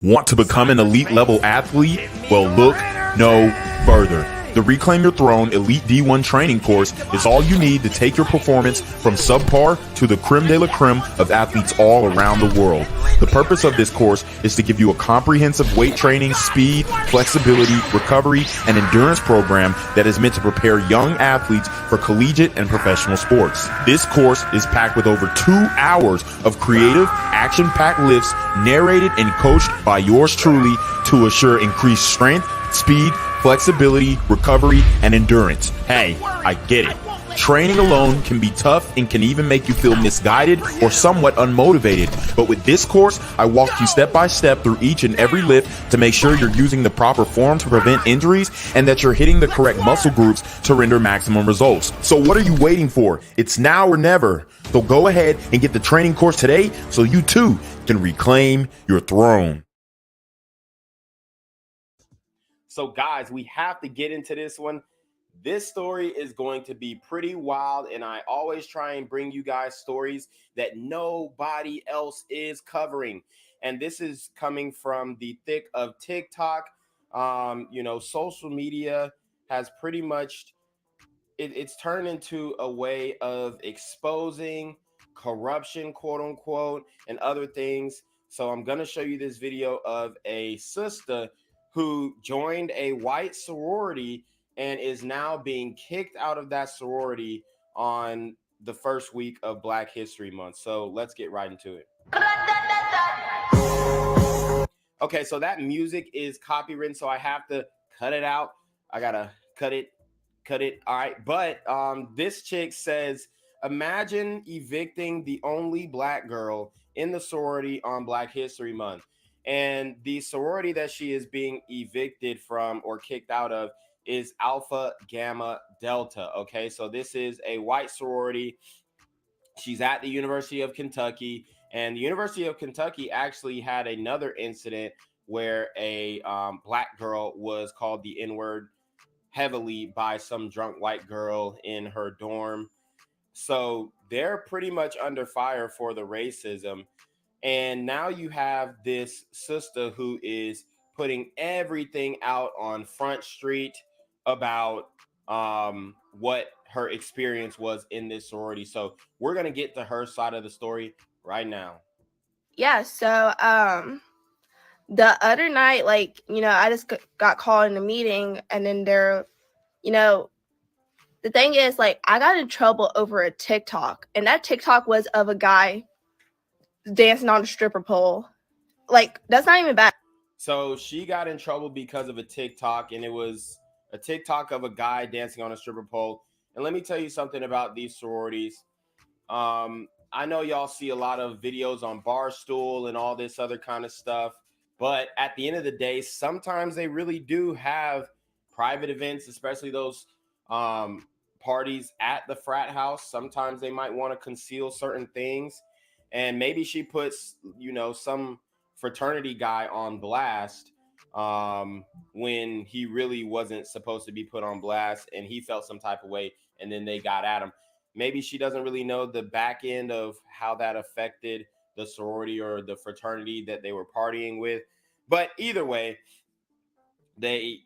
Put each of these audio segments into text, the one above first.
Want to become an elite level athlete? Well, look no further. The Reclaim Your Throne Elite D1 training course is all you need to take your performance from subpar to the creme de la creme of athletes all around the world. The purpose of this course is to give you a comprehensive weight training, speed, flexibility, recovery, and endurance program that is meant to prepare young athletes for collegiate and professional sports. This course is packed with over 2 hours of creative, action-packed lifts narrated and coached by yours truly to assure increased strength, speed, flexibility, recovery, and endurance. Hey, I get it. Training alone can be tough and can even make you feel misguided or somewhat unmotivated. But with this course, I walk you step by step through each and every lift to make sure you're using the proper form to prevent injuries and that you're hitting the correct muscle groups to render maximum results. So what are you waiting for? It's now or never. So go ahead and get the training course today so you too can reclaim your throne. So guys, we have to get into this one. This story is going to be pretty wild, and I always try and bring you guys stories that nobody else is covering. And this is coming from the thick of TikTok. Social media has pretty much, it's turned into a way of exposing corruption, quote unquote, and other things. So I'm going to show you this video of a sister who joined a white sorority and is now being kicked out of that sorority on the first week of Black History Month. So let's get right into it. Okay, so that music is copywritten, so I have to cut it out. I gotta cut it. All right, but this chick says, imagine evicting the only Black girl in the sorority on Black History Month. And the sorority that she is being evicted from or kicked out of is Alpha Gamma Delta. Okay, so this is a white sorority. She's at the University of Kentucky, and the University of Kentucky actually had another incident where a Black girl was called the N-word heavily by some drunk white girl in her dorm. So they're pretty much under fire for the racism. And now you have this sister who is putting everything out on Front Street about what her experience was in this sorority. So we're going to get to her side of the story right now. Yeah, so the other night, I just got called in a meeting, and then the thing is, I got in trouble over a TikTok, and that TikTok was of a guy dancing on a stripper pole. That's not even bad. So she got in trouble because of a TikTok, and it was a TikTok of a guy dancing on a stripper pole. And let me tell you something about these sororities. I know y'all see a lot of videos on Barstool and all this other kind of stuff, but at the end of the day, sometimes they really do have private events, especially those parties at the frat house. Sometimes they might want to conceal certain things. And maybe she puts, some fraternity guy on blast when he really wasn't supposed to be put on blast, and he felt some type of way, and then they got at him. Maybe she doesn't really know the back end of how that affected the sorority or the fraternity that they were partying with. But either way, they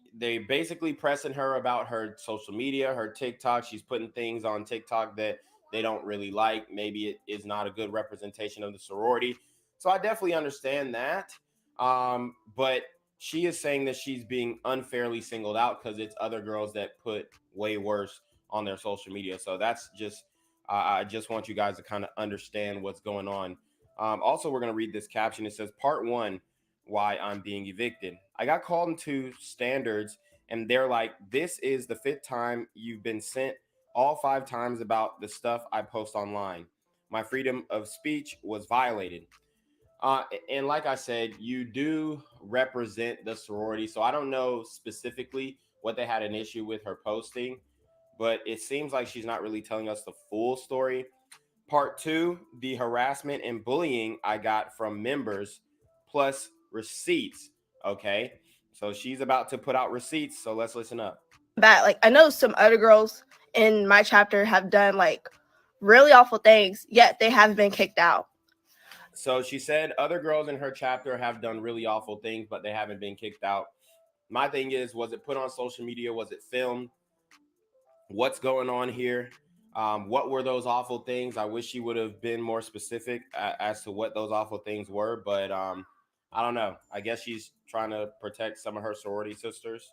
basically pressing her about her social media, her TikTok. She's putting things on TikTok that they don't really like. Maybe it is not a good representation of the sorority. So I definitely understand that. But she is saying that she's being unfairly singled out because it's other girls that put way worse on their social media. So that's just, I just want you guys to kind of understand what's going on. Also, we're going to read this caption. It says, Part 1, why I'm being evicted. I got called into standards, and they're like, this is the 5th time you've been sent all 5 times about the stuff I post online. My freedom of speech was violated. And like I said, you do represent the sorority. So I don't know specifically what they had an issue with her posting, but it seems like she's not really telling us the full story. Part 2, the harassment and bullying I got from members plus receipts. Okay, so she's about to put out receipts. So let's listen up. I know some other girls in my chapter have done really awful things, yet they haven't been kicked out. So she said other girls in her chapter have done really awful things, but they haven't been kicked out. My thing is, was it put on social media? Was it filmed? What's going on here? What were those awful things? I wish she would have been more specific as to what those awful things were, but I don't know. I guess she's trying to protect some of her sorority sisters.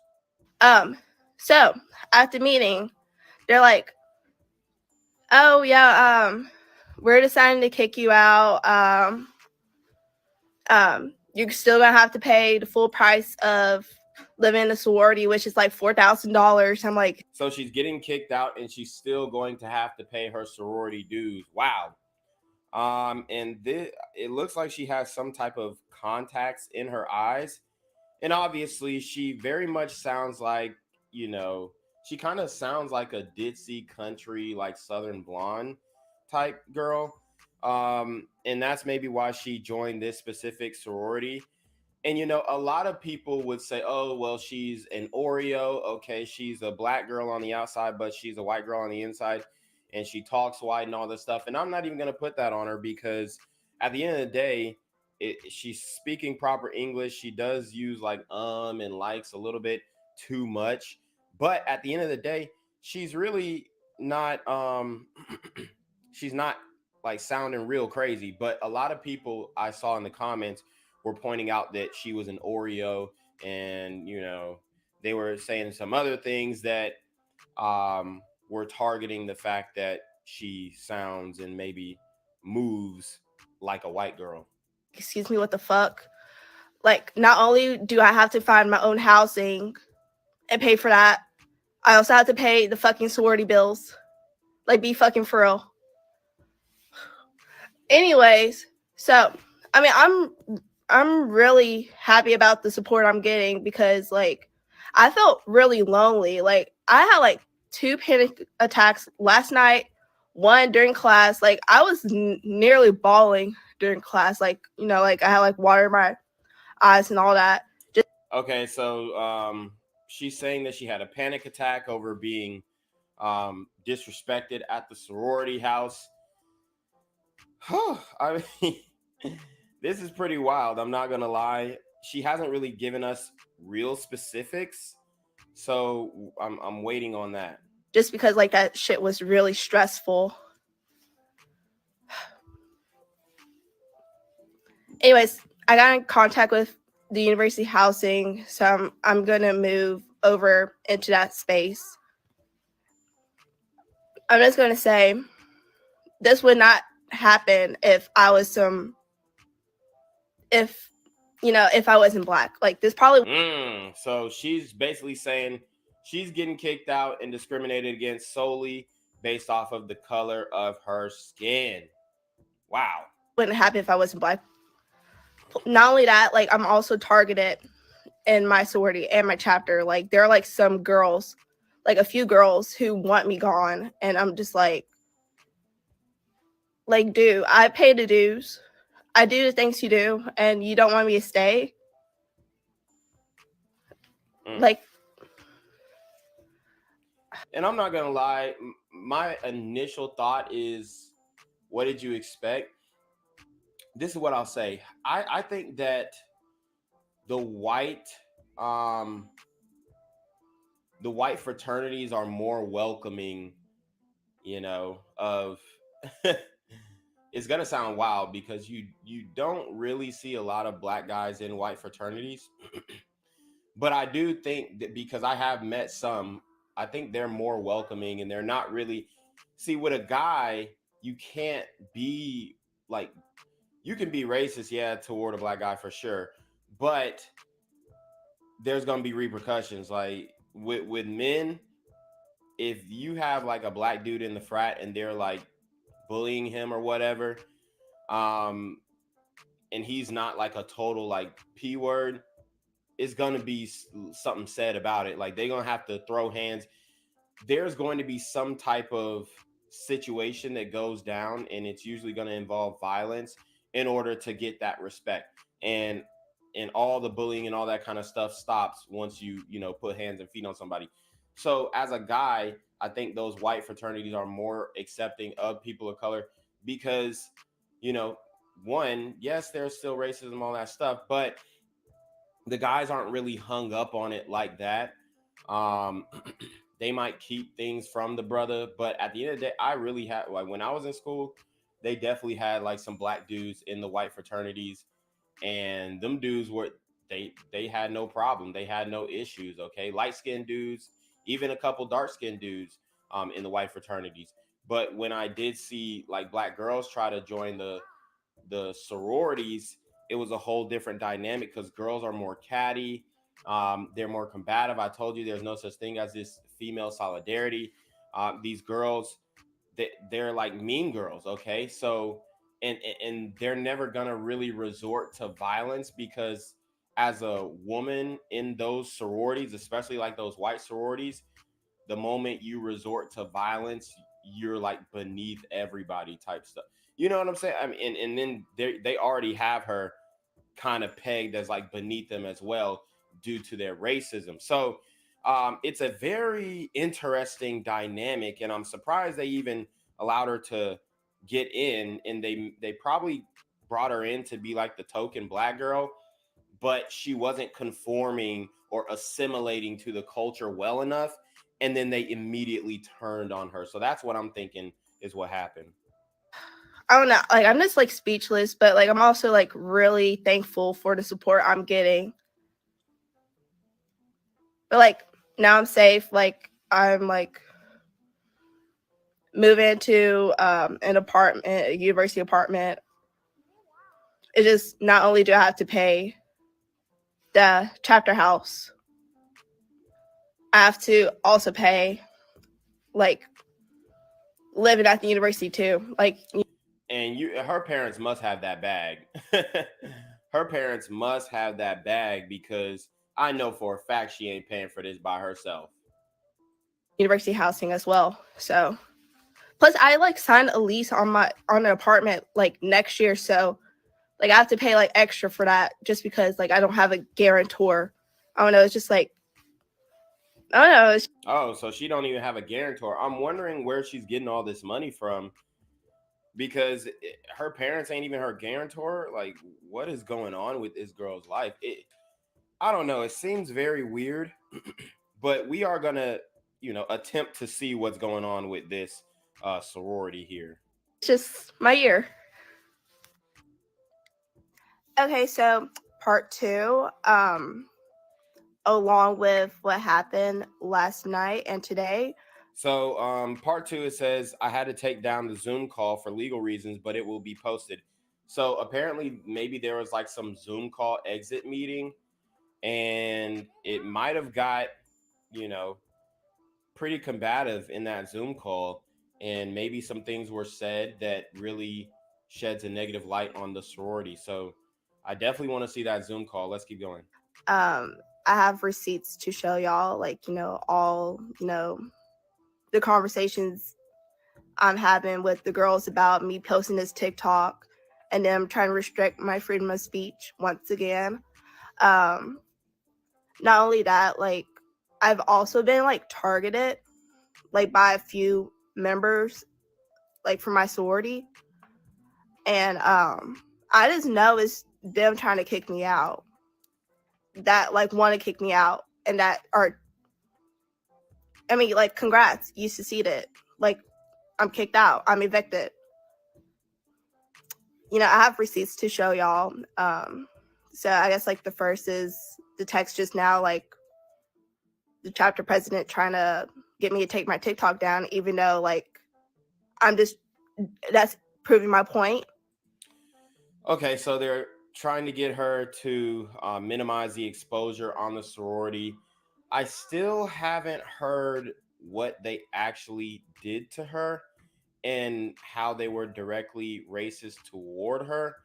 So at the meeting, they're like, "Oh yeah, we're deciding to kick you out. You're still gonna have to pay the full price of living in a sorority, which is like $4,000." I'm like, so she's getting kicked out, and she's still going to have to pay her sorority dues. Wow. And it looks like she has some type of contacts in her eyes, and obviously she very much sounds like, you know, she kind of sounds like a ditzy country, like Southern blonde type girl. And that's maybe why she joined this specific sorority. And a lot of people would say, oh, well, she's an Oreo. Okay, she's a black girl on the outside, but she's a white girl on the inside, and she talks white and all this stuff. And I'm not even going to put that on her, because at the end of the day, she's speaking proper English. She does use like and likes a little bit too much. But at the end of the day, she's really not she's not like sounding real crazy. But a lot of people I saw in the comments were pointing out that she was an Oreo, and they were saying some other things that were targeting the fact that she sounds and maybe moves like a white girl. excuse me, what the fuck? Like, not only do I have to find my own housing and pay for that, I also have to pay the fucking sorority bills. Like, be fucking for real. Anyways, so I mean, I'm really happy about the support I'm getting, because like I felt really lonely. Like, I had like 2 panic attacks last night, one during class. Like, I was nearly bawling during class. Like, like I had like water in my eyes and all that. Okay, so she's saying that she had a panic attack over being disrespected at the sorority house. I mean, this is pretty wild. I'm not gonna lie. She hasn't really given us real specifics, so I'm waiting on that. Just because like that shit was really stressful. Anyways, I got in contact with the university housing, so I'm gonna move over into that space. I'm just gonna say, this would not happen if I was if I wasn't black. Like, this probably. So she's basically saying she's getting kicked out and discriminated against solely based off of the color of her skin. Wow. Wouldn't happen if I wasn't black. Not only that, like, I'm also targeted in my sorority and my chapter. Like, there are like some girls, like a few girls who want me gone, and I'm just like, dude, I pay the dues. I do the things you do, and you don't want me to stay. Like, and I'm not gonna lie, my initial thought is, what did you expect? This is what I'll say. I think that the white fraternities are more welcoming, of it's gonna sound wild, because you don't really see a lot of black guys in white fraternities. But I do think that, because I have met some, I think they're more welcoming, and they're not really, see, with a guy, you can't be like, you can be racist, yeah, toward a black guy for sure, but there's gonna be repercussions. Like with men, if you have like a black dude in the frat and they're like bullying him or whatever, and he's not like a total like P word, it's gonna be something said about it. Like, they're gonna have to throw hands. There's going to be some type of situation that goes down, and it's usually going to involve violence in order to get that respect. And all the bullying and all that kind of stuff stops once you put hands and feet on somebody. So as a guy, I think those white fraternities are more accepting of people of color, because one, yes, there's still racism, all that stuff, but the guys aren't really hung up on it like that. Um, they might keep things from the brother, but at the end of the day, I really had, like, when I was in school, they definitely had like some black dudes in the white fraternities, and them dudes were, they had no problem, they had no issues. Okay, light skinned dudes, even a couple dark skinned dudes, in the white fraternities. But when I did see like black girls try to join the sororities, it was a whole different dynamic because girls are more catty. They're more combative. I told you there's no such thing as this female solidarity. These girls, they're like mean girls. Okay, so and they're never gonna really resort to violence because as a woman in those sororities, especially like those white sororities, the moment you resort to violence, you're like beneath everybody type stuff. You know what I'm saying? I mean, and then they already have her kind of pegged as like beneath them as well due to their racism. So it's a very interesting dynamic, and I'm surprised they even allowed her to get in. And they probably brought her in to be like the token black girl, but she wasn't conforming or assimilating to the culture well enough, and then they immediately turned on her. So that's what I'm thinking is what happened. I don't know. Like, I'm just like speechless, but like I'm also like really thankful for the support I'm getting. But like now I'm safe. Like I'm like moving to an apartment, a university apartment. It just not only do I have to pay the chapter house, I have to also pay like living at the university too. Like, And her parents must have that bag. Her parents must have that bag because I know for a fact she ain't paying for this by herself. university housing as well. So plus I like signed a lease on an apartment like next year. So like I have to pay like extra for that just because like I don't have a guarantor. I don't know. It's just like I don't know. Oh, so she don't even have a guarantor. I'm wondering where she's getting all this money from because her parents ain't even her guarantor. Like, what is going on with this girl's life? I don't know. It seems very weird, but we are gonna, attempt to see what's going on with this sorority here. It's just my year. Okay, so part two, along with what happened last night and today. So, part two, it says I had to take down the Zoom call for legal reasons, but it will be posted. So apparently, maybe there was like some Zoom call exit meeting, and it might have got, you know, pretty combative in that Zoom call, and maybe some things were said that really sheds a negative light on the sorority. So I definitely want to see that Zoom call. Let's keep going. Um, I have receipts to show y'all, like, all, the conversations I'm having with the girls about me posting this TikTok and them trying to restrict my freedom of speech once again. Um, Not only that, like, I've also been like targeted like by a few members like from my sorority. And I just know it's them trying to kick me out. That like want to kick me out and that are I mean, like, congrats, you succeeded. Like, I'm kicked out. I'm evicted. I have receipts to show y'all. So I guess like the first is the text just now, like the chapter president trying to get me to take my TikTok down, even though like that's proving my point. Okay, so they're trying to get her to minimize the exposure on the sorority. I still haven't heard what they actually did to her and how they were directly racist toward her.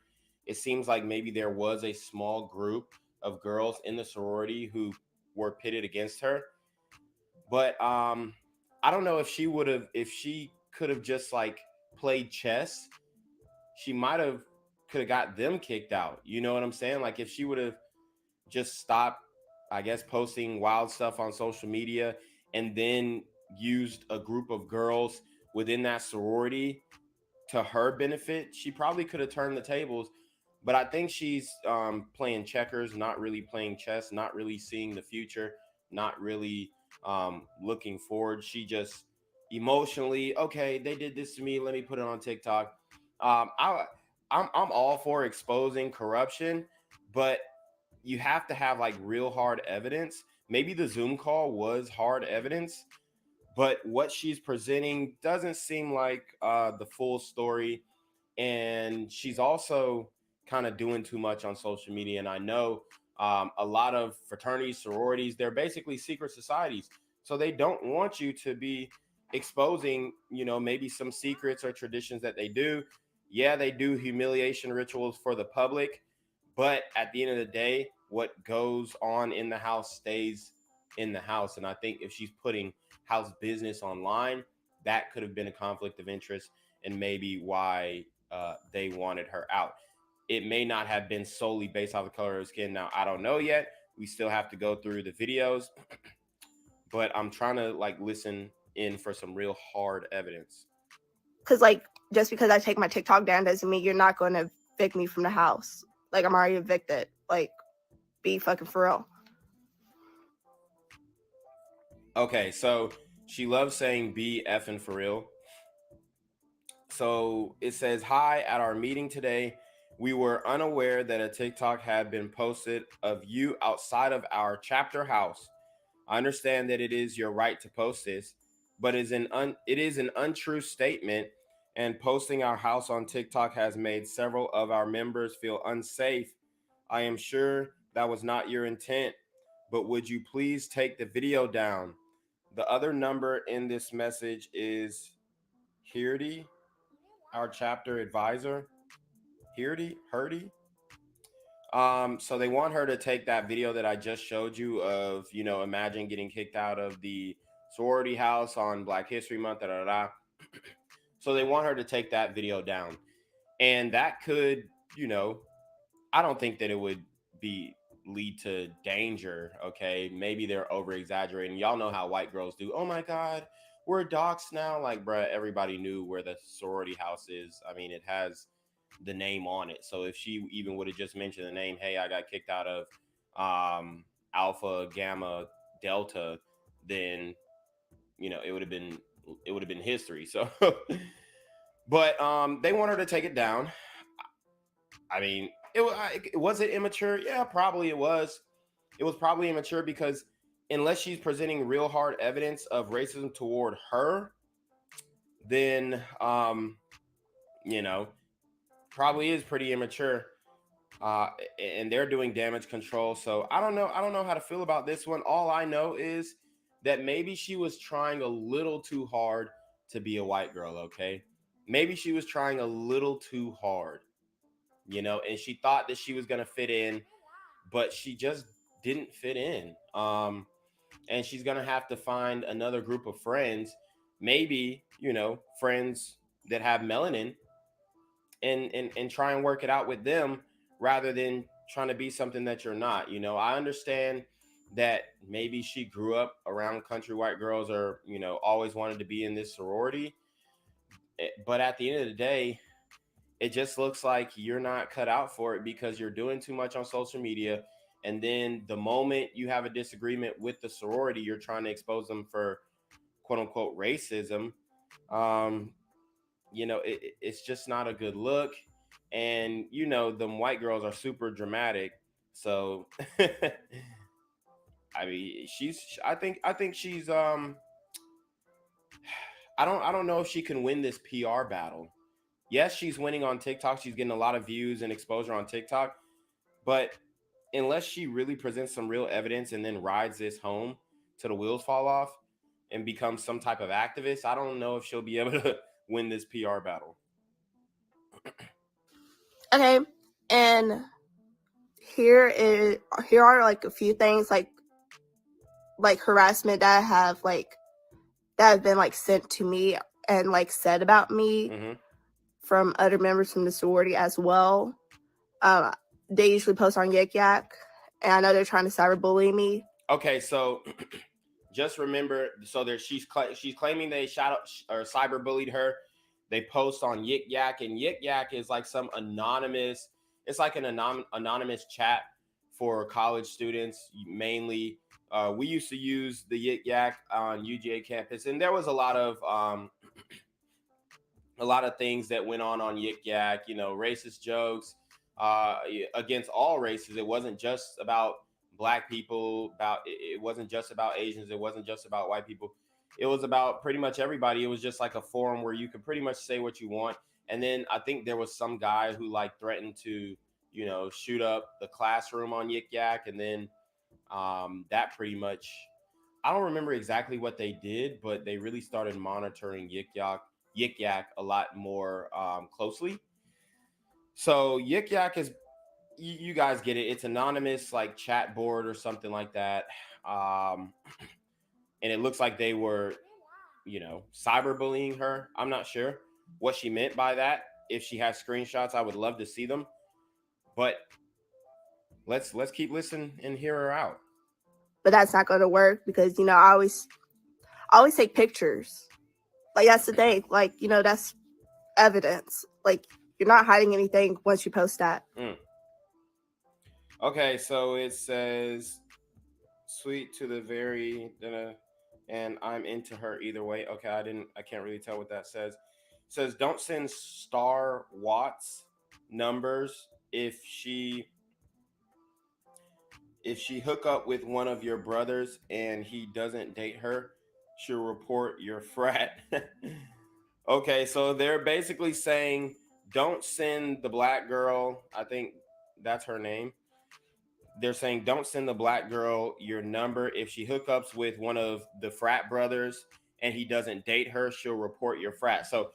It seems like maybe there was a small group of girls in the sorority who were pitted against her. But I don't know if she could have just like played chess, she might have could have got them kicked out. You know what I'm saying? Like if she would have just stopped, I guess, posting wild stuff on social media and then used a group of girls within that sorority to her benefit, she probably could have turned the tables. But I think she's playing checkers, not really playing chess, not really seeing the future, not really looking forward. She just emotionally, okay, they did this to me. Let me put it on TikTok. I'm all for exposing corruption, but you have to have like real hard evidence. Maybe the Zoom call was hard evidence, but what she's presenting doesn't seem like the full story. And she's also kind of doing too much on social media. And I know a lot of fraternities, sororities, they're basically secret societies. So they don't want you to be exposing, maybe some secrets or traditions that they do. Yeah, they do humiliation rituals for the public, but at the end of the day, what goes on in the house stays in the house. And I think if she's putting house business online, that could have been a conflict of interest and maybe why they wanted her out. It may not have been solely based off the color of her skin. Now, I don't know yet. We still have to go through the videos, but I'm trying to like listen in for some real hard evidence. Because like, just because I take my TikTok down doesn't mean you're not going to evict me from the house. Like, I'm already evicted. Like, be fucking for real. Okay, so she loves saying be effing for real. So it says, hi, at our meeting today, we were unaware that a TikTok had been posted of you outside of our chapter house. I understand that it is your right to post this, but it is an untrue statement, and posting our house on TikTok has made several of our members feel unsafe. I am sure that was not your intent, but would you please take the video down? The other number in this message is Hirdy, our chapter advisor. Hirdy. So they want her to take that video that I just showed you of, imagine getting kicked out of the sorority house on Black History Month, So they want her to take that video down. And that could, I don't think that it would lead to danger. Okay. Maybe they're over exaggerating. Y'all know how white girls do. Oh my God, we're doxxed now. Like, bruh, everybody knew where the sorority house is. I mean, it has the name on it. So if she even would have just mentioned the name, hey, I got kicked out of Alpha, Gamma, Delta, then it would have been history. So but they want her to take it down. I mean, was it immature? Yeah, probably it was. It was probably immature because unless she's presenting real hard evidence of racism toward her, then probably is pretty immature. And they're doing damage control. So I don't know how to feel about this one. All I know is that maybe she was trying a little too hard to be a white girl. Okay. Maybe she was trying a little too hard, and she thought that she was going to fit in, but she just didn't fit in. And she's going to have to find another group of friends, maybe, friends that have melanin and try and work it out with them rather than trying to be something that you're not. I understand that maybe she grew up around country white girls or, always wanted to be in this sorority. But at the end of the day, it just looks like you're not cut out for it because you're doing too much on social media. And then the moment you have a disagreement with the sorority, you're trying to expose them for quote unquote racism. It's just not a good look. And, them white girls are super dramatic. So, I mean, I think she's, I don't know if she can win this PR battle. Yes, she's winning on TikTok. She's getting a lot of views and exposure on TikTok. But unless she really presents some real evidence and then rides this home till the wheels fall off and becomes some type of activist, I don't know if she'll be able to win this PR battle. Okay, and here are like a few things like harassment that have been like sent to me and like said about me from other members from the sorority as well. They usually post on Yik Yak, and I know they're trying to cyberbully me. Okay, so just remember, so she's claiming they shot or cyberbullied her. they post on Yik Yak, and Yik Yak is like some anonymous. It's like an anonymous chat for college students mainly. We used to use the Yik Yak on UGA campus, and there was a lot of things that went on Yik Yak. You know, racist jokes against all races. It wasn't just about black people. It wasn't just about Asians. It wasn't just about white people. It was about pretty much everybody. It was just like a forum where you could pretty much say what you want. And then I think there was some guy who like threatened to, you know, shoot up the classroom on Yik Yak, and then that pretty much. I don't remember exactly what they did, but they really started monitoring Yik Yak a lot more closely. So Yik Yak is, you guys get it. It's anonymous, like chat board or something like that. Um, and it looks like they were, you know, cyberbullying her. I'm not sure what she meant by that. If she has screenshots, I would love to see them. But let's keep listening and hear her out. But that's not going to work because, you know, I always take pictures. Like, that's the thing. Like, you know, that's evidence. Like, you're not hiding anything once you post that. Okay, so it says sweet to the very and I'm into her either way. Okay, I can't really tell what that says. It says don't send Star Watts numbers if she hook up with one of your brothers and he doesn't date her, she'll report your frat. Okay, so they're basically saying don't send the black girl, I think that's her name. They're saying don't send the black girl your number. If she hookups with one of the frat brothers and he doesn't date her, she'll report your frat. So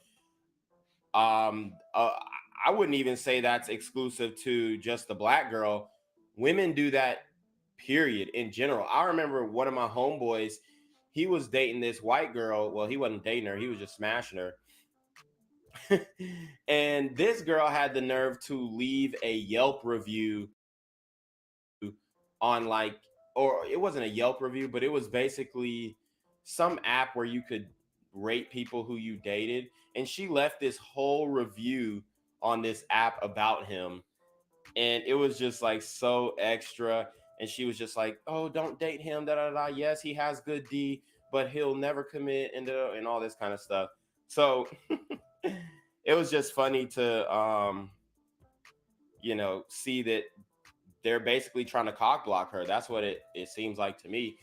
I wouldn't even say that's exclusive to just the black girl. Women do that, period, in general. I remember one of my homeboys, he was dating this white girl. Well, he wasn't dating her, he was just smashing her. And this girl had the nerve to leave a Yelp review on like, or it wasn't a Yelp review, but it was basically some app where you could rate people who you dated. And she left this whole review on this app about him. And it was just like so extra. And she was just like, oh, don't date him. Da da da. Yes, he has good D, but he'll never commit and all this kind of stuff. So it was just funny to you know, see that they're basically trying to cock block her. That's what it seems like to me.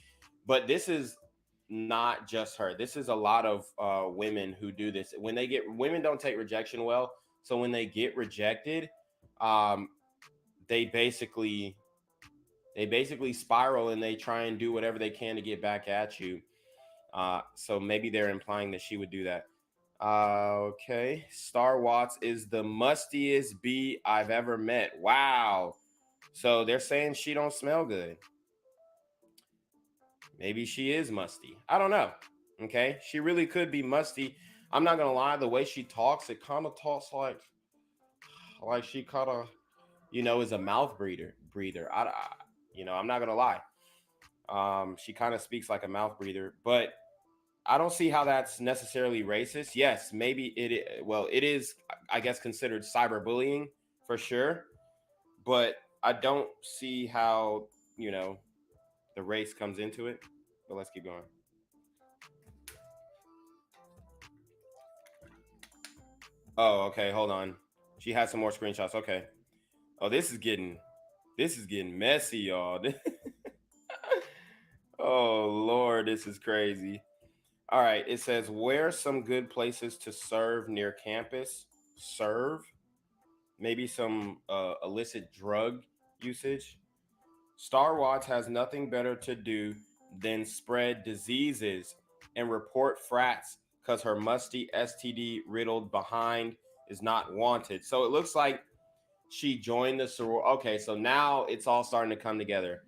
But this is not just her. This is a lot of women who do this. When they get, women don't take rejection well. So when they get rejected, they basically spiral and they try and do whatever they can to get back at you. So maybe they're implying that she would do that. Okay. Star Watts is the mustiest bee I've ever met. Wow. So they're saying she don't smell good. Maybe she is musty. I don't know. Okay. She really could be musty. I'm not going to lie. The way she talks, it kind of talks like she kind of, you know, is a mouth breather. You know, I'm not going to lie. She kind of speaks like a mouth breather, but I don't see how that's necessarily racist. Yes, maybe it is, I guess, considered cyberbullying for sure. But I don't see how, you know, the race comes into it. But let's keep going. Oh, okay. Hold on. She has some more screenshots. Okay. Oh, this is getting messy, y'all. Oh Lord, this is crazy. All right. It says where some good places to serve near campus. Serve. Maybe some illicit drug usage. Star Watts has nothing better to do than spread diseases and report frats because her musty STD riddled behind is not wanted. So it looks like she joined the sorority. Okay, so now it's all starting to come together.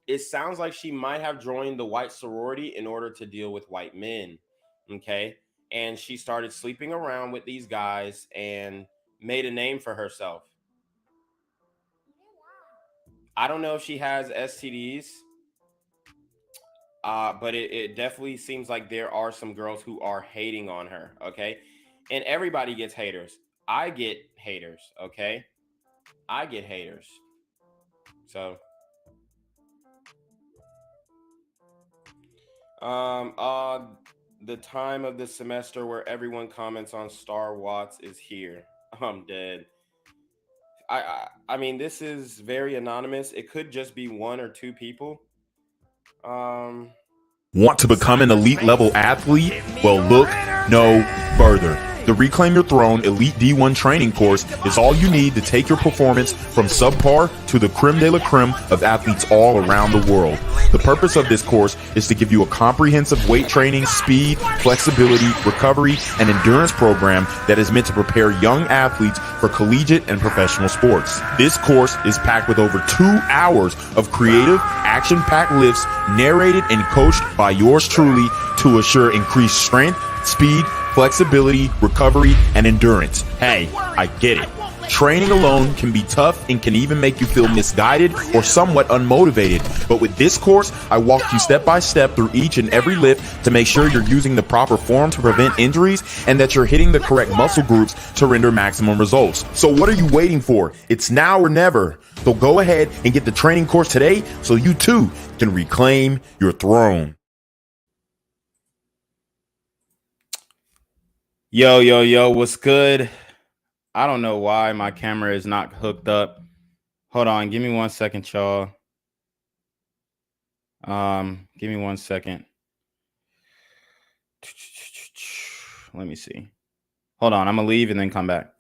It sounds like she might have joined the white sorority in order to deal with white men. Okay. And she started sleeping around with these guys and made a name for herself. I don't know if she has STDs, but it definitely seems like there are some girls who are hating on her. Okay. And everybody gets haters. I get haters, okay? I get haters. So the time of the semester where everyone comments on Star Watts is here. I'm dead. I mean, this is very anonymous. It could just be one or two people. Want to become an elite level athlete? Well, look no further. The Reclaim Your Throne Elite D1 training course is all you need to take your performance from subpar to the creme de la creme of athletes all around the world. The purpose of this course is to give you a comprehensive weight training, speed, flexibility, recovery, and endurance program that is meant to prepare young athletes for collegiate and professional sports. This course is packed with over 2 hours of creative, action-packed lifts narrated and coached by yours truly to assure increased strength, speed, flexibility, recovery, and endurance. Hey, I get it. Training alone can be tough and can even make you feel misguided or somewhat unmotivated. But with this course, I walk you step by step through each and every lift to make sure you're using the proper form to prevent injuries and that you're hitting the correct muscle groups to render maximum results. So what are you waiting for? It's now or never. So go ahead and get the training course today so you too can reclaim your throne. Yo, what's good? I don't know why my camera is not hooked up. Hold on, give me 1 second, y'all. Give me 1 second. Let me see. Hold on, I'm gonna leave and then come back.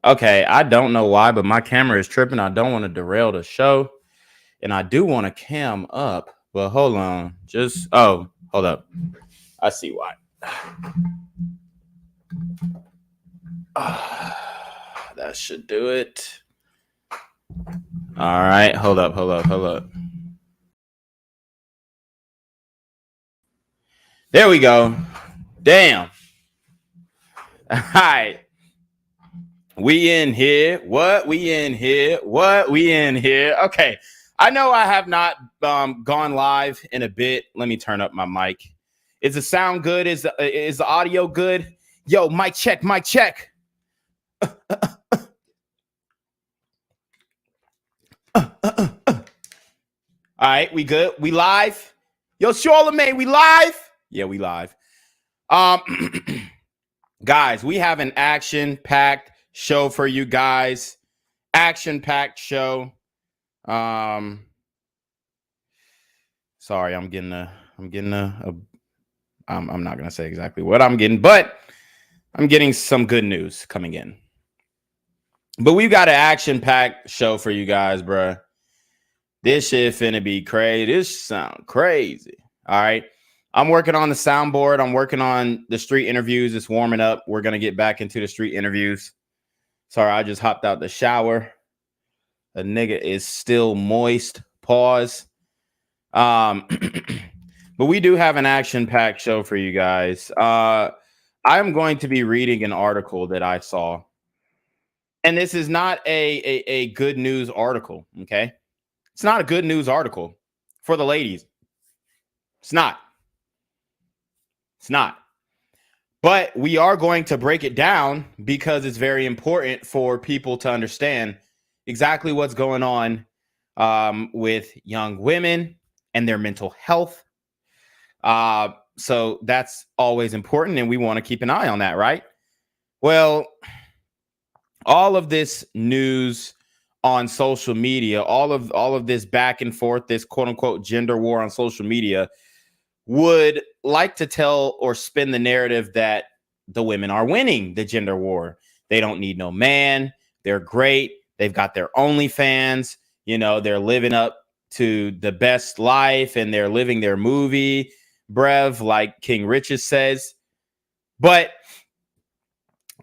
Okay, I don't know why, but my camera is tripping. I don't want to derail the show. And I do want to cam up, but hold on. Hold up. I see why. That should do it. All right, hold up. There we go. Damn. All right. We in here. What? We in here. Okay. I know I have not gone live in a bit. Let me turn up my mic. Is the sound good? Is the audio good? Yo, mic check. All right, we good. We live. Yo, Charlamagne, we live. Yeah, we live. Guys, we have an action-packed show for you guys. Action-packed show. Sorry, I'm not gonna say exactly what I'm getting, but I'm getting some good news coming in. But we've got an action-packed show for you guys, bruh. This shit finna be crazy. This sound crazy. All right. I'm working on the soundboard. I'm working on the street interviews. It's warming up. We're gonna get back into the street interviews. Sorry, I just hopped out the shower. A nigga is still moist. Pause. But we do have an action-packed show for you guys. I'm going to be reading an article that I saw. And this is not a good news article, okay? It's not a good news article for the ladies. It's not. But we are going to break it down because it's very important for people to understand exactly what's going on with young women and their mental health. So that's always important, and we want to keep an eye on that, right? Well, all of this news on social media, all of this back and forth, this quote unquote gender war on social media would like to tell or spin the narrative that the women are winning the gender war, They don't need no man. They're great. They've got their OnlyFans. You know, they're living up to the best life and they're living their movie, brev, like King Richard says. But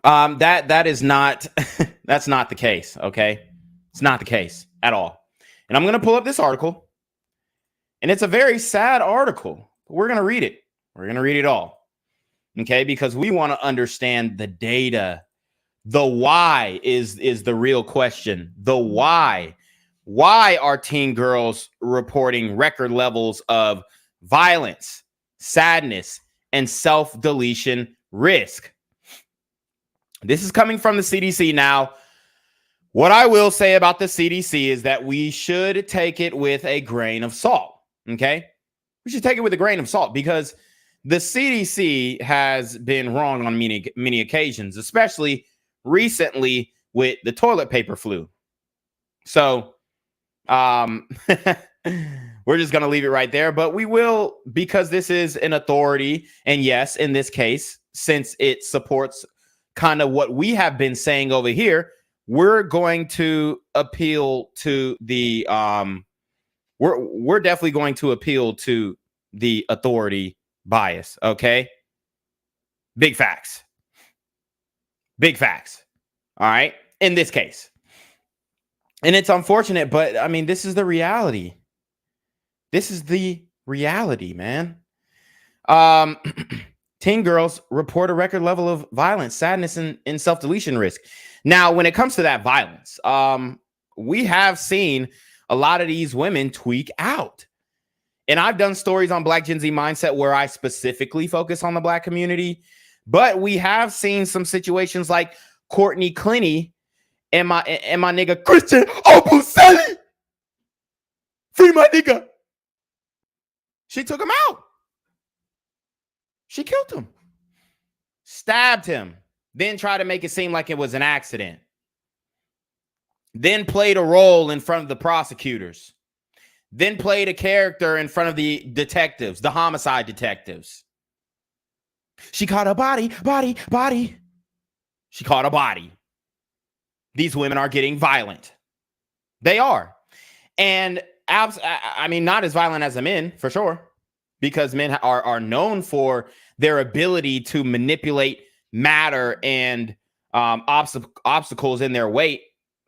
that is not that's not the case. Okay, it's not the case at all. And I'm gonna pull up this article, and it's a very sad article. But we're gonna read it. We're gonna read it all. Okay, because we want to understand the data. The why is the real question. The why. Why are teen girls reporting record levels of violence, sadness, and self-deletion risk? This is coming from the CDC. Now, what I will say about the CDC is that we should take it with a grain of salt. Okay? We should take it with a grain of salt because the CDC has been wrong on many occasions, especially recently with the toilet paper flu. So, we're just going to leave it right there, but we will, because this is an authority. And yes, in this case, since it supports kind of what we have been saying over here, we're going to appeal to the, we're definitely going to appeal to the authority bias. Okay. Big facts. Big facts. All right. In this case. And it's unfortunate, but I mean, this is the reality. This is the reality, man. Teen girls report a record level of violence, sadness, and self-deletion risk. Now, when it comes to that violence, we have seen a lot of these women tweak out. And I've done stories on Black Gen Z Mindset where I specifically focus on the Black community. But we have seen some situations like Courtney Clinty and my nigga Christian Obuselli. Free my nigga. She took him out. She killed him. Stabbed him. Then tried to make it seem like it was an accident. Then played a role in front of the prosecutors. Then played a character in front of the detectives, the homicide detectives. She caught a body. She caught a body. These women are getting violent. They are. And I mean, not as violent as the men, for sure, because men are known for their ability to manipulate matter and obstacles in their way,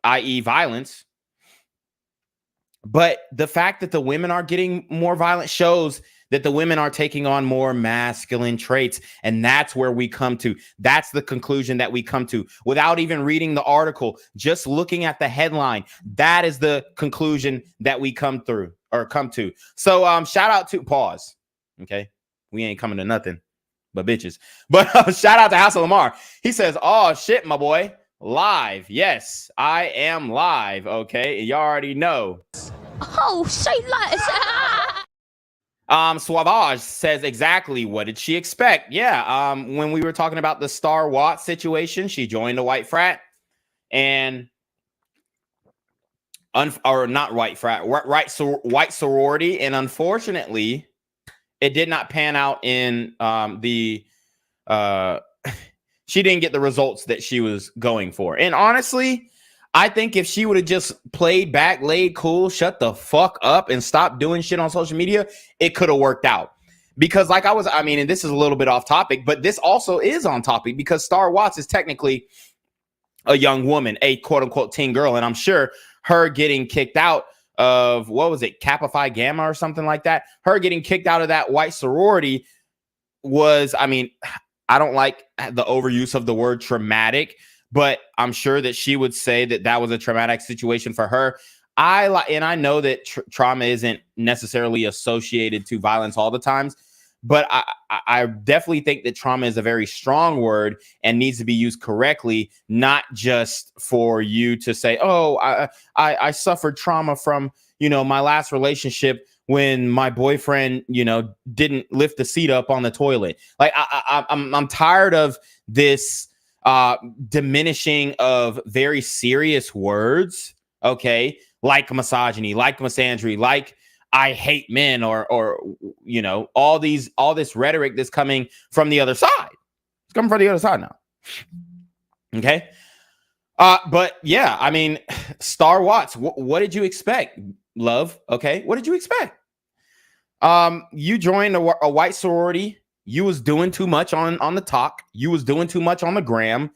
i.e. violence. But the fact that the women are getting more violent shows that the women are taking on more masculine traits. And that's where we come to. That's the conclusion that we come to without even reading the article, just looking at the headline. That is the conclusion that we come to. So shout out to pause. Okay. We ain't coming to nothing but bitches. But shout out to House of Lamar. He says, oh shit, my boy. Live. Yes, I am live. Okay. You already know. Oh, say less. Suavage says exactly what did she expect? Yeah. When we were talking about the Star Watts situation, she joined a white frat and white sorority. And unfortunately, it did not pan out in she didn't get the results that she was going for. And honestly, I think if she would have just played back, laid cool, shut the fuck up and stopped doing shit on social media, it could have worked out. Because and this is a little bit off topic, but this also is on topic because Star Watts is technically a young woman, a quote unquote teen girl. And I'm sure her getting kicked out of, what was it, Kappa Phi Gamma or something like that. Her getting kicked out of that white sorority was, I don't like the overuse of the word traumatic, but I'm sure that she would say that was a traumatic situation for her. I know that trauma isn't necessarily associated to violence all the times, but I definitely think that trauma is a very strong word and needs to be used correctly, not just for you to say, oh, I suffered trauma from, my last relationship when my boyfriend, didn't lift the seat up on the toilet. Like I'm tired of this diminishing of very serious words, okay, like misogyny, like misandry, like I hate men, or all this rhetoric that's coming from the other side. It's coming from the other side now. Okay. But yeah, I mean, Star Watts, what did you expect, love? Okay, what did you expect? You joined a white sorority. You was doing too much on the talk. You was doing too much on the gram,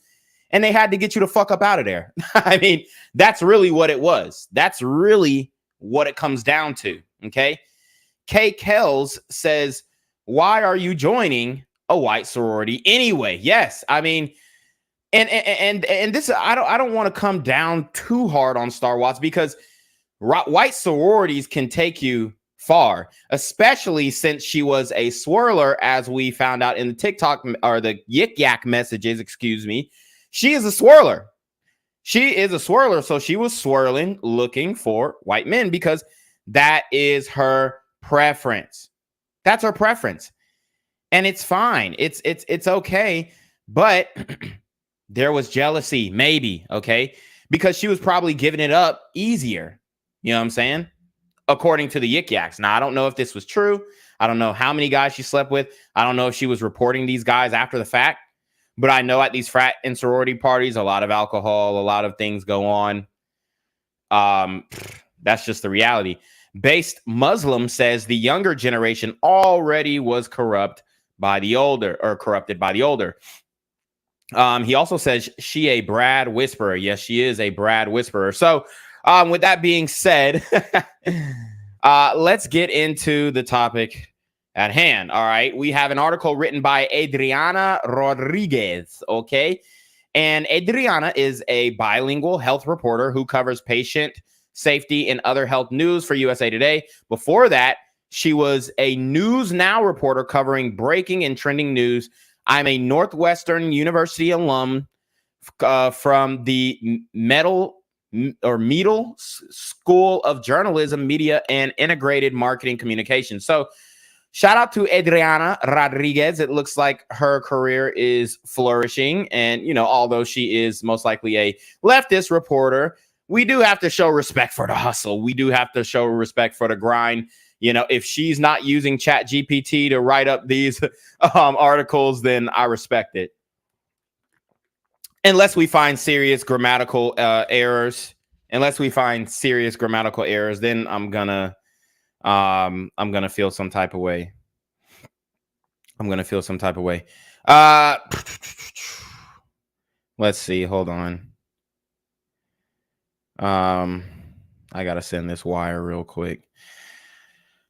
and they had to get you the fuck up out of there. I mean, that's really what it was. That's really what it comes down to. Okay. Kay Kells says, "Why are you joining a white sorority anyway?" Yes, I mean, and this I don't want to come down too hard on Star Watts because white sororities can take you far, especially since she was a swirler, as we found out in the TikTok or the Yik Yak messages. Excuse me, she is a swirler. She is a swirler, so she was swirling, looking for white men because that is her preference. That's her preference, and it's fine. It's okay, but there was jealousy, maybe, okay, because she was probably giving it up easier. You know what I'm saying? According to the Yik Yaks. Now, I don't know if this was true. I don't know how many guys she slept with. I don't know if she was reporting these guys after the fact. But I know at these frat and sorority parties, a lot of alcohol, a lot of things go on. That's just the reality. Based Muslim says the younger generation already was corrupted by the older. He also says she a Brad whisperer. Yes, she is a Brad whisperer. So with that being said, let's get into the topic at hand. All right. We have an article written by Adriana Rodriguez. Okay. And Adriana is a bilingual health reporter who covers patient safety and other health news for USA Today. Before that, she was a News Now reporter covering breaking and trending news. I'm a Northwestern University alum from the Meadle School of Journalism, Media, and Integrated Marketing Communication. So shout out to Adriana Rodriguez. It looks like her career is flourishing. And, you know, although she is most likely a leftist reporter, we do have to show respect for the hustle. We do have to show respect for the grind. You know, if she's not using ChatGPT to write up these articles, then I respect it. Unless we find serious grammatical errors. Then I'm gonna feel some type of way. Let's see. Hold on. I gotta send this wire real quick.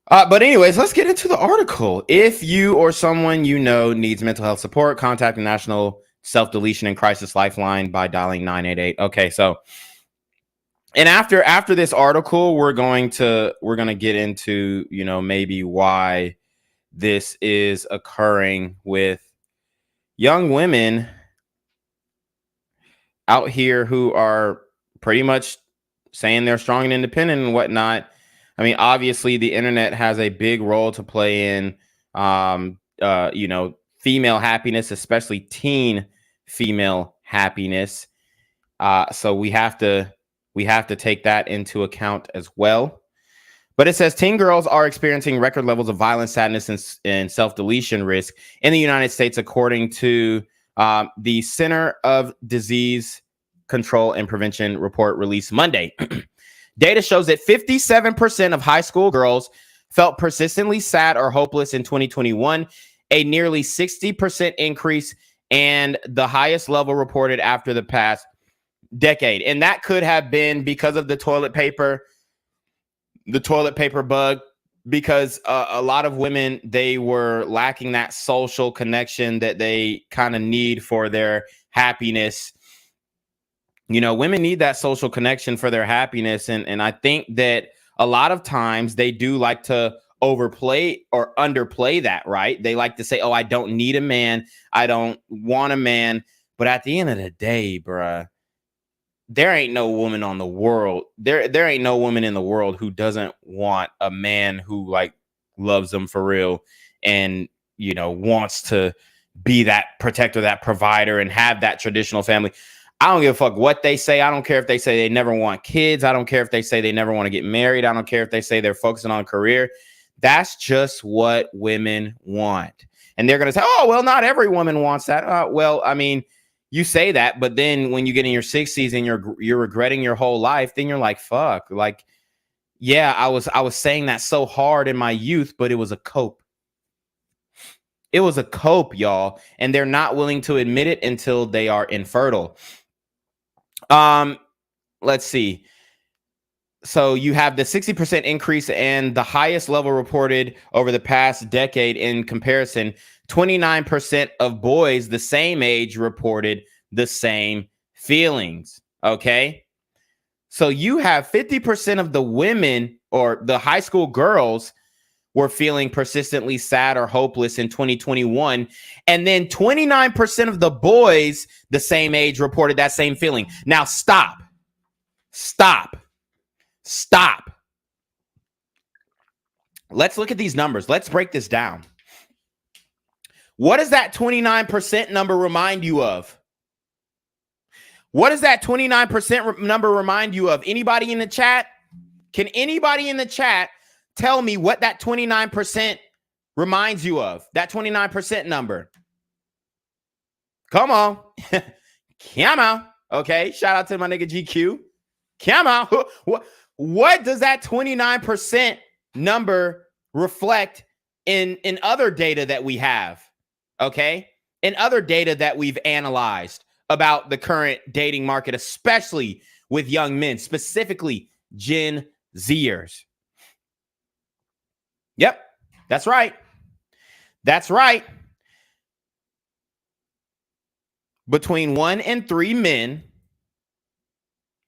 But anyways, let's get into the article. If you or someone you know needs mental health support, contact the National Self-Deletion and Crisis Lifeline by dialing 988. Okay, so and after this article, we're going to get into, you know, maybe why this is occurring with young women out here who are pretty much saying they're strong and independent and whatnot. I mean, obviously, the internet has a big role to play in, you know, female happiness, especially teen female happiness. So we have to take that into account as well. But it says teen girls are experiencing record levels of violence, sadness, and self-deletion risk in the United States, according to the Center of Disease Control and Prevention report released Monday. Data shows that 57% of high school girls felt persistently sad or hopeless in 2021, a nearly 60% increase and the highest level reported after the past decade. And that could have been because of the toilet paper bug, because a lot of women, they were lacking that social connection that they kind of need for their happiness. You know, women need that social connection for their happiness. And I think that a lot of times they do like to overplay or underplay that, right? They like to say, oh, I don't need a man. I don't want a man. But at the end of the day, bruh, there ain't no woman on the world. There ain't no woman in the world who doesn't want a man who like loves them for real and, you know, wants to be that protector, that provider, and have that traditional family. I don't give a fuck what they say. I don't care if they say they never want kids. I don't care if they say they never want to get married. I don't care if they say they're focusing on a career. That's just what women want. And they're going to say, oh, well, not every woman wants that. Well, I mean, you say that, but then when you get in your 60s and you're regretting your whole life, then you're like, fuck, like, yeah, I was saying that so hard in my youth, but it was a cope. It was a cope, y'all, and they're not willing to admit it until they are infertile. Let's see. So you have the 60% increase and the highest level reported over the past decade. In comparison, 29% of boys the same age reported the same feelings. Okay. So you have 50% of the women or the high school girls were feeling persistently sad or hopeless in 2021. And then 29% of the boys the same age reported that same feeling. Now stop. Let's look at these numbers. Let's break this down. What does that 29% number remind you of? What does that 29% number remind you of? Anybody in the chat? Can anybody in the chat tell me what that 29% reminds you of? That 29% number. Come on. Come on. Okay. Shout out to my nigga GQ. Come on. What does that 29% number reflect in other data that we have? Okay. In other data that we've analyzed about the current dating market, especially with young men, specifically Gen Zers. Yep. That's right. That's right. Between 1 and 3 men,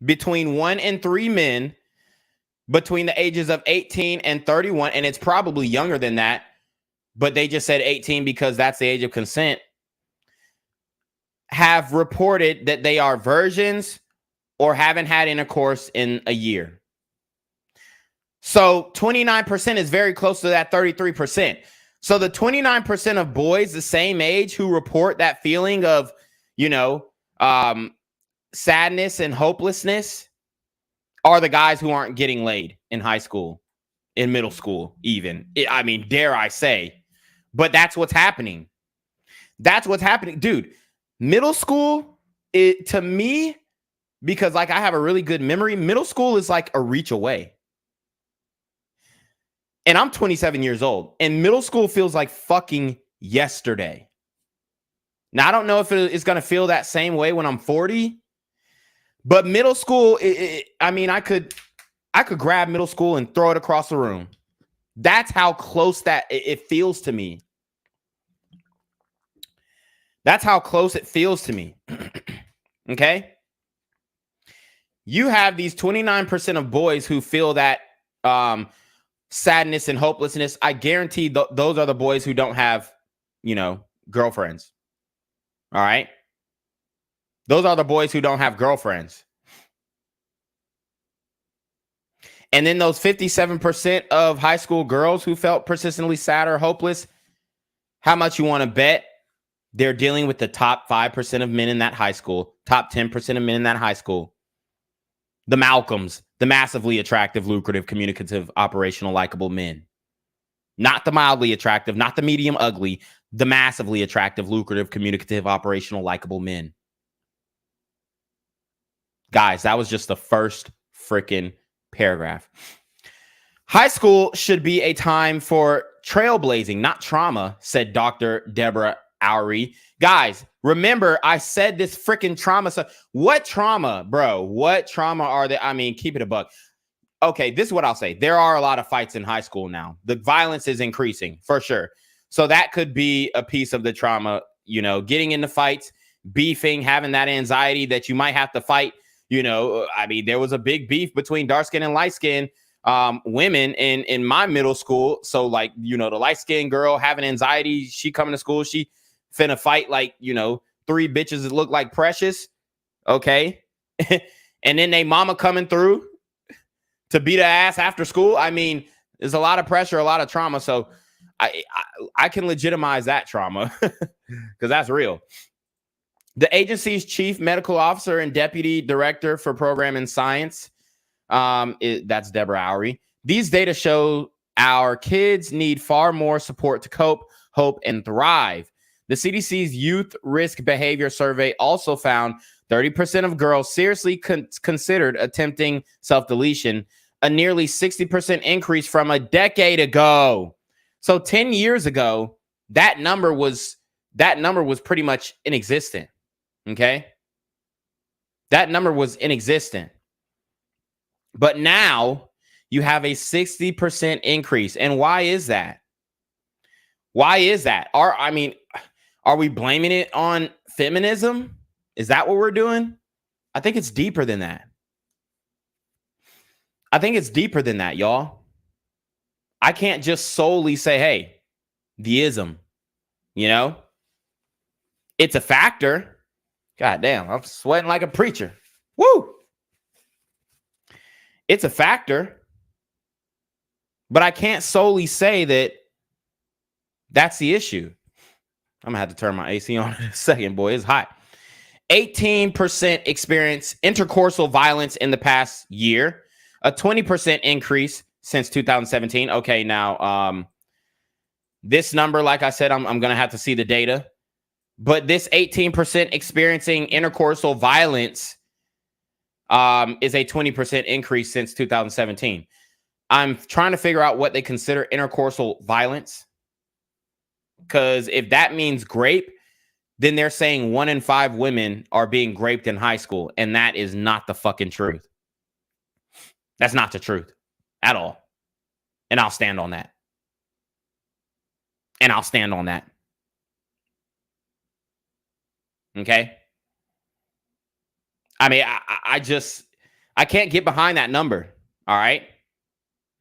between the ages of 18 and 31, and it's probably younger than that, but they just said 18 because that's the age of consent, have reported that they are virgins or haven't had intercourse in a year. So 29% is very close to that 33%. So the 29% of boys the same age who report that feeling of, sadness and hopelessness are the guys who aren't getting laid in high school, in middle school, even. Dare I say, but that's what's happening. That's what's happening. Dude, middle school, to me, because I have a really good memory, middle school is like a reach away. And I'm 27 years old, and middle school feels like fucking yesterday. Now, I don't know if it's going to feel that same way when I'm 40, but middle school, I could grab middle school and throw it across the room. That's how close that it feels to me. That's how close it feels to me. Okay? You have these 29% of boys who feel that sadness and hopelessness. I guarantee those are the boys who don't have, girlfriends. All right? Those are the boys who don't have girlfriends. And then those 57% of high school girls who felt persistently sad or hopeless, how much you want to bet they're dealing with the top 5% of men in that high school, top 10% of men in that high school, the Malcolms, the massively attractive, lucrative, communicative, operational, likable men. Not the mildly attractive, not the medium ugly, the massively attractive, lucrative, communicative, operational, likable men. Guys, that was just the first freaking paragraph. High school should be a time for trailblazing, not trauma, said Dr. Deborah Oury. Guys, remember, I said this freaking trauma stuff. What trauma, bro? What trauma are they? Keep it a buck. Okay, this is what I'll say. There are a lot of fights in high school now. The violence is increasing, for sure. So that could be a piece of the trauma, getting into fights, beefing, having that anxiety that you might have to fight. There was a big beef between dark skin and light skin women in my middle school. So the light skinned girl having anxiety, she coming to school, she finna fight 3 bitches that look like Precious. Okay. And then they mama coming through to beat her ass after school. There's a lot of pressure, a lot of trauma. So I can legitimize that trauma because that's real. The agency's chief medical officer and deputy director for program and science, that's Deborah Oury. These data show our kids need far more support to cope, hope, and thrive. The CDC's Youth Risk Behavior Survey also found 30% of girls seriously considered attempting self-deletion, a nearly 60% increase from a decade ago. So 10 years ago, that number was pretty much inexistent. Okay? That number was inexistent. But now you have a 60% increase. And why is that? Why is that? Are we blaming it on feminism? Is that what we're doing? I think it's deeper than that. I think it's deeper than that, y'all. I can't just solely say, hey, the ism, you know? It's a factor. God damn, I'm sweating like a preacher. Woo! It's a factor. But I can't solely say that that's the issue. I'm going to have to turn my AC on in a second, boy. It's hot. 18% experience intercoursal violence in the past year. A 20% increase since 2017. Okay, now, this number, like I said, I'm going to have to see the data. But this 18% experiencing intercoursal violence is a 20% increase since 2017. I'm trying to figure out what they consider intercoursal violence. Because if that means grape, then they're saying 1 in 5 women are being raped in high school. And that is not the fucking truth. That's not the truth at all. And I'll stand on that. And I'll stand on that. Okay? I mean, I can't get behind that number. All right?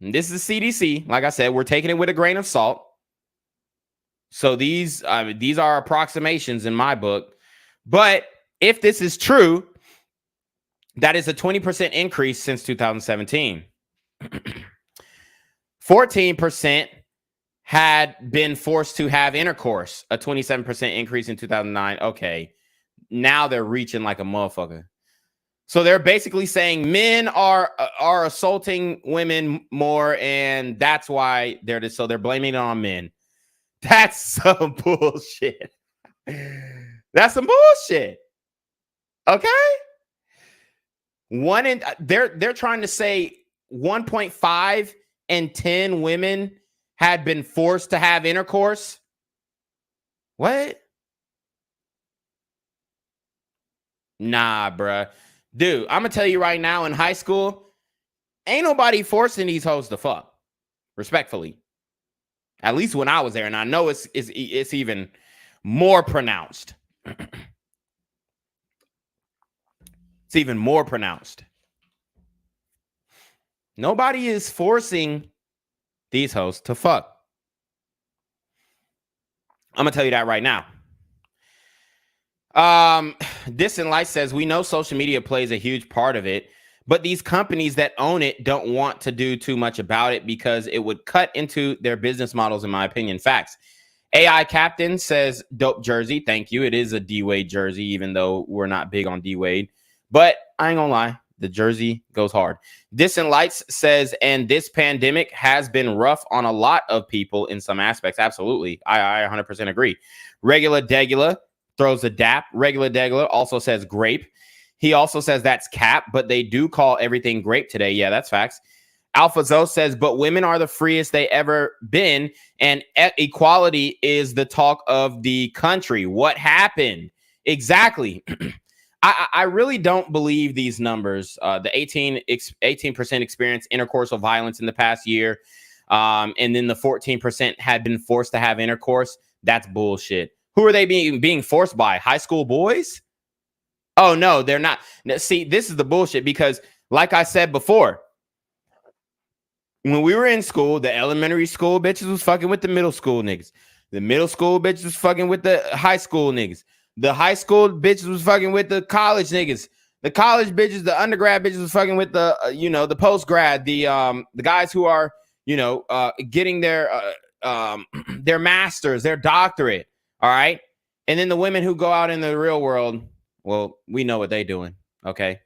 And this is the CDC. Like I said, we're taking it with a grain of salt. So these are approximations in my book. But if this is true, that is a 20% increase since 2017. 14% had been forced to have intercourse, a 27% increase in 2009. Okay, now they're reaching like a motherfucker. So they're basically saying men are assaulting women more, and that's why so they're blaming it on men. That's some bullshit. That's some bullshit. Okay? They're trying to say 1.5 and 10 women had been forced to have intercourse. What? Nah, bruh. Dude, I'm going to tell you right now, in high school, ain't nobody forcing these hoes to fuck. Respectfully. At least when I was there. And I know it's even more pronounced. It's even more pronounced. Nobody is forcing these hoes to fuck. I'm going to tell you that right now. Distant Light says, we know social media plays a huge part of it, but these companies that own it don't want to do too much about it because it would cut into their business models, in my opinion. Facts. AI Captain says, dope jersey. Thank you. It is a D-Wade jersey, even though we're not big on D-Wade. But I ain't gonna lie, the jersey goes hard. Distant Lights says, and this pandemic has been rough on a lot of people in some aspects. Absolutely. I 100% agree. Regular Degula throws a dap. Regular Degula also says grape. He also says that's cap, but they do call everything grape today. Yeah, that's facts. Alpha Zo says, but women are the freest they ever been, and equality is the talk of the country. What happened? Exactly. I really don't believe these numbers. The 18% experience intercoursal violence in the past year, and then the 14% had been forced to have intercourse. That's bullshit. Who are they being forced by? High school boys? Oh, no, they're not. See, this is the bullshit because, like I said before, when we were in school, the elementary school bitches was fucking with the middle school niggas. The middle school bitches was fucking with the high school niggas. The high school bitches was fucking with the college niggas. The college bitches, the undergrad bitches was fucking with the, the post grad, the guys who are, getting their masters, their doctorate. All right. And then the women who go out in the real world, well, we know what they doing. Okay.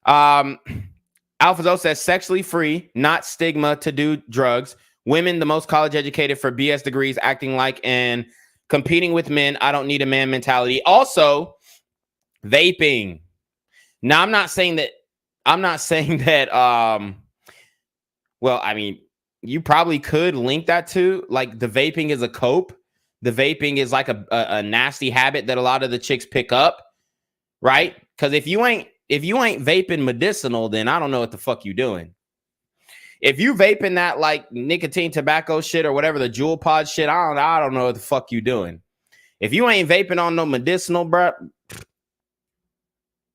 Alphazo says sexually free, not stigma to do drugs. Women, the most college educated for BS degrees, acting like an competing with men. I don't need a man mentality. Also, vaping. Now, I'm not saying that. Well, I mean, you probably could link that to like the vaping is a cope. The vaping is like a nasty habit that a lot of the chicks pick up, right? Because if you ain't vaping medicinal, then I don't know what the fuck you doing. If you vaping that like nicotine tobacco shit or whatever, the jewel pod shit, I don't know what the fuck you doing. If you ain't vaping on no medicinal, bro,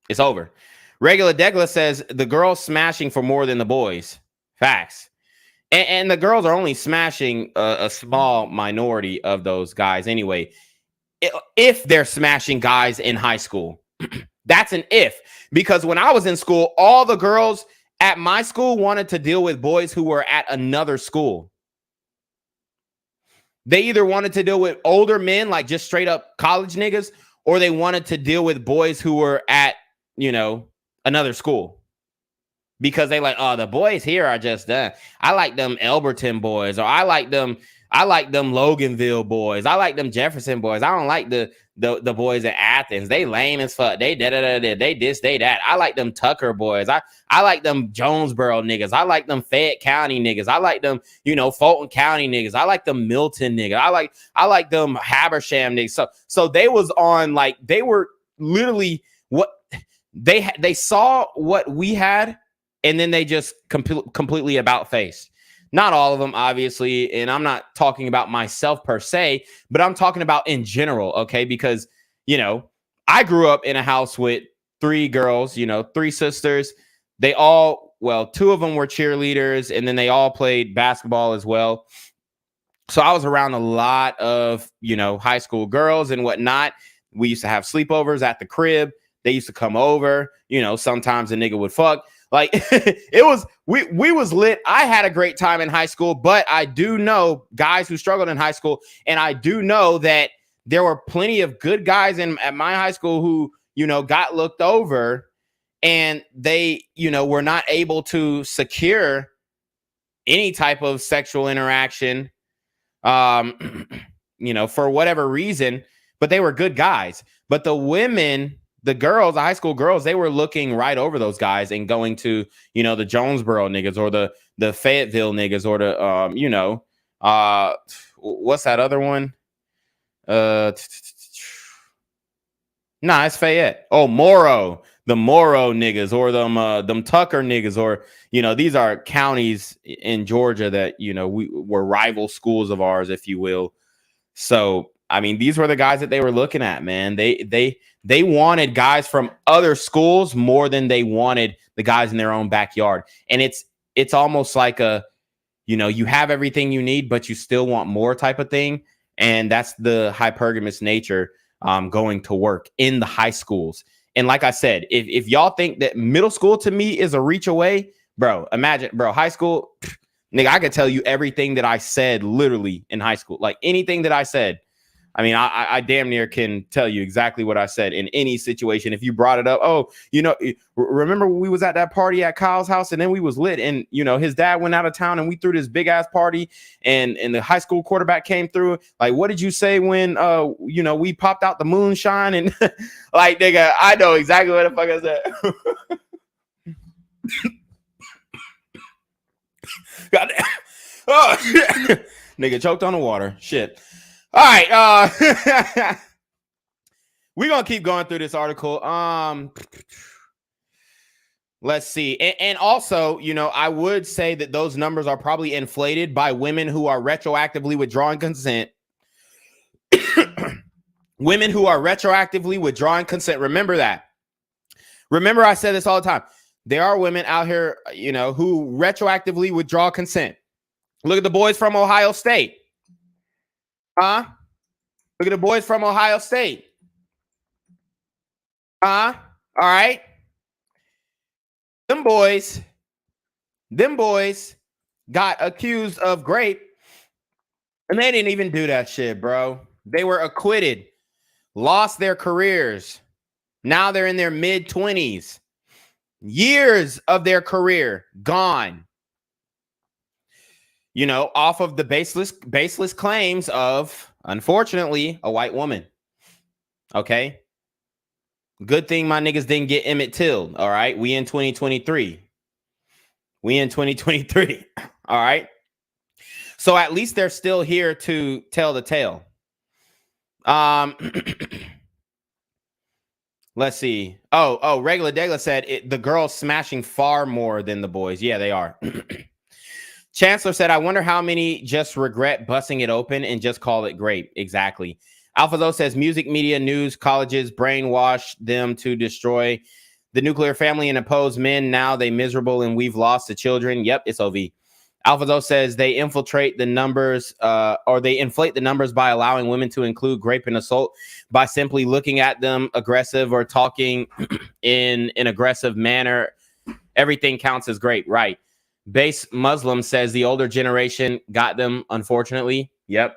it's over. Regular Degla says the girls smashing for more than the boys. Facts. And the girls are only smashing a small minority of those guys anyway. If they're smashing guys in high school, that's an if. Because when I was in school, all the girls at my school wanted to deal with boys who were at another school. They either wanted to deal with older men, like just straight up college niggas, or they wanted to deal with boys who were at, another school. Because they like, oh, the boys here are just I like them Elberton boys, or I like them Loganville boys. I like them Jefferson boys. I don't like the boys at Athens. They lame as fuck. They they this, they that. I like them Tucker boys. I like them Jonesboro niggas. I like them Fayette County niggas. I like them, Fulton County niggas. I like them Milton niggas. I like them Habersham niggas. So they was on like, they were literally what they saw what we had. And then they just completely about-faced. Not all of them, obviously. And I'm not talking about myself per se, but I'm talking about in general, okay? Because, I grew up in a house with 3 girls, 3 sisters. They all, well, 2 of them were cheerleaders, and then they all played basketball as well. So I was around a lot of, high school girls and whatnot. We used to have sleepovers at the crib. They used to come over. Sometimes a nigga would fuck. Like it was, we was lit. I had a great time in high school, but I do know guys who struggled in high school. And I do know that there were plenty of good guys at my high school who, got looked over and they, were not able to secure any type of sexual interaction, for whatever reason, but they were good guys. But the women, the girls, the high school girls, they were looking right over those guys and going to, the Jonesboro niggas or the Fayetteville niggas or the, what's that other one? It's Fayette. Oh, Morrow, the Morrow niggas or them Tucker niggas or, these are counties in Georgia that, we were rival schools of ours, if you will. So, I mean, these were the guys that they were looking at, man. They wanted guys from other schools more than they wanted the guys in their own backyard. And it's almost like you have everything you need, but you still want more type of thing. And that's the hypergamous nature going to work in the high schools. And like I said, if y'all think that middle school to me is a reach away, bro, imagine, bro, high school, nigga, I could tell you everything that I said literally in high school, like anything that I said. I mean, I damn near can tell you exactly what I said in any situation. If you brought it up, remember when we was at that party at Kyle's house and then we was lit and, his dad went out of town and we threw this big ass party and the high school quarterback came through. Like, what did you say when, we popped out the moonshine and like, nigga, I know exactly what the fuck I said. Goddamn. Oh, nigga choked on the water. Shit. All right, we're gonna keep going through this article. Let's see, and also, I would say that those numbers are probably inflated by women who are retroactively withdrawing consent. Women who are retroactively withdrawing consent. Remember that. Remember, I said this all the time. There are women out here, who retroactively withdraw consent. Look at the boys from Ohio State. Huh? Look at the boys from Ohio State. Huh? All right. Them boys got accused of rape and they didn't even do that shit, bro. They were acquitted, lost their careers. Now they're in their mid-20s. Years of their career gone. you know, off of the baseless claims of, unfortunately, a white woman. Okay. Good thing my niggas didn't get Emmett Till. All right. We in 2023. All right. So at least they're still here to tell the tale. Let's see. Regular Degla said the girls smashing far more than the boys. Yeah, they are. Chancellor said, I wonder how many just regret busting it open and just call it great. Exactly. AlphaZo says music, media, news, colleges brainwash them to destroy the nuclear family and oppose men. Now they miserable and we've lost the children. Yep, it's OV. AlphaZo says they infiltrate the numbers or they inflate the numbers by allowing women to include rape and assault by simply looking at them aggressive or talking in an aggressive manner. Everything counts as great. Right. Base Muslim says the older generation got them, unfortunately. Yep.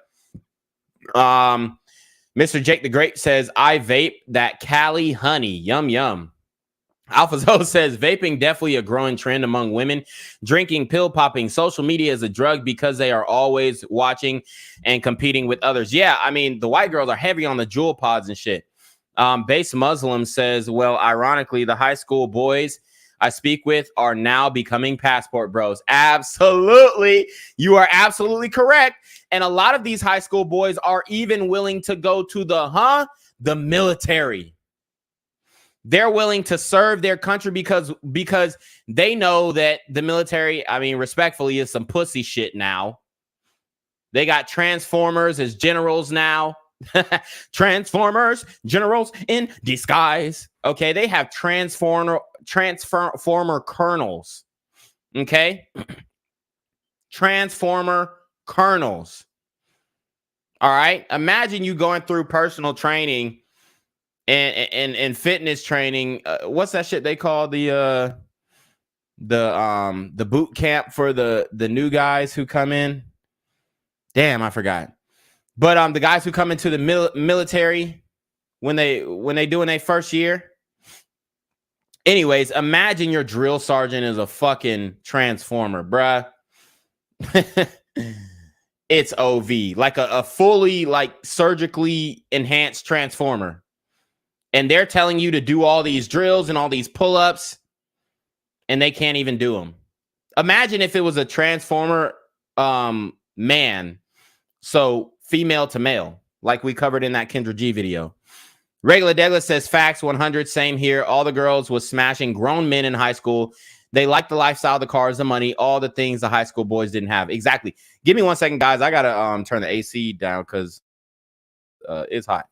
Mr. Jake the Grape says, I vape that Cali honey. Yum, yum. AlphaZo says vaping definitely a growing trend among women. Drinking, pill popping, social media is a drug because they are always watching and competing with others. Yeah, I mean, the white girls are heavy on the jewel pods and shit. Base Muslim says, well, ironically, the high school boys I speak with are now becoming passport bros. Absolutely. You are absolutely correct. And a lot of these high school boys are even willing to go to the military. They're willing to serve their country because they know that the military, I mean, respectfully, is some pussy shit now. They got Transformers as generals now. Transformers, generals in disguise. Okay, they have Transformer colonels. Okay, Transformer colonels. All right, imagine you going through personal training and fitness training. What's that shit they call the boot camp for the new guys who come in? Damn, I forgot. But the guys who come into the military when they doing their first year. Anyways, imagine your drill sergeant is a fucking transformer, bruh. It's OV, like a fully like surgically enhanced transformer. And they're telling you to do all these drills and all these pull-ups, and they can't even do them. Imagine if it was a transformer man, so female to male, like we covered in that Kendra G video. Regular Douglas says facts 100, same here. All the girls was smashing grown men in high school. They like the lifestyle, the cars, the money, all the things the high school boys didn't have. Exactly. Give me 1 second, guys. I gotta turn the AC down because it's hot.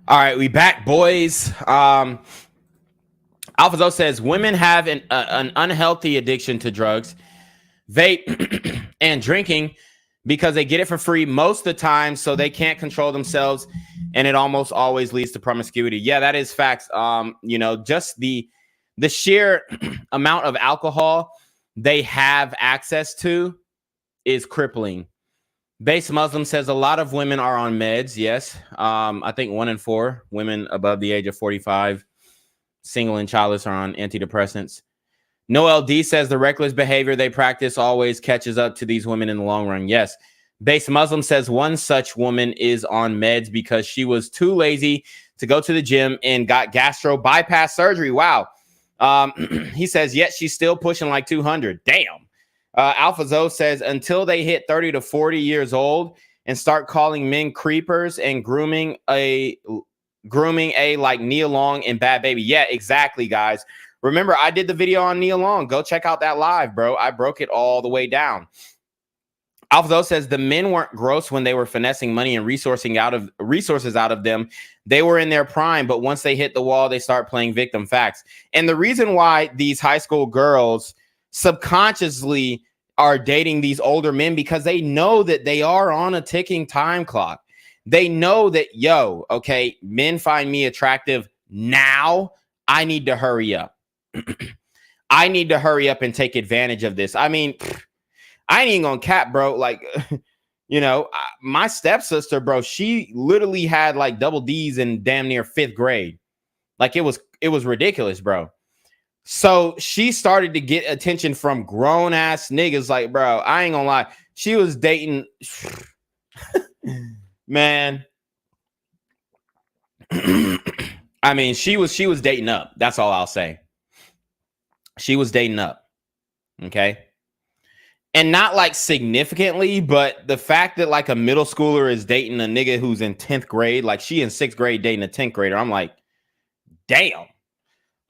All right, we back, boys. AlphaZo says women have an unhealthy addiction to drugs, vape, and drinking because they get it for free most of the time, so they can't control themselves, and it almost always leads to promiscuity. Yeah, that is facts. You know, just the sheer amount of alcohol they have access to is crippling. Base Muslim says a lot of women are on meds. Yes. I think 1 in 4 women above the age of 45, single and childless, are on antidepressants. Noel D says the reckless behavior they practice always catches up to these women in the long run. Yes. Base Muslim says one such woman is on meds because she was too lazy to go to the gym and got gastro bypass surgery. Wow. He says, yet she's still pushing like 200. Damn. AlphaZo says until they hit 30 to 40 years old and start calling men creepers and grooming a like Nia Long and Bad Baby. Yeah, exactly, guys. Remember, I did the video on Nia Long. Go check out that live, bro. I broke it all the way down. Alphazo says the men weren't gross when they were finessing money and resources out of them. They were in their prime, but once they hit the wall, they start playing victim. Facts. And the reason why these high school girls subconsciously are dating these older men, because they know that they are on a ticking time clock. They know that, yo, okay, men find me attractive now. I need to hurry up. I need to hurry up and take advantage of this. I mean, I ain't even gonna cap, bro. Like, you know, my stepsister, bro, she literally had like double D's in damn near 5th grade. Like, it was ridiculous, bro. So she started to get attention from grown ass niggas. Like, bro, I ain't gonna lie. She was dating, man. I mean, she was dating up. That's all I'll say. She was dating up. Okay. And not like significantly, but the fact that like a middle schooler is dating a nigga who's in 10th grade, like she in 6th grade dating a 10th grader. I'm like, damn.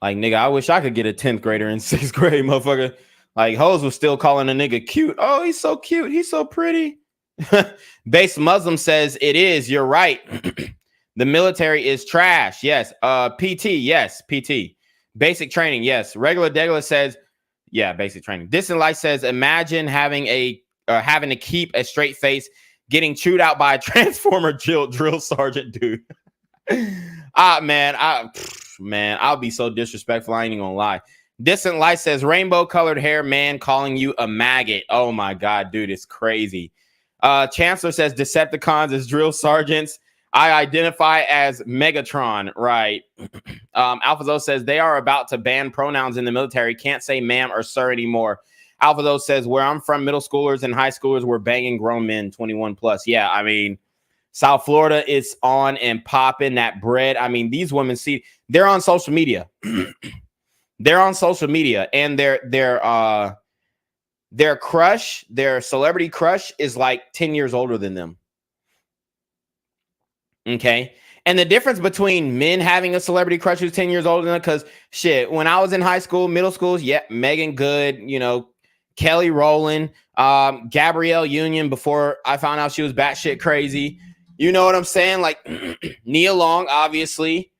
Like, nigga, I wish I could get a 10th grader in 6th grade, motherfucker. Like, hoes was still calling a nigga cute. Oh, he's so cute. He's so pretty. Base Muslim says it is. You're right. The military is trash. Yes. PT. Yes. PT. Basic training. Yes. Regular Degla says, yeah, basic training. Distant Light says, imagine having to keep a straight face, getting chewed out by a transformer drill sergeant, dude. Man, I'll be so disrespectful. I ain't even gonna lie. Distant Light says, rainbow colored hair man calling you a maggot. Oh my God, dude, it's crazy. Chancellor says, Decepticons as drill sergeants. I identify as Megatron. Right. Alphazo says they are about to ban pronouns in the military. Can't say ma'am or sir anymore. Alphazo says where I'm from, middle schoolers and high schoolers were banging grown men 21 plus. Yeah, I mean, South Florida is on and popping that bread. I mean, these women they're on social media. They're on social media, and their crush, their celebrity crush, is like 10 years older than them. Okay. And the difference between men having a celebrity crush who's 10 years older than them, because shit, when I was in high school, middle schools, yeah, Megan Good, you know, Kelly Rowland, Gabrielle Union, before I found out she was batshit crazy. You know what I'm saying? Like Nia Long, obviously.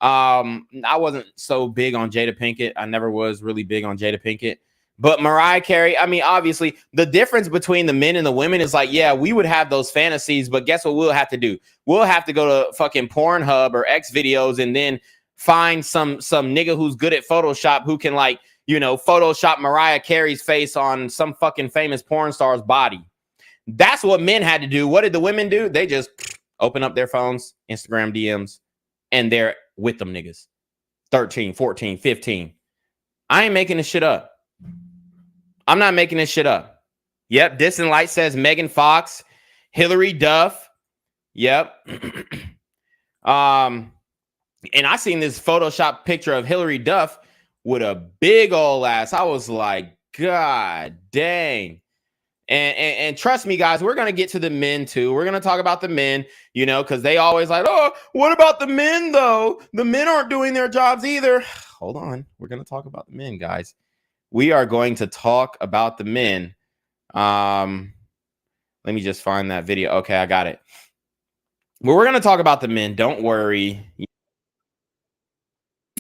I wasn't so big on Jada Pinkett. I never was really big on Jada Pinkett. But Mariah Carey, I mean, obviously, the difference between the men and the women is like, yeah, we would have those fantasies, but guess what we'll have to do? We'll have to go to fucking Pornhub or X videos and then find some nigga who's good at Photoshop who can, like, you know, Photoshop Mariah Carey's face on some fucking famous porn star's body. That's what men had to do. What did the women do? They just open up their phones, Instagram DMs, and they're with them niggas. 13, 14, 15. I ain't making this shit up. I'm not making this shit up. Yep. Distant Light says Megan Fox, Hillary Duff. Yep. And I seen this Photoshop picture of Hillary Duff with a big old ass. I was like, God dang. And trust me, guys, we're going to get to the men too. We're going to talk about the men, you know, because they always like, oh, what about the men though? The men aren't doing their jobs either. Hold on. We're going to talk about the men, guys. We are going to talk about the men. Let me just find that video. Okay, I got it. But we're going to talk about the men. Don't worry.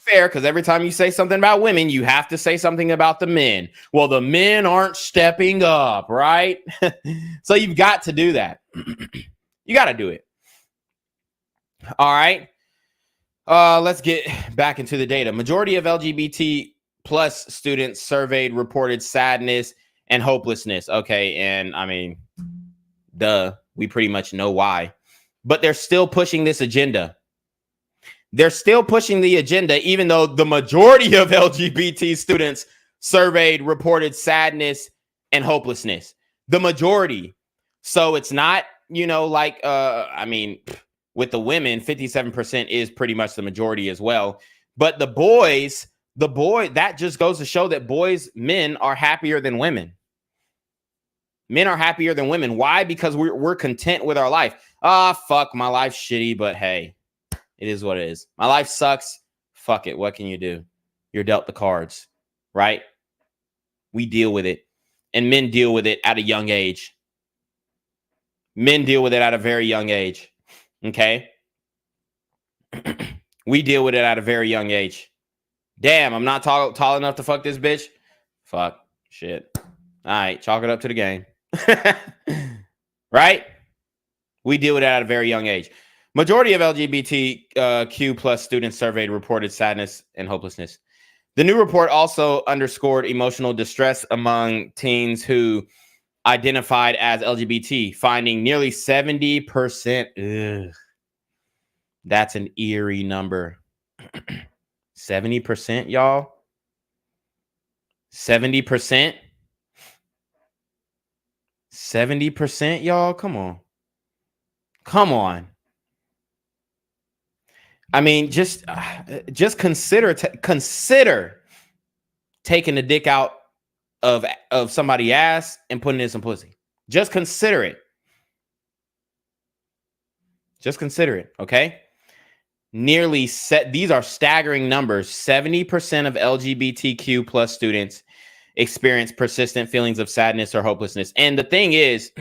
Fair, because every time you say something about women, you have to say something about the men. Well, the men aren't stepping up, right? So you've got to do that. You got to do it. All right. Let's get back into the data. Majority of LGBT plus students surveyed reported sadness and hopelessness. Okay. And I mean, duh, we pretty much know why, but they're still pushing this agenda. They're still pushing the agenda, even though the majority of LGBT students surveyed reported sadness and hopelessness. The majority. So it's not, you know, like, I mean, with the women, 57% is pretty much the majority as well. But the boys, that just goes to show that men are happier than women. Men are happier than women. Why? Because we're content with our life. Fuck, my life's shitty, but hey, it is what it is. My life sucks. Fuck it. What can you do? You're dealt the cards, right? We deal with it. And men deal with it at a young age. Men deal with it at a very young age. Okay. We deal with it at a very young age. Damn, I'm not tall enough to fuck this bitch. Fuck. Shit. All right. Chalk it up to the game. Right? We deal with it at a very young age. Majority of LGBTQ plus students surveyed reported sadness and hopelessness. The new report also underscored emotional distress among teens who identified as LGBT, finding nearly 70%. Ugh, that's an eerie number. 70%, y'all. 70%. 70%, y'all. Come on. Come on. I mean, just consider taking the dick out of somebody's ass and putting in some pussy. Just consider it. Just consider it, okay? These are staggering numbers. 70% of LGBTQ plus students experience persistent feelings of sadness or hopelessness. And the thing is,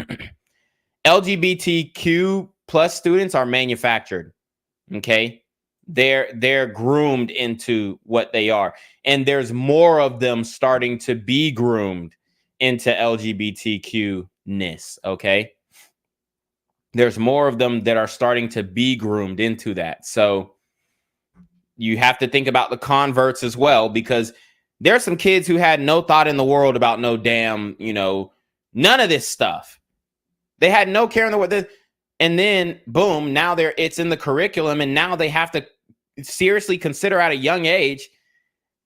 LGBTQ plus students are manufactured, okay? They're groomed into what they are. And there's more of them starting to be groomed into LGBTQ-ness, okay? There's more of them that are starting to be groomed into that. So you have to think about the converts as well, because there's some kids who had no thought in the world about no damn, none of this stuff. They had no care in the world. And then boom, now it's in the curriculum, and now they have to seriously consider at a young age,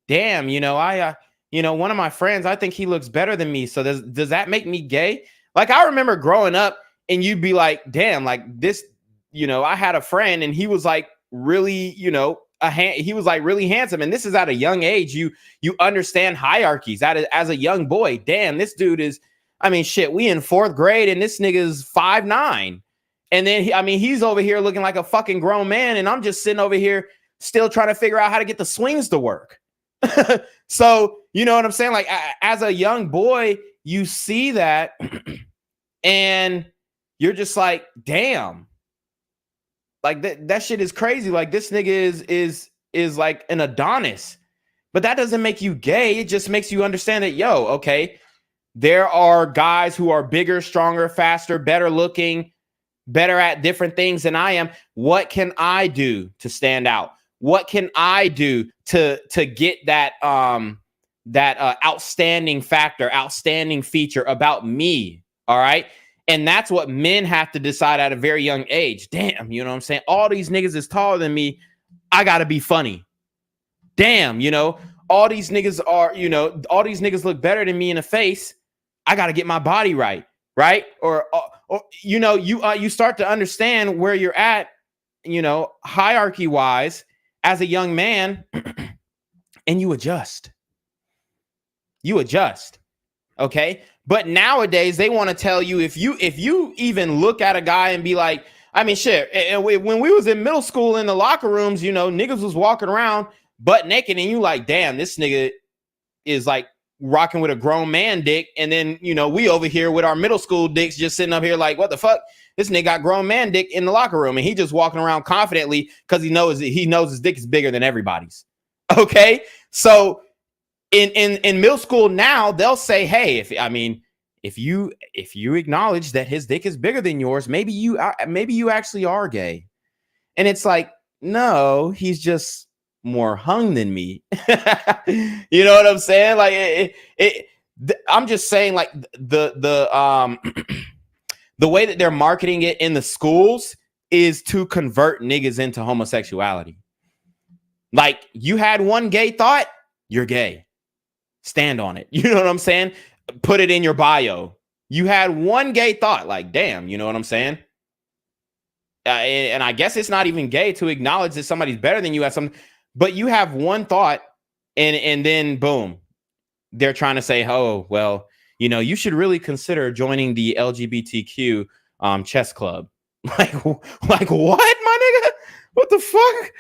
damn, one of my friends, I think he looks better than me. So does that make me gay? Like, I remember growing up and you'd be like, damn, like this, I had a friend and he was like really, he was like really handsome. And this is at a young age. You understand hierarchies as a young boy. Damn, this dude is, shit, we in 4th grade and this nigga's 5'9". And then, he's over here looking like a fucking grown man. And I'm just sitting over here still trying to figure out how to get the swings to work. So, you know what I'm saying? Like, as a young boy, you see that and you're just like, damn, like that shit is crazy. Like, this nigga is like an Adonis, but that doesn't make you gay. It just makes you understand that, okay, there are guys who are bigger, stronger, faster, better looking, better at different things than I am. What can I do to stand out? What can I do to get that outstanding factor, outstanding feature about me? All right. And that's what men have to decide at a very young age. Damn, you know what I'm saying? All these niggas is taller than me. I got to be funny. Damn, all these niggas are, all these niggas look better than me in the face. I got to get my body right. Right. Or you start to understand where you're at, hierarchy wise as a young man, and you adjust. Okay. But nowadays they want to tell you, if you even look at a guy and be like, shit, when we was in middle school in the locker rooms, niggas was walking around butt naked and you like, damn, this nigga is like rocking with a grown man dick. And then, we over here with our middle school dicks just sitting up here like, what the fuck? This nigga got grown man dick in the locker room and he just walking around confidently because he knows his dick is bigger than everybody's. Okay. So in middle school now, they'll say, hey, if you acknowledge that his dick is bigger than yours, maybe you actually are gay. And it's like, no, he's just more hung than me. You know what I'm saying? Like I'm just saying, like the way that they're marketing it in the schools is to convert niggas into homosexuality. Like, you had one gay thought, you're gay. Stand on it. You know what I'm saying? Put it in your bio. You had one gay thought, like, damn, you know what I'm saying? And I guess it's not even gay to acknowledge that somebody's better than you at something, but you have one thought and then boom, they're trying to say, oh, well, you should really consider joining the LGBTQ chess club. Like what, my nigga? What the fuck?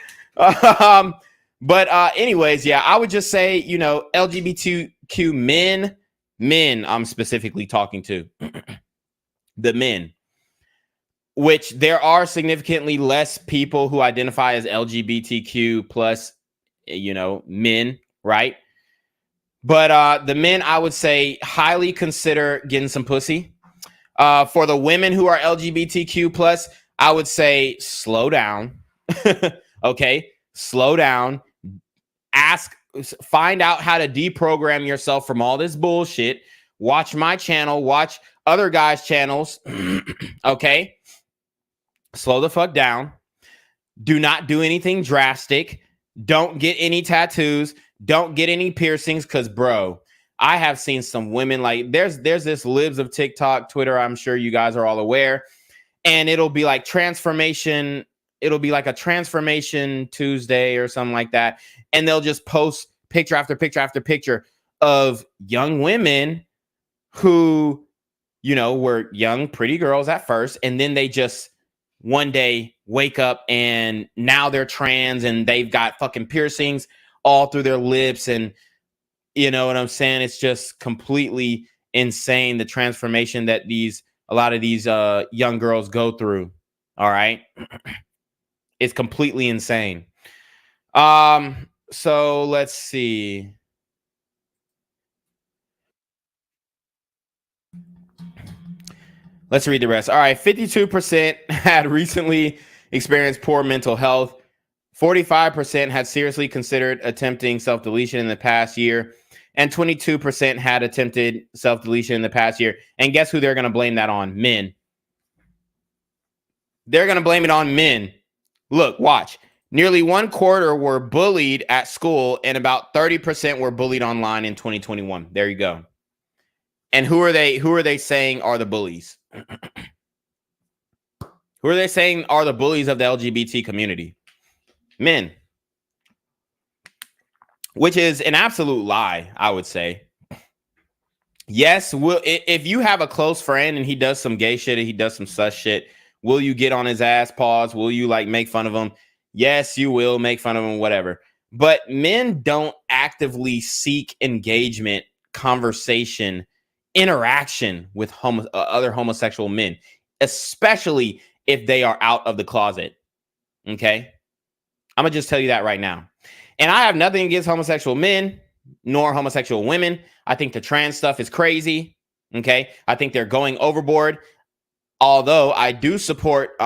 But anyways, yeah, I would just say, LGBTQ men I'm specifically talking to. The men. which there are significantly less people who identify as LGBTQ plus, men, right? But the men, I would say, highly consider getting some pussy. For the women who are LGBTQ plus, I would say slow down. Okay, slow down. Find out how to deprogram yourself from all this bullshit. Watch my channel. Watch other guys' channels. Okay, slow the fuck down. Do not do anything drastic. Don't get any tattoos. Don't get any piercings. Because, bro, I have seen some women, like, there's this libs of TikTok, Twitter, I'm sure you guys are all aware. And it'll be like transformation. It'll be like a transformation Tuesday or something like that. And they'll just post picture after picture after picture of young women who, were young, pretty girls at first. And then they just one day wake up and now they're trans and they've got fucking piercings all through their lips. And you know what I'm saying? It's just completely insane, the transformation that a lot of these young girls go through. All right. It's completely insane. So let's see. Let's read the rest. All right. 52% had recently experienced poor mental health. 45% had seriously considered attempting self-deletion in the past year. And 22% had attempted self-deletion in the past year. And guess who they're going to blame that on? Men. They're going to blame it on men. Look, watch. Nearly 1/4 were bullied at school, and about 30% were bullied online in 2021. There you go. And who are they saying are the bullies? Who are they saying are the bullies of the LGBT community? Men. Which is an absolute lie, I would say. Yes, if you have a close friend and he does some gay shit and he does some sus shit, will you get on his ass? Pause. Will you make fun of him? Yes, you will make fun of him, whatever. But men don't actively seek engagement, conversation, interaction with other homosexual men, especially if they are out of the closet. Okay? I'm going to just tell you that right now. And I have nothing against homosexual men nor homosexual women. I think the trans stuff is crazy. Okay? I think they're going overboard. Although I do support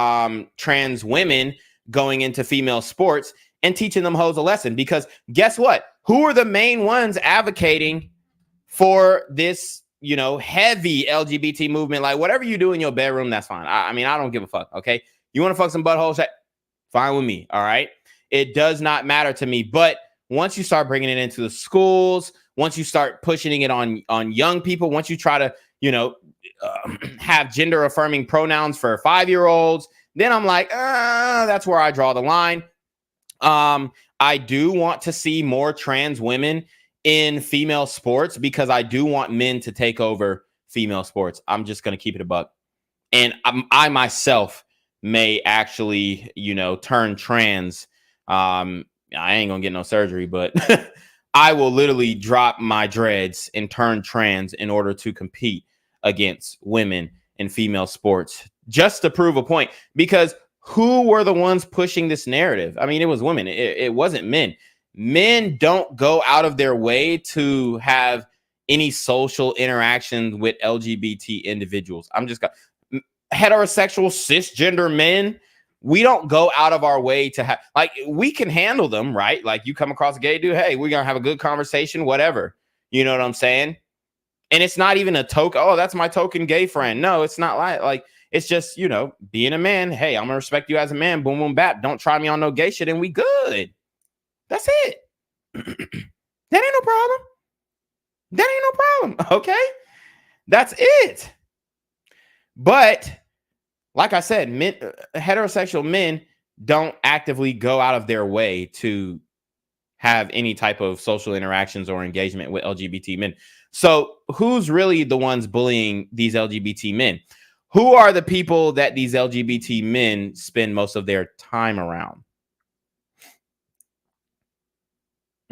trans women going into female sports and teaching them hoes a lesson. Because guess what? Who are the main ones advocating for this, heavy LGBT movement? Like, whatever you do in your bedroom, that's fine. I mean, I don't give a fuck, okay? You want to fuck some buttholes? Fine with me, all right? It does not matter to me. But once you start bringing it into the schools, once you start pushing it on young people, once you try to, have gender affirming pronouns for 5-year-olds, then I'm like, that's where I draw the line. I do want to see more trans women in female sports because I do want men to take over female sports. I'm just going to keep it a buck. And I myself may actually, turn trans. I ain't going to get no surgery, but I will literally drop my dreads and turn trans in order to compete against women in female sports, just to prove a point. Because who were the ones pushing this narrative? I mean, it was women. It wasn't men. Men don't go out of their way to have any social interactions with LGBT individuals. Heterosexual cisgender men, we don't go out of our way to have, we can handle them, right? Like, you come across a gay dude, hey, we're going to have a good conversation, whatever. You know what I'm saying? And it's not even a token, oh, that's my token gay friend. No, it's not like it's just, being a man. Hey, I'm going to respect you as a man. Boom, boom, bap. Don't try me on no gay shit and we good. That's it. That ain't no problem. That ain't no problem. Okay? That's it. But like I said, heterosexual men don't actively go out of their way to have any type of social interactions or engagement with LGBT men. So who's really the ones bullying these LGBT men? Who are the people that these LGBT men spend most of their time around?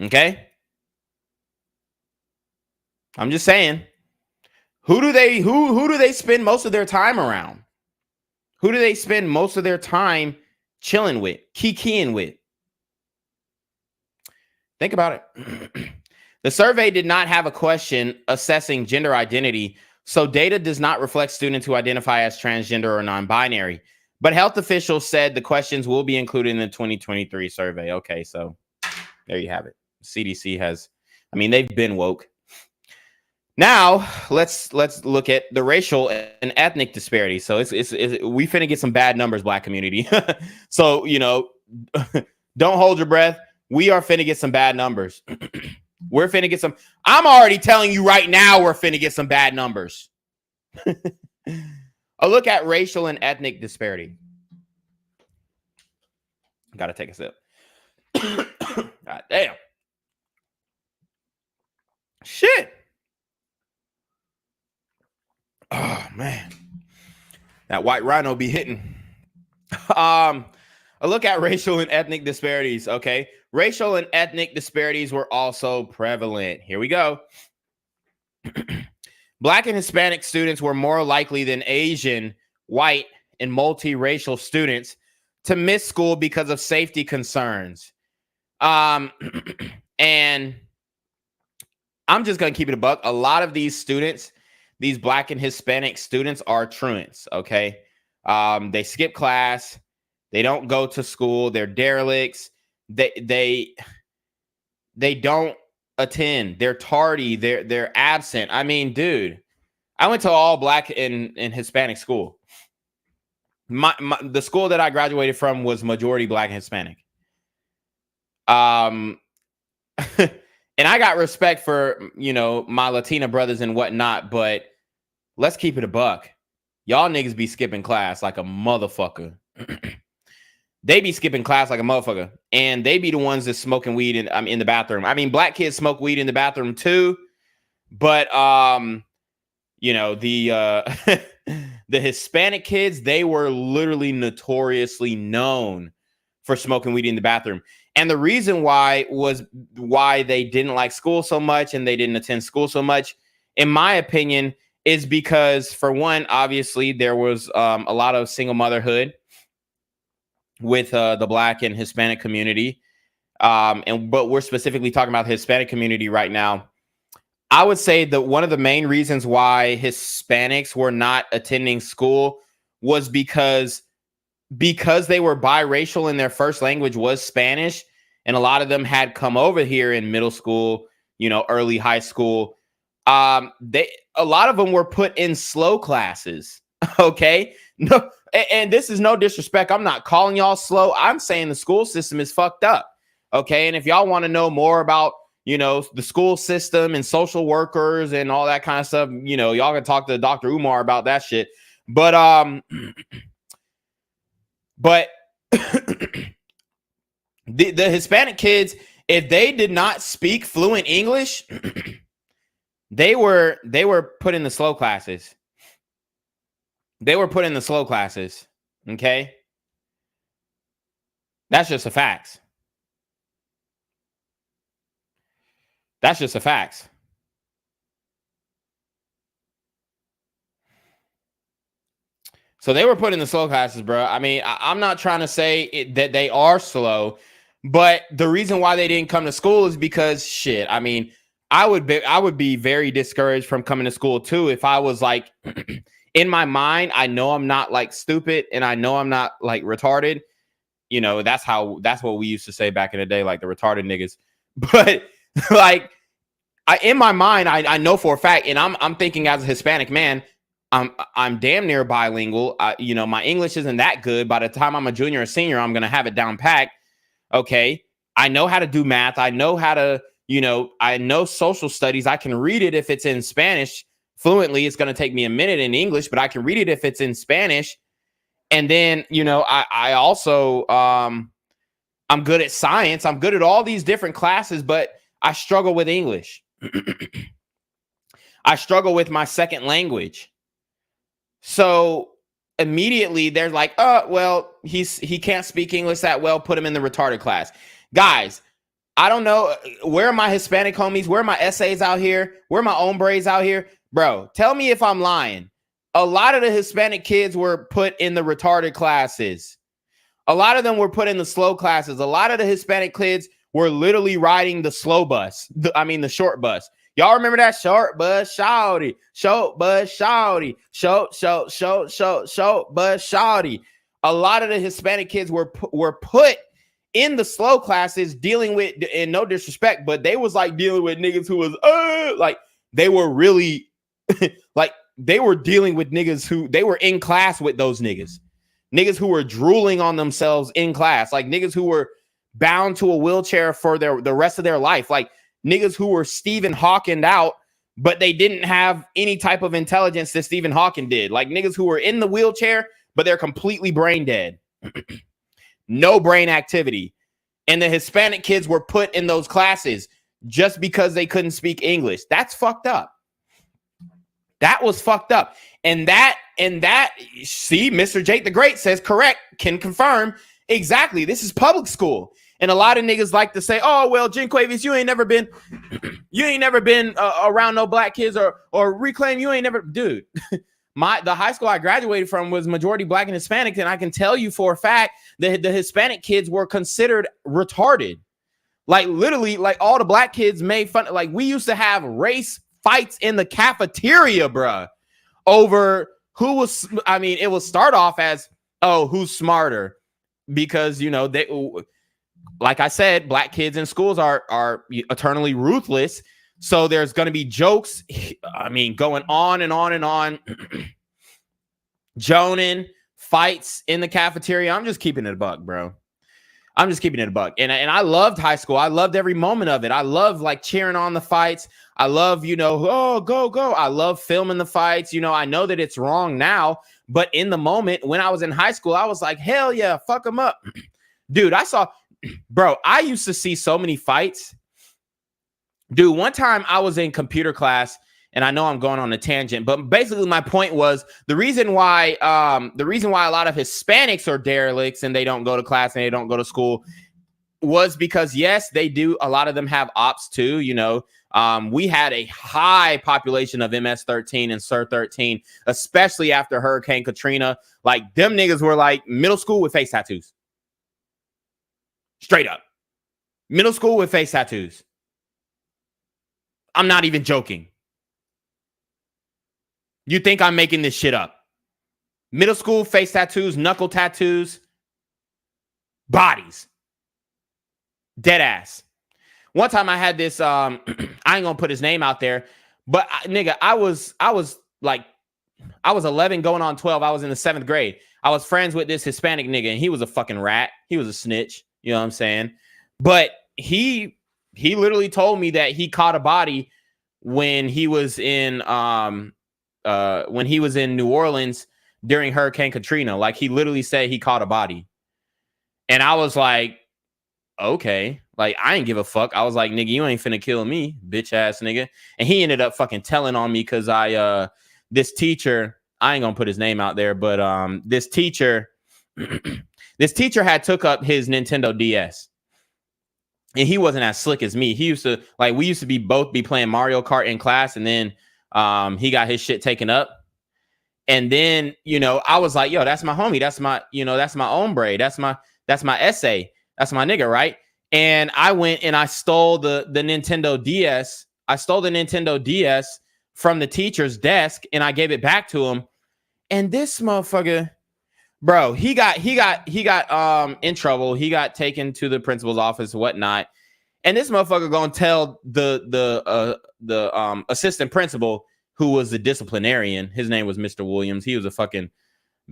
Okay? I'm just saying. Who do they spend most of their time around? Who do they spend most of their time chilling with, kikiing with? Think about it. The survey did not have a question assessing gender identity, so data does not reflect students who identify as transgender or non-binary. But health officials said the questions will be included in the 2023 survey. Okay, so there you have it. CDC has, I mean, they've been woke. Now let's look at the racial and ethnic disparity. So it's we finna get some bad numbers, Black community. So don't hold your breath. We are finna get some bad numbers. We're finna get some. I'm already telling you right now, we're finna get some bad numbers. A look at racial and ethnic disparity. Gotta take a sip. God damn. Shit. Oh man, that white rhino be hitting. A look at racial and ethnic disparities. Okay, racial and ethnic disparities were also prevalent. Here we go. Black and Hispanic students were more likely than Asian, white, and multiracial students to miss school because of safety concerns. And I'm just gonna keep it a buck. A lot of these students, these Black and Hispanic students, are truants. Okay, they skip class, they don't go to school, they're derelicts, they don't attend, they're tardy, they're absent. I mean, dude, I went to all Black and Hispanic school. The school that I graduated from was majority Black and Hispanic. And I got respect for, my Latina brothers and whatnot, but let's keep it a buck. Y'all niggas be skipping class like a motherfucker. They be skipping class like a motherfucker. And they be the ones that's smoking weed in the bathroom. I mean, Black kids smoke weed in the bathroom too. But, the Hispanic kids, they were literally notoriously known for smoking weed in the bathroom. And the reason why they didn't like school so much and they didn't attend school so much, in my opinion, is because, for one, obviously there was a lot of single motherhood with the Black and Hispanic community. But we're specifically talking about the Hispanic community right now. I would say that one of the main reasons why Hispanics were not attending school was because they were biracial and their first language was Spanish, and a lot of them had come over here in middle school, early high school. A lot of them were put in slow classes. Okay, no, and this is no disrespect. I'm not calling y'all slow. I'm saying the school system is fucked up. Okay, and if y'all want to know more about the school system and social workers and all that kind of stuff, y'all can talk to Dr. Umar about that shit. But the Hispanic kids, if they did not speak fluent English, they were put in the slow classes. They were put in the slow classes. Okay, that's just a fact. That's just a fact. So they were put in the slow classes, bro. I mean, I'm not trying to say that they are slow, but the reason why they didn't come to school is because shit. I mean, I would be very discouraged from coming to school too if I was like, in my mind, I know I'm not like stupid and I know I'm not like retarded. That's what we used to say back in the day, like the retarded niggas. But like, in my mind, I know for a fact, and I'm thinking as a Hispanic man, I'm damn near bilingual. My English isn't that good. By the time I'm a junior or senior, I'm gonna have it down packed. Okay, I know how to do math. I know how to, I know social studies. I can read it if it's in Spanish fluently. It's gonna take me a minute in English, but I can read it if it's in Spanish. And then, I also I'm good at science. I'm good at all these different classes, but I struggle with English. I struggle with my second language. So immediately they're like, oh, well, he can't speak English that well. Put him in the retarded class. Guys, I don't know. Where are my Hispanic homies? Where are my essays out here? Where are my hombres out here? Bro, tell me if I'm lying. A lot of the Hispanic kids were put in the retarded classes. A lot of them were put in the slow classes. A lot of the Hispanic kids were literally riding the slow bus. The short bus. Y'all remember that short bus, shawty, short bus, shawty, short bus, shawty. A lot of the Hispanic kids were put in the slow classes dealing with, and no disrespect, but they was like dealing with niggas who was like they were really like they were dealing with niggas who they were in class with those niggas who were drooling on themselves in class, like niggas who were bound to a wheelchair for the rest of their life, like niggas who were Stephen Hawking out, but they didn't have any type of intelligence that Stephen Hawking did, like niggas who were in the wheelchair, but they're completely brain dead. No brain activity. And the Hispanic kids were put in those classes just because they couldn't speak English. That's fucked up. That was fucked up. And that, see, Mr. Jake the Great says correct, can confirm. Exactly. This is public school. And a lot of niggas like to say, oh, well, Jen Quavius, you ain't never been around no black kids or Reclaim. You ain't never, dude. The high school I graduated from was majority black and Hispanic, and I can tell you for a fact that the Hispanic kids were considered retarded. Like literally, like all the black kids made fun. Like we used to have race fights in the cafeteria, bruh, over who was. I mean, it would start off as, oh, who's smarter, because you know they, like I said, black kids in schools are eternally ruthless. So there's going to be jokes, I mean, going on and on and on. Joning, fights in the cafeteria. I'm just keeping it a buck, bro. I'm just keeping it a buck. And I loved high school. I loved every moment of it. I love like cheering on the fights. I love, you know, oh, go, go. I love filming the fights. You know, I know that it's wrong now, but in the moment when I was in high school, I was like, hell yeah, fuck them up. Dude, I used to see so many fights. Dude, one time I was in computer class, and I know I'm going on a tangent, but basically my point was the reason why a lot of Hispanics are derelicts and they don't go to class and they don't go to school was because, yes, they do. A lot of them have ops too. You know, we had a high population of MS-13 and SIR-13, especially after Hurricane Katrina. Like them niggas were like middle school with face tattoos. Straight up. Middle school with face tattoos. I'm not even joking. You think I'm making this shit up? Middle school, face tattoos, knuckle tattoos, bodies. Dead ass. One time I had this, I ain't gonna put his name out there, but nigga, I was 11 going on 12. I was in the 7th grade. I was friends with this Hispanic nigga, and he was a fucking rat. He was a snitch. You know what I'm saying? But he literally told me that he caught a body when he was in New Orleans during Hurricane Katrina. Like he literally said he caught a body. And I was like, okay, like I ain't give a fuck. I was like, nigga, you ain't finna kill me, bitch ass nigga. And he ended up fucking telling on me because this teacher, I ain't gonna put his name out there, but this teacher had took up his Nintendo DS. And he wasn't as slick as me. He used to we used to both be playing Mario Kart in class, and then he got his shit taken up. And then, you know, I was like, yo, that's my homie. That's my hombre. That's my essay. That's my nigga, right? And I went and I stole the Nintendo DS. I stole the Nintendo DS from the teacher's desk, and I gave it back to him. And this motherfucker, bro, he got in trouble. He got taken to the principal's office and whatnot. And this motherfucker gonna tell the assistant principal, who was the disciplinarian. His name was Mr. Williams. He was a fucking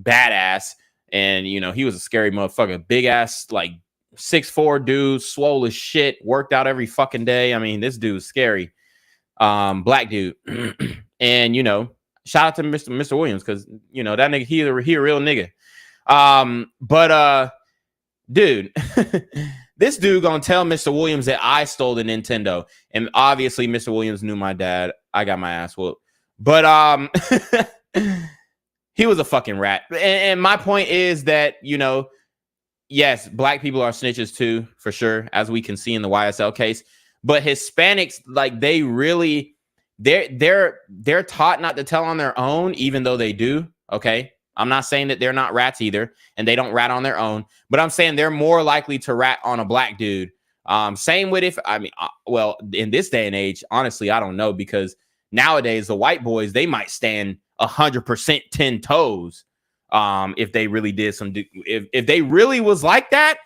badass. And, you know, he was a scary motherfucker. Big ass, like 6'4" dude, swole as shit, worked out every fucking day. I mean, this dude's scary. Black dude. And, you know, shout out to Mr. Williams, because, you know, that nigga, he a real nigga. Dude, this dude gonna tell Mr. Williams that I stole the Nintendo. And obviously Mr. Williams knew my dad. I got my ass whooped. But he was a fucking rat. And my point is that, you know, yes, black people are snitches too, for sure, as we can see in the YSL case. But Hispanics, like, they really they're taught not to tell on their own, even though they do. Okay. I'm not saying that they're not rats either, and they don't rat on their own, but I'm saying they're more likely to rat on a black dude. Same with well, in this day and age, honestly, I don't know, because nowadays the white boys, they might stand 100% 10 toes. If they really did if they really was like that,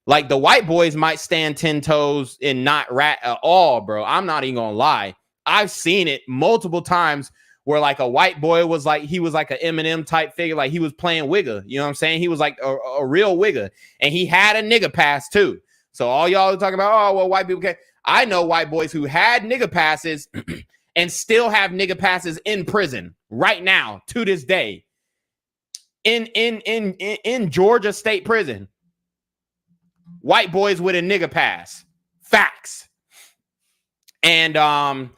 like the white boys might stand 10 toes and not rat at all, bro. I'm not even gonna lie. I've seen it multiple times where like a white boy was like, he was like an Eminem type figure. Like he was playing Wigga. You know what I'm saying? He was like a real Wigga, and he had a nigga pass too. So all y'all are talking about, oh, well, white people can't. I know white boys who had nigga passes and still have nigga passes in prison right now to this day in Georgia State Prison. White boys with a nigga pass. Facts. And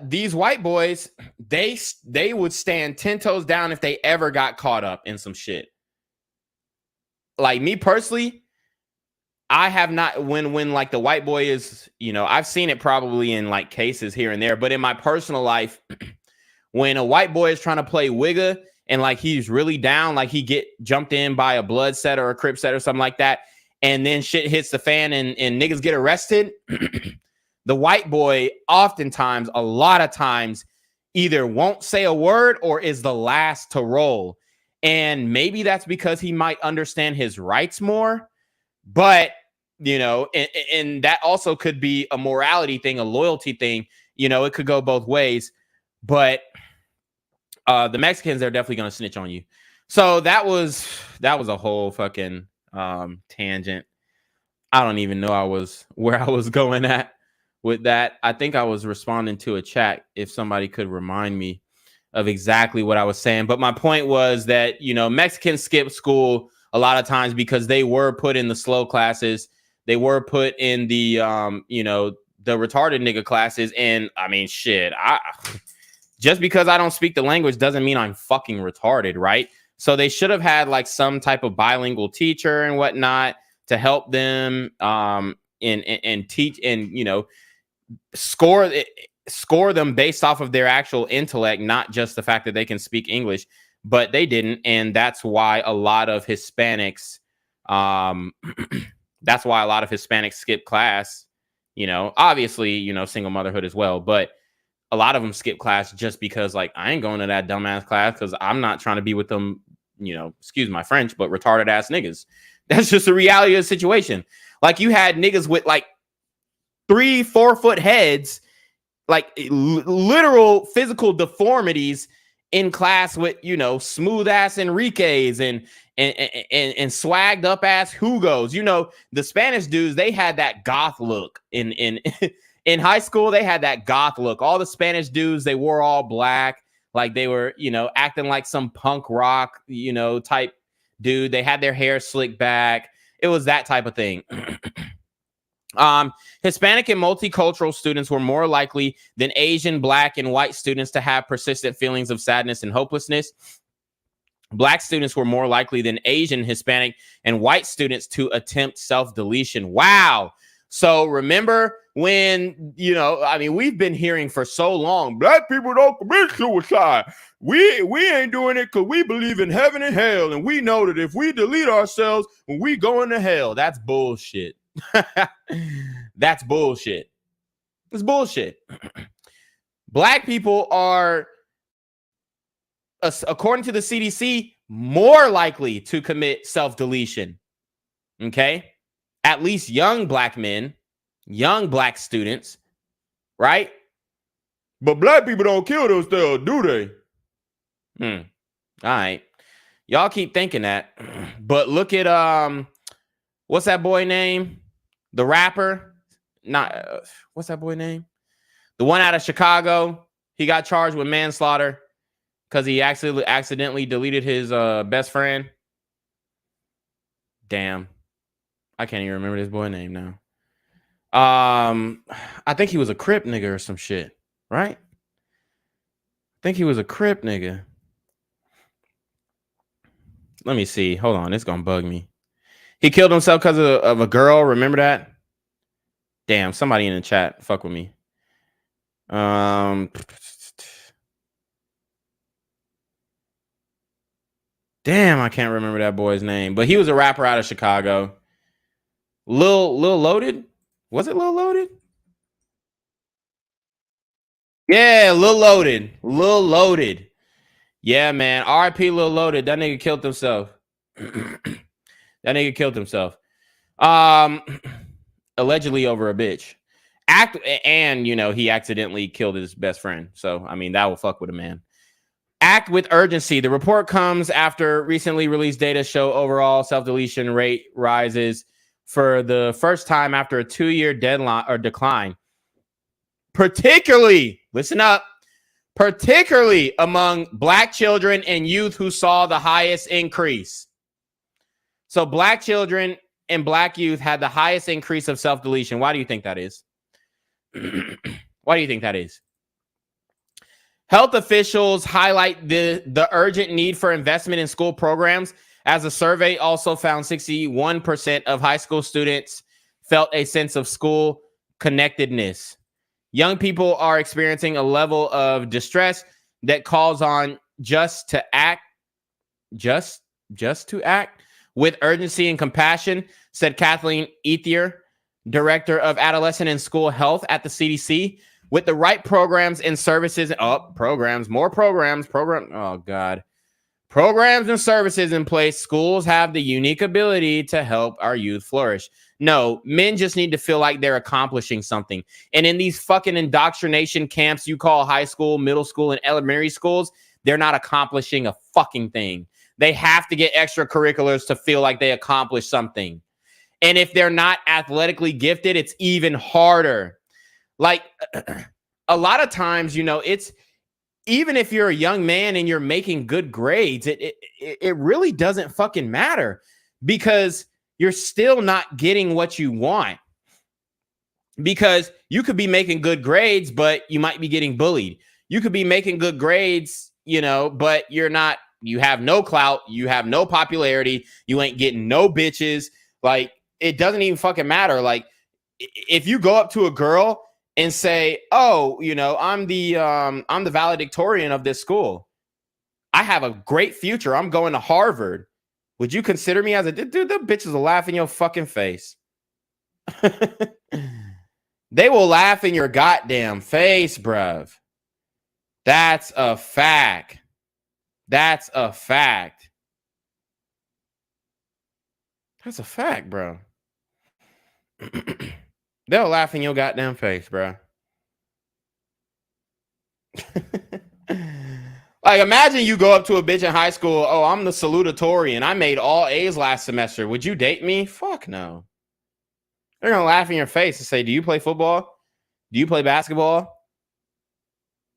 these white boys, they would stand 10 toes down if they ever got caught up in some shit. Like me personally, I have not, when like the white boy is, you know, I've seen it probably in like cases here and there, but in my personal life, when a white boy is trying to play Wigga and like he's really down, like he get jumped in by a blood set or a crip set or something like that, and then shit hits the fan and niggas get arrested, the white boy oftentimes, a lot of times, either won't say a word or is the last to roll. And maybe that's because he might understand his rights more, but you know, and that also could be a morality thing, a loyalty thing. You know, it could go both ways, but the Mexicans, they're definitely going to snitch on you. So that was a whole fucking tangent. I don't even know where I was going at with that. I think I was responding to a chat, if somebody could remind me of exactly what I was saying. But my point was that, you know, Mexicans skip school a lot of times because they were put in the slow classes. They were put in the, you know, the retarded nigga classes. And I mean, shit, just because I don't speak the language doesn't mean I'm fucking retarded, right? So they should have had like some type of bilingual teacher and whatnot to help them and teach and, you know, score them based off of their actual intellect, not just the fact that they can speak English. But they didn't, and that's why a lot of Hispanics, skip class. You know, obviously, you know, single motherhood as well, but a lot of them skip class just because, like, I ain't going to that dumbass class because I'm not trying to be with them, you know, excuse my French, but retarded ass niggas. That's just the reality of the situation. Like, you had niggas with like 3-4 foot heads, like literal physical deformities in class with, you know, smooth ass Enrique's and swagged up ass Hugos. You know, the Spanish dudes, they had that goth look in high school. They had that goth look. All the Spanish dudes, they wore all black, like they were, you know, acting like some punk rock, you know, type dude. They had their hair slicked back. It was that type of thing. Hispanic and multicultural students were more likely than Asian, Black, and white students to have persistent feelings of sadness and hopelessness. Black students were more likely than Asian, Hispanic, and white students to attempt self-deletion. Wow. So remember when, you know, I mean, we've been hearing for so long, black people don't commit suicide. We ain't doing it because we believe in heaven and hell, and we know that if we delete ourselves, when we go into hell, that's bullshit. That's bullshit. It's bullshit. Black people are, according to the CDC, more likely to commit self-deletion. Okay? At least young black men, young black students, right? But black people don't kill themselves, do they? All right. Y'all keep thinking that. But look at what's that boy name? The rapper, what's that boy name? The one out of Chicago. He got charged with manslaughter because he accidentally deleted his best friend. Damn, I can't even remember this boy name now. I think he was a Crip nigga or some shit, right? I think he was a Crip nigga. Let me see. Hold on, it's gonna bug me. He killed himself because of a girl. Remember that? Damn, somebody in the chat. Fuck with me. Damn, I can't remember that boy's name, but he was a rapper out of Chicago. Lil Loaded? Was it Lil Loaded? Yeah, Lil Loaded. Lil Loaded. Yeah, man. R.I.P. Lil Loaded. That nigga killed himself. That nigga killed himself. Allegedly over a bitch. And he accidentally killed his best friend. So, I mean, that will fuck with a man. Act with urgency. The report comes after recently released data show overall self-deletion rate rises for the first time after a 2-year deadline or decline. Particularly, listen up, particularly among Black children and youth who saw the highest increase. So Black children and Black youth had the highest increase of self-deletion. Why do you think that is? Why do you think that is? Health officials highlight the urgent need for investment in school programs, as a survey also found 61% of high school students felt a sense of school connectedness. Young people are experiencing a level of distress that calls on just to act with urgency and compassion, said Kathleen Ethier, director of adolescent and school health at the CDC. With the right programs and services, programs and services in place, schools have the unique ability to help our youth flourish. No, men just need to feel like they're accomplishing something. And in these fucking indoctrination camps you call high school, middle school, and elementary schools, they're not accomplishing a fucking thing. They have to get extracurriculars to feel like they accomplished something. And if they're not athletically gifted, it's even harder. Like a lot of times, it's even if you're a young man and you're making good grades, it really doesn't fucking matter because you're still not getting what you want. Because you could be making good grades, but you might be getting bullied. You could be making good grades, but you have no clout, you have no popularity, you ain't getting no bitches. Like, it doesn't even fucking matter. Like, if you go up to a girl and say, "Oh, I'm the valedictorian of this school. I have a great future. I'm going to Harvard. Would you consider me as a dude?" The bitches will laugh in your fucking face. They will laugh in your goddamn face, bruv. That's a fact. That's a fact. That's a fact, bro. They'll laugh in your goddamn face, bro. Like, imagine you go up to a bitch in high school. "Oh, I'm the salutatorian. I made all A's last semester. Would you date me?" Fuck no. They're going to laugh in your face and say, "Do you play football? Do you play basketball?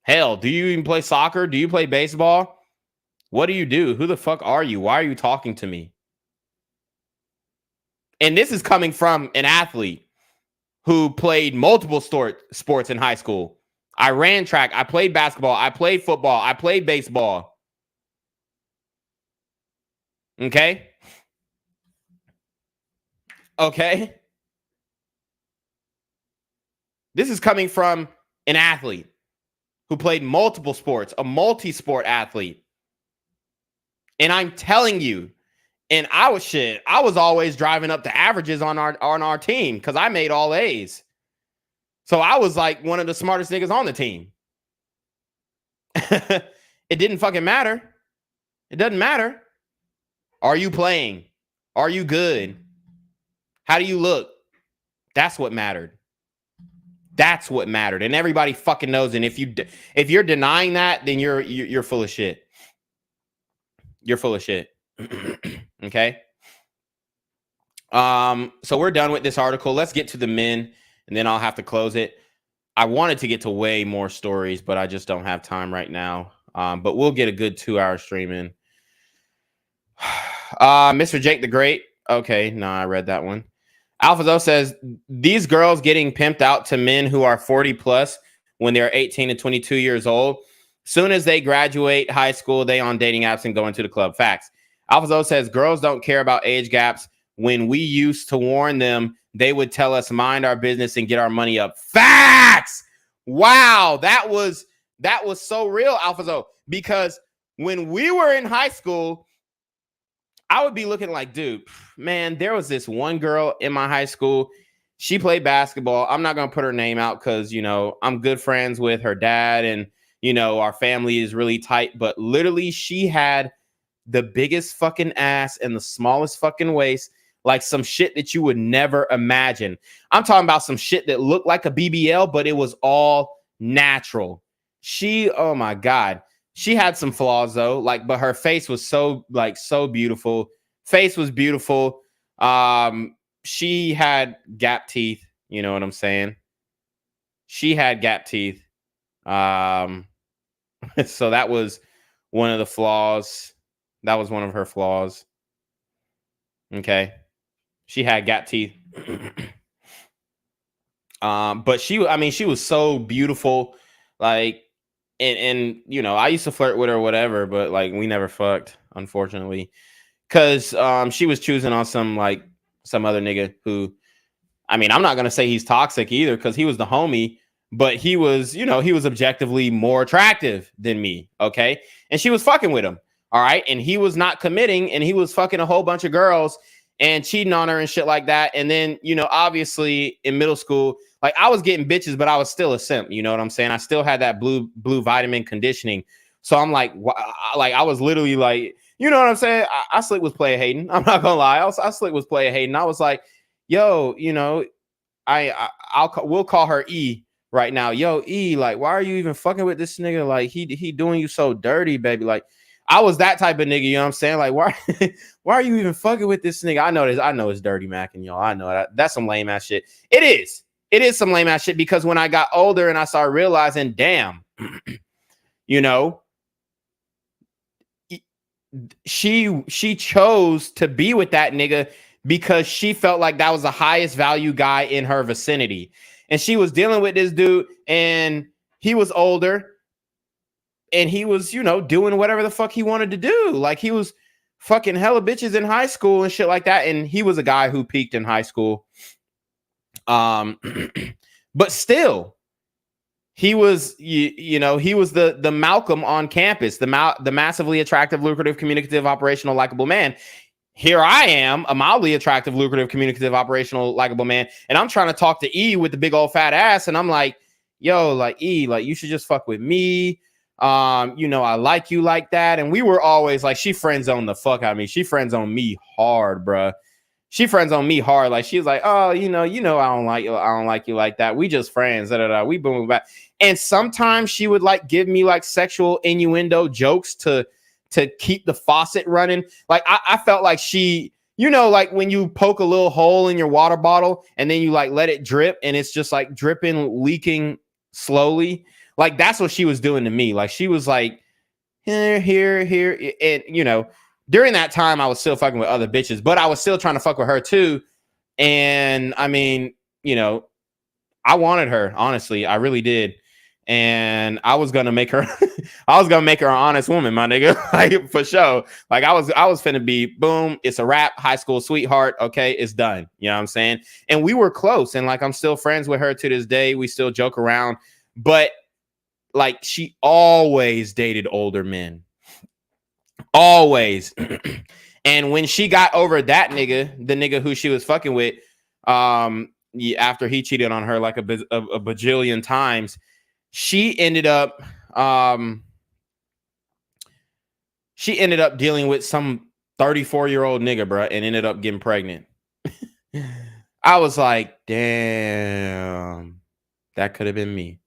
Hell, do you even play soccer? Do you play baseball? What do you do? Who the fuck are you? Why are you talking to me?" And this is coming from an athlete who played multiple sports in high school. I ran track. I played basketball. I played football. I played baseball. Okay? Okay? This is coming from an athlete who played multiple sports, a multi-sport athlete. And I'm telling you, and I was always driving up the averages on our team because I made all A's. So I was like one of the smartest niggas on the team. It didn't fucking matter. It doesn't matter. Are you playing? Are you good? How do you look? That's what mattered. That's what mattered. And everybody fucking knows. And if you're denying that, then you're full of shit. You're full of shit. Okay. So we're done with this article. Let's get to the men, and then I'll have to close it. I wanted to get to way more stories, but I just don't have time right now. But we'll get a good 2-hour stream in. Mr. Jake the Great. Okay, no, I read that one. Alphazo says, these girls getting pimped out to men who are 40 plus when they're 18 and 22 years old. Soon as they graduate high school, they on dating apps and going to the club. Facts. Alphazo says, girls don't care about age gaps. When we used to warn them, they would tell us mind our business and get our money up. Facts! Wow, that was so real, Alphazo. Because when we were in high school, I would be looking like, dude, man, there was this one girl in my high school. She played basketball. I'm not gonna put her name out because I'm good friends with her dad, and our family is really tight. But literally, she had the biggest fucking ass and the smallest fucking waist, like some shit that you would never imagine. I'm talking about some shit that looked like a BBL, but it was all natural. Oh my God. She had some flaws though, but her face was so beautiful. Face was beautiful. She had gap teeth, you know what I'm saying? She had gap teeth. So that was one of the flaws. That was one of her flaws. Okay. She had gap teeth. But she was so beautiful. And I used to flirt with her or whatever, but we never fucked, unfortunately. Cause she was choosing on some other nigga who, I'm not gonna say he's toxic either, because he was the homie, but he was, he was objectively more attractive than me. Okay. And she was fucking with him. All right. And he was not committing, and he was fucking a whole bunch of girls and cheating on her and shit like that. And then, obviously in middle school, I was getting bitches, but I was still a simp. You know what I'm saying? I still had that blue vitamin conditioning. So I'm I was literally you know what I'm saying? I slick was player hating. I'm not gonna lie. I slick was player hating. I was like, yo, we'll call her E right now. Yo, E, why are you even fucking with this nigga? He doing you so dirty, baby. I was that type of nigga, you know what I'm saying? Why are you even fucking with this nigga? I know it's dirty Mac and y'all. I know that's some lame ass shit. It is some lame ass shit, because when I got older and I started realizing, damn, she chose to be with that nigga because she felt like that was the highest value guy in her vicinity. And she was dealing with this dude, and he was older. And he was, doing whatever the fuck he wanted to do. He was fucking hella bitches in high school and shit like that. And he was a guy who peaked in high school. But still, he was, he was the Malcolm on campus, the massively attractive, lucrative, communicative, operational, likable man. Here I am, a mildly attractive, lucrative, communicative, operational, likable man. And I'm trying to talk to E with the big old fat ass. And I'm like, yo, E, you should just fuck with me. I like you like that. And we were always she friend zoned the fuck out of me. She friend zoned me hard, bruh. She friend zoned me hard. She was like, oh, I don't like you. I don't like you like that. We just friends. We boom back. And sometimes she would give me sexual innuendo jokes to keep the faucet running. I felt like she, when you poke a little hole in your water bottle and then you let it drip and it's just dripping, leaking slowly. That's what she was doing to me. She was here. And, during that time, I was still fucking with other bitches, but I was still trying to fuck with her too. And I wanted her, honestly. I really did. And I was going to make her, an honest woman, my nigga, for sure. I was finna be, boom, it's a wrap, high school sweetheart. Okay, it's done. You know what I'm saying? And we were close, and I'm still friends with her to this day. We still joke around, but she always dated older men. Always. And when she got over that nigga, the nigga who she was fucking with, after he cheated on her a bajillion times, she ended up dealing with some 34-year-old nigga, bro, and ended up getting pregnant. I was like, damn, that could have been me.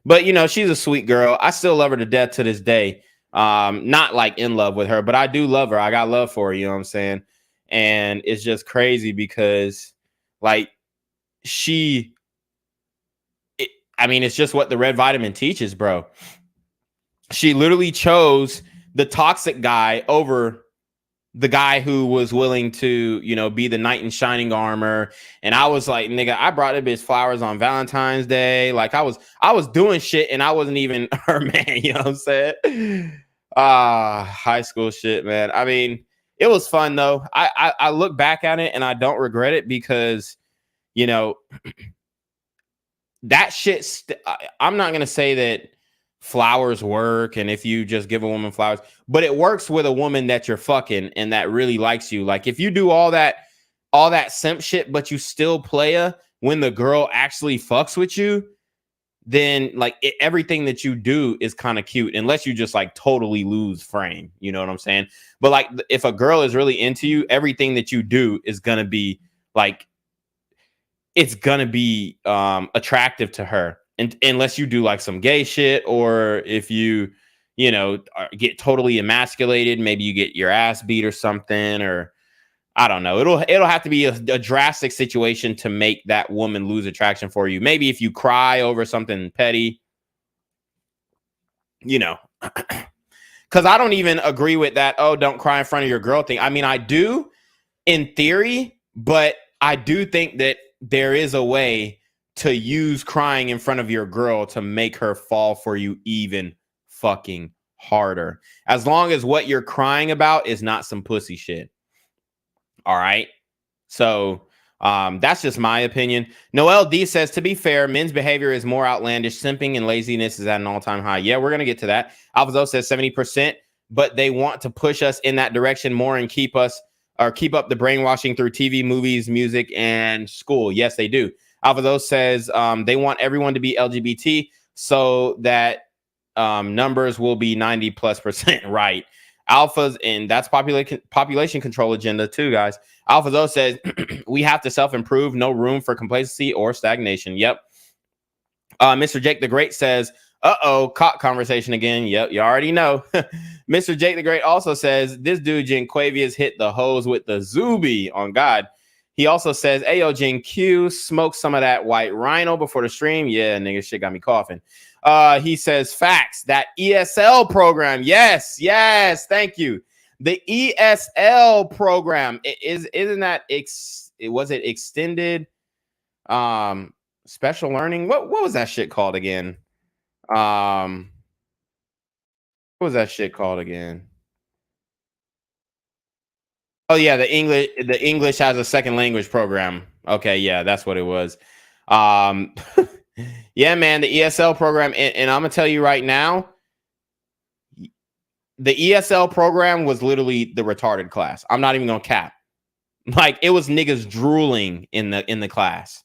But she's a sweet girl. I still love her to death to this day. Not in love with her, but I do love her. I got love for her, you know what I'm saying? And it's just crazy because it's just what the red vitamin teaches, bro. She literally chose the toxic guy over the guy who was willing to, be the knight in shining armor. And I was like, nigga, I brought a bitch flowers on Valentine's Day. I was doing shit and I wasn't even her man, you know what I'm saying? High school shit, man. It was fun though. I look back at it and I don't regret it because, that shit. I'm not gonna say that flowers work, and if you just give a woman flowers, but it works with a woman that you're fucking and that really likes you. Like if you do all that simp shit, but you still play her when the girl actually fucks with you, then like everything that you do is kind of cute, unless you just like totally lose frame. You know what I'm saying? But like if a girl is really into you, everything that you do is gonna be like, it's gonna be attractive to her, and unless you do like some gay shit, or if you get totally emasculated, maybe you get your ass beat or something, or I don't know. It'll have to be a drastic situation to make that woman lose attraction for you. Maybe if you cry over something petty, because I don't even agree with that. Oh, don't cry in front of your girl thing. I mean, I do in theory, but I do think that there is a way to use crying in front of your girl to make her fall for you even fucking harder. As long as what you're crying about is not some pussy shit. All right. So that's just my opinion. Noel D says, to be fair, men's behavior is more outlandish. Simping and laziness is at an all-time high. Yeah, we're going to get to that. Alphazo says 70%, but they want to push us in that direction more and keep up the brainwashing through TV, movies, music, and school. Yes, they do. Alphazo says they want everyone to be LGBT so that numbers will be 90+%. Right. Alphas, and that's population control agenda too, guys. Alphazo says we have to self-improve, no room for complacency or stagnation. Yep. Mr. Jake the Great says, cock conversation again. Yep, you already know. Mr. Jake the Great also says, this dude Jinquavius hit the hose with the Zuby on God. He also says, Ayo, Jin Q, smoke some of that white rhino before the stream. Yeah, nigga, shit got me coughing. He says, facts, that ESL program. Yes, thank you. The ESL program isn't that was it extended special learning? What was that shit called again? What was that shit called again? Oh yeah, the English has a second language program. Okay, yeah, that's what it was. Yeah, man, the ESL program, and I'm gonna tell you right now, the ESL program was literally the retarded class. I'm not even gonna cap. Like it was niggas drooling in the class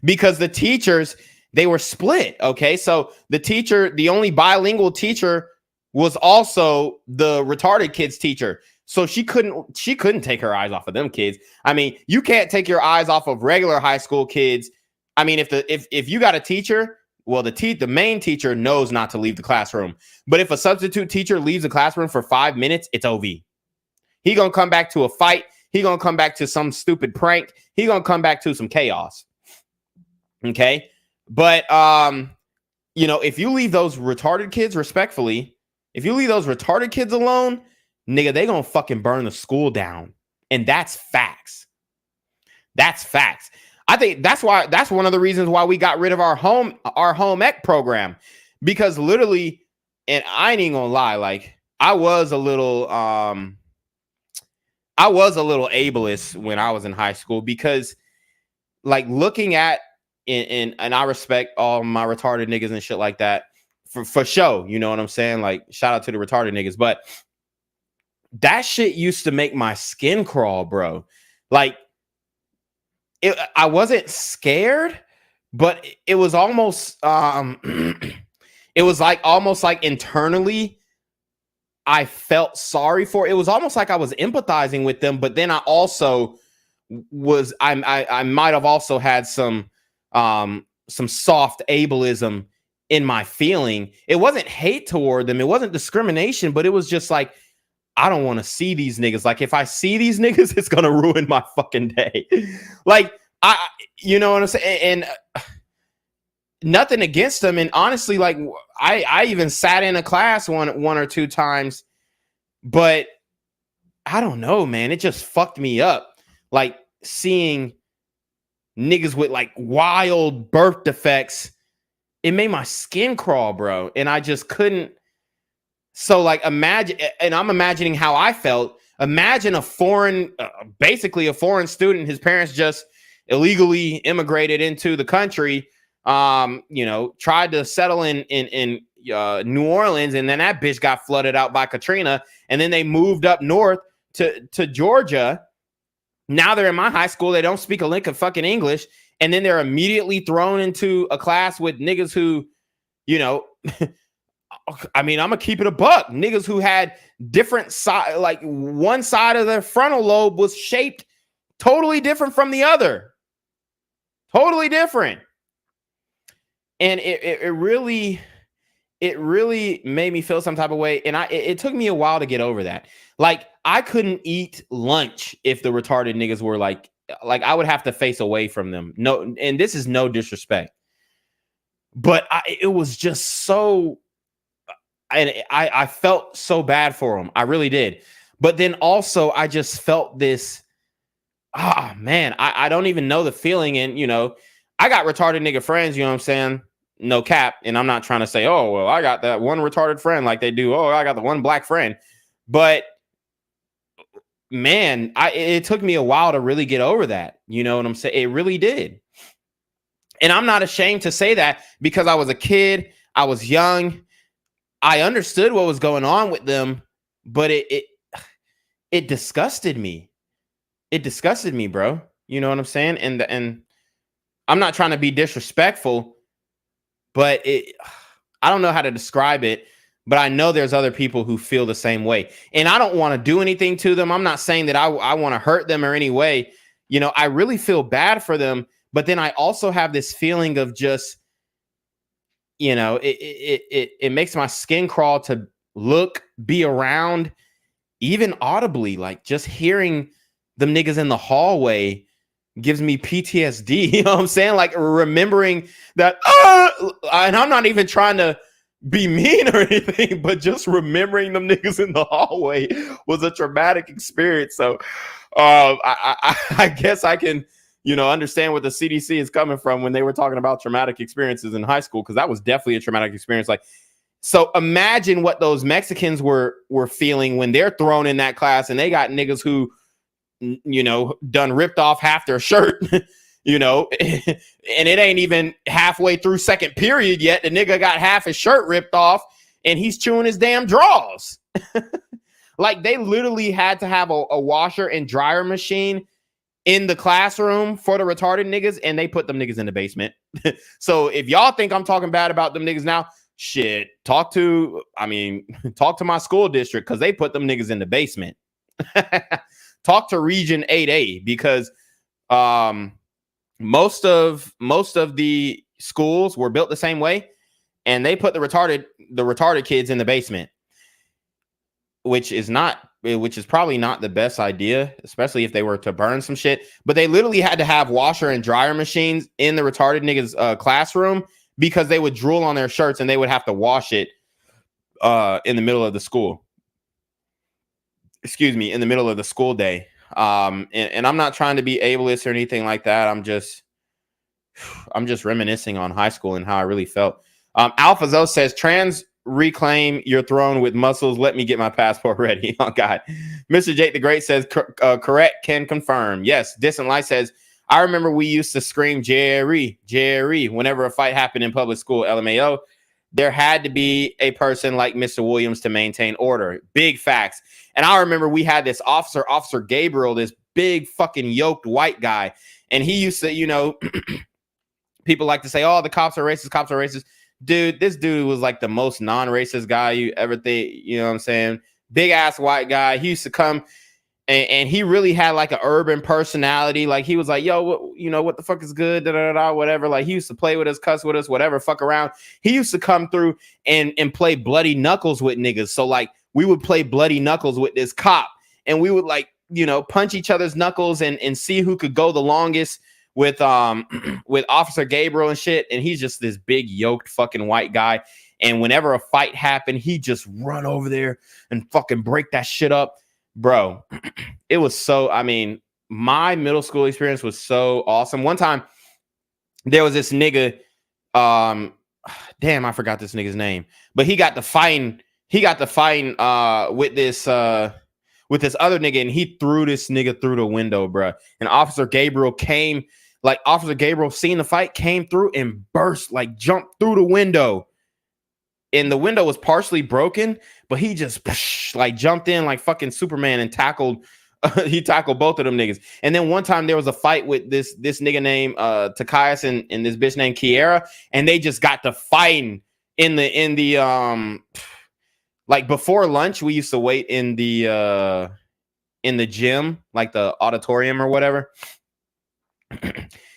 because the teachers, they were split. Okay, so the only bilingual teacher was also the retarded kids teacher. So she couldn't take her eyes off of them kids. I mean, you can't take your eyes off of regular high school kids. I mean, if you got a teacher, well, the main teacher knows not to leave the classroom. But if a substitute teacher leaves the classroom for 5 minutes, it's OV. He gonna come back to a fight. He gonna come back to some stupid prank. He gonna come back to some chaos. Okay, but if you leave those retarded kids, respectfully, if you leave those retarded kids alone, nigga, they gonna fucking burn the school down, and that's facts. That's facts. I think that's one of the reasons why we got rid of our home ec program, because literally, and I ain't even gonna lie, like I was a little ableist when I was in high school, because like looking at and I respect all my retarded niggas and shit like that for show, you know what I'm saying? Like shout out to the retarded niggas, but that shit used to make my skin crawl, bro. Like I wasn't scared, but it was almost it was like almost like internally I felt sorry for. It was almost like I was empathizing with them, but then I also was I might have also had some soft ableism in my feeling. It wasn't hate toward them, it wasn't discrimination, but it was just like, I don't want to see these niggas. Like if I see these niggas, it's gonna ruin my fucking day. Like you know what I'm saying? And nothing against them. And honestly, like I even sat in a class one or two times, but I don't know, man. It just fucked me up. Like seeing niggas with like wild birth defects, it made my skin crawl, bro. And I just couldn't. So like imagine, and I'm imagining how I felt. Imagine basically a foreign student, his parents just illegally immigrated into the country, tried to settle in New Orleans, and then that bitch got flooded out by Katrina, and then they moved up north to Georgia. Now they're in my high school. They don't speak a lick of fucking English, and then they're immediately thrown into a class with niggas who, I mean, I'm gonna keep it a buck. Niggas who had different side, like one side of their frontal lobe was shaped totally different from the other. Totally different. And it really made me feel some type of way. And it took me a while to get over that. Like, I couldn't eat lunch if the retarded niggas were like I would have to face away from them. No, and this is no disrespect, but it was just so, and I felt so bad for them. I really did. But then also I just felt this, man, I don't even know the feeling. And, I got retarded nigga friends, you know what I'm saying? No cap. And I'm not trying to say, oh, well, I got that one retarded friend like they do. Oh, I got the one black friend. But man, it took me a while to really get over that. You know what I'm saying? It really did. And I'm not ashamed to say that because I was a kid. I was young. I understood what was going on with them, but it disgusted me. It disgusted me, bro. You know what I'm saying? And I'm not trying to be disrespectful, but I don't know how to describe it, but I know there's other people who feel the same way. And I don't want to do anything to them. I'm not saying that I want to hurt them or any way. I really feel bad for them, but then I also have this feeling of just, it makes my skin crawl to look, be around, even audibly, like just hearing them niggas in the hallway gives me PTSD. You know what I'm saying? Like remembering that, and I'm not even trying to be mean or anything, but just remembering them niggas in the hallway was a traumatic experience. So I guess I can, understand what the CDC is coming from when they were talking about traumatic experiences in high school, because that was definitely a traumatic experience. Like, so imagine what those Mexicans were feeling when they're thrown in that class and they got niggas who, done ripped off half their shirt, and it ain't even halfway through second period yet. The nigga got half his shirt ripped off and he's chewing his damn drawers. Like, they literally had to have a washer and dryer machine in the classroom for the retarded niggas, and they put them niggas in the basement. So if y'all think I'm talking bad about them niggas now, shit, talk to my school district, because they put them niggas in the basement. Talk to Region 8A, because most of the schools were built the same way, and they put the retarded kids in the basement, which is probably not the best idea, especially if they were to burn some shit. But they literally had to have washer and dryer machines in the retarded niggas classroom, because they would drool on their shirts and they would have to wash it in the middle of the school. Excuse me, in the middle of the school day. And I'm not trying to be ableist or anything like that. I'm just reminiscing on high school and how I really felt. Alpha Zo says, trans reclaim your throne with muscles. Let me get my passport ready. Oh God. Mr. Jake the Great says, correct, can confirm. Yes. Distant Light says, I remember we used to scream Jerry, Jerry whenever a fight happened in public school. LMAO. There had to be a person like Mr. Williams to maintain order. Big facts. And I remember we had this Officer Gabriel, this big fucking yoked white guy. And he used to, people like to say, oh, the cops are racist. Dude, this dude was like the most non-racist guy you ever think, you know what I'm saying? Big ass white guy. He used to come and he really had like an urban personality. Like, he was like, yo, what the fuck is good? Whatever. Like, he used to play with us, cuss with us, whatever, fuck around. He used to come through and play bloody knuckles with niggas. So like, we would play bloody knuckles with this cop, and we would like, punch each other's knuckles and see who could go the longest with Officer Gabriel and shit. And he's just this big yoked fucking white guy. And whenever a fight happened, he just run over there and fucking break that shit up. Bro, it was so, my middle school experience was so awesome. One time there was this nigga, damn, I forgot this nigga's name, but he got to fighting with this other nigga, and he threw this nigga through the window, bro. And Officer Gabriel came Like Officer Gabriel seen the fight, came through and burst, like jumped through the window. And the window was partially broken, but he just like jumped in like fucking Superman and tackled. He tackled both of them niggas. And then one time there was a fight with this nigga named Takaias and this bitch named Kiera, and they just got to fighting in the like before lunch. We used to wait in the gym, like the auditorium or whatever.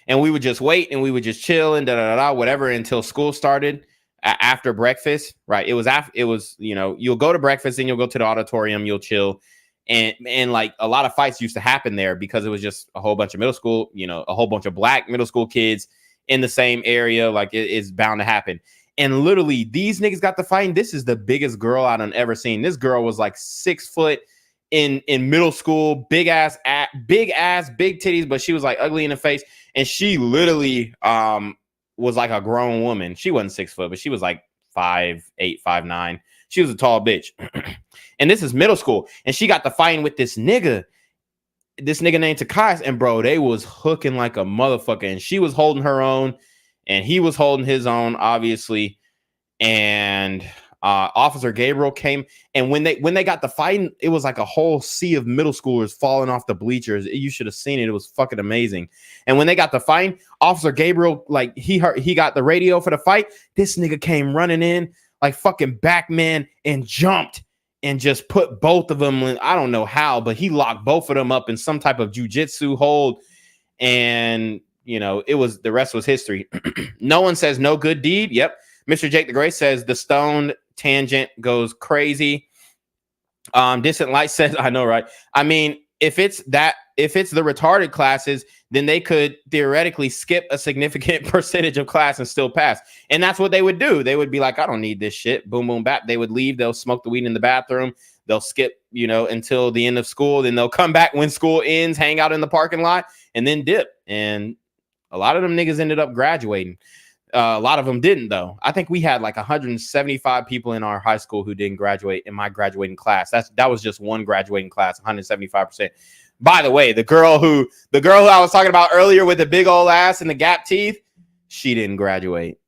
And we would just wait and we would just chill and whatever until school started after breakfast. Right. It was, you know, you'll go to breakfast and you'll go to the auditorium, you'll chill. And like a lot of fights used to happen there because it was just a whole bunch of middle school, you know, a whole bunch of black middle school kids in the same area. Like it's bound to happen. And literally these niggas got to fighting. This is the biggest girl I've ever seen. This girl was like 6 foot in middle school, big ass, big titties, but she was like ugly in the face. And she literally was like a grown woman. She wasn't 6 foot, but she was like 5'8", 5'9". She was a tall bitch. And this is middle school. And she got to fighting with this nigga named Takaias. And bro, they was hooking like a motherfucker. And she was holding her own. And he was holding his own, obviously. And Officer Gabriel came. And when they got the fighting, it was like a whole sea of middle schoolers falling off the bleachers. You should have seen it. It was fucking amazing. And when they got the fighting, Officer Gabriel, like he got the radio for the fight. This nigga came running in like fucking Batman and jumped and just put both of them in. I don't know how, but he locked both of them up in some type of jujitsu hold. And, you know, the rest was history. No one says no good deed. Yep. Mr. Jake the Great says the stone tangent goes crazy. Distant Light says, I know, right? I mean, if it's the retarded classes, then they could theoretically skip a significant percentage of class and still pass. And that's what they would do. They would be like, I don't need this shit. Boom, boom, bap. They would leave. They'll smoke the weed in the bathroom. They'll skip, you know, until the end of school. Then they'll come back when school ends, hang out in the parking lot, and then dip. And a lot of them niggas ended up graduating. A lot of them didn't, though. I think we had like 175 people in our high school who didn't graduate in my graduating class. That was just one graduating class, 175%. By the way, the girl who I was talking about earlier with the big old ass and the gap teeth, she didn't graduate.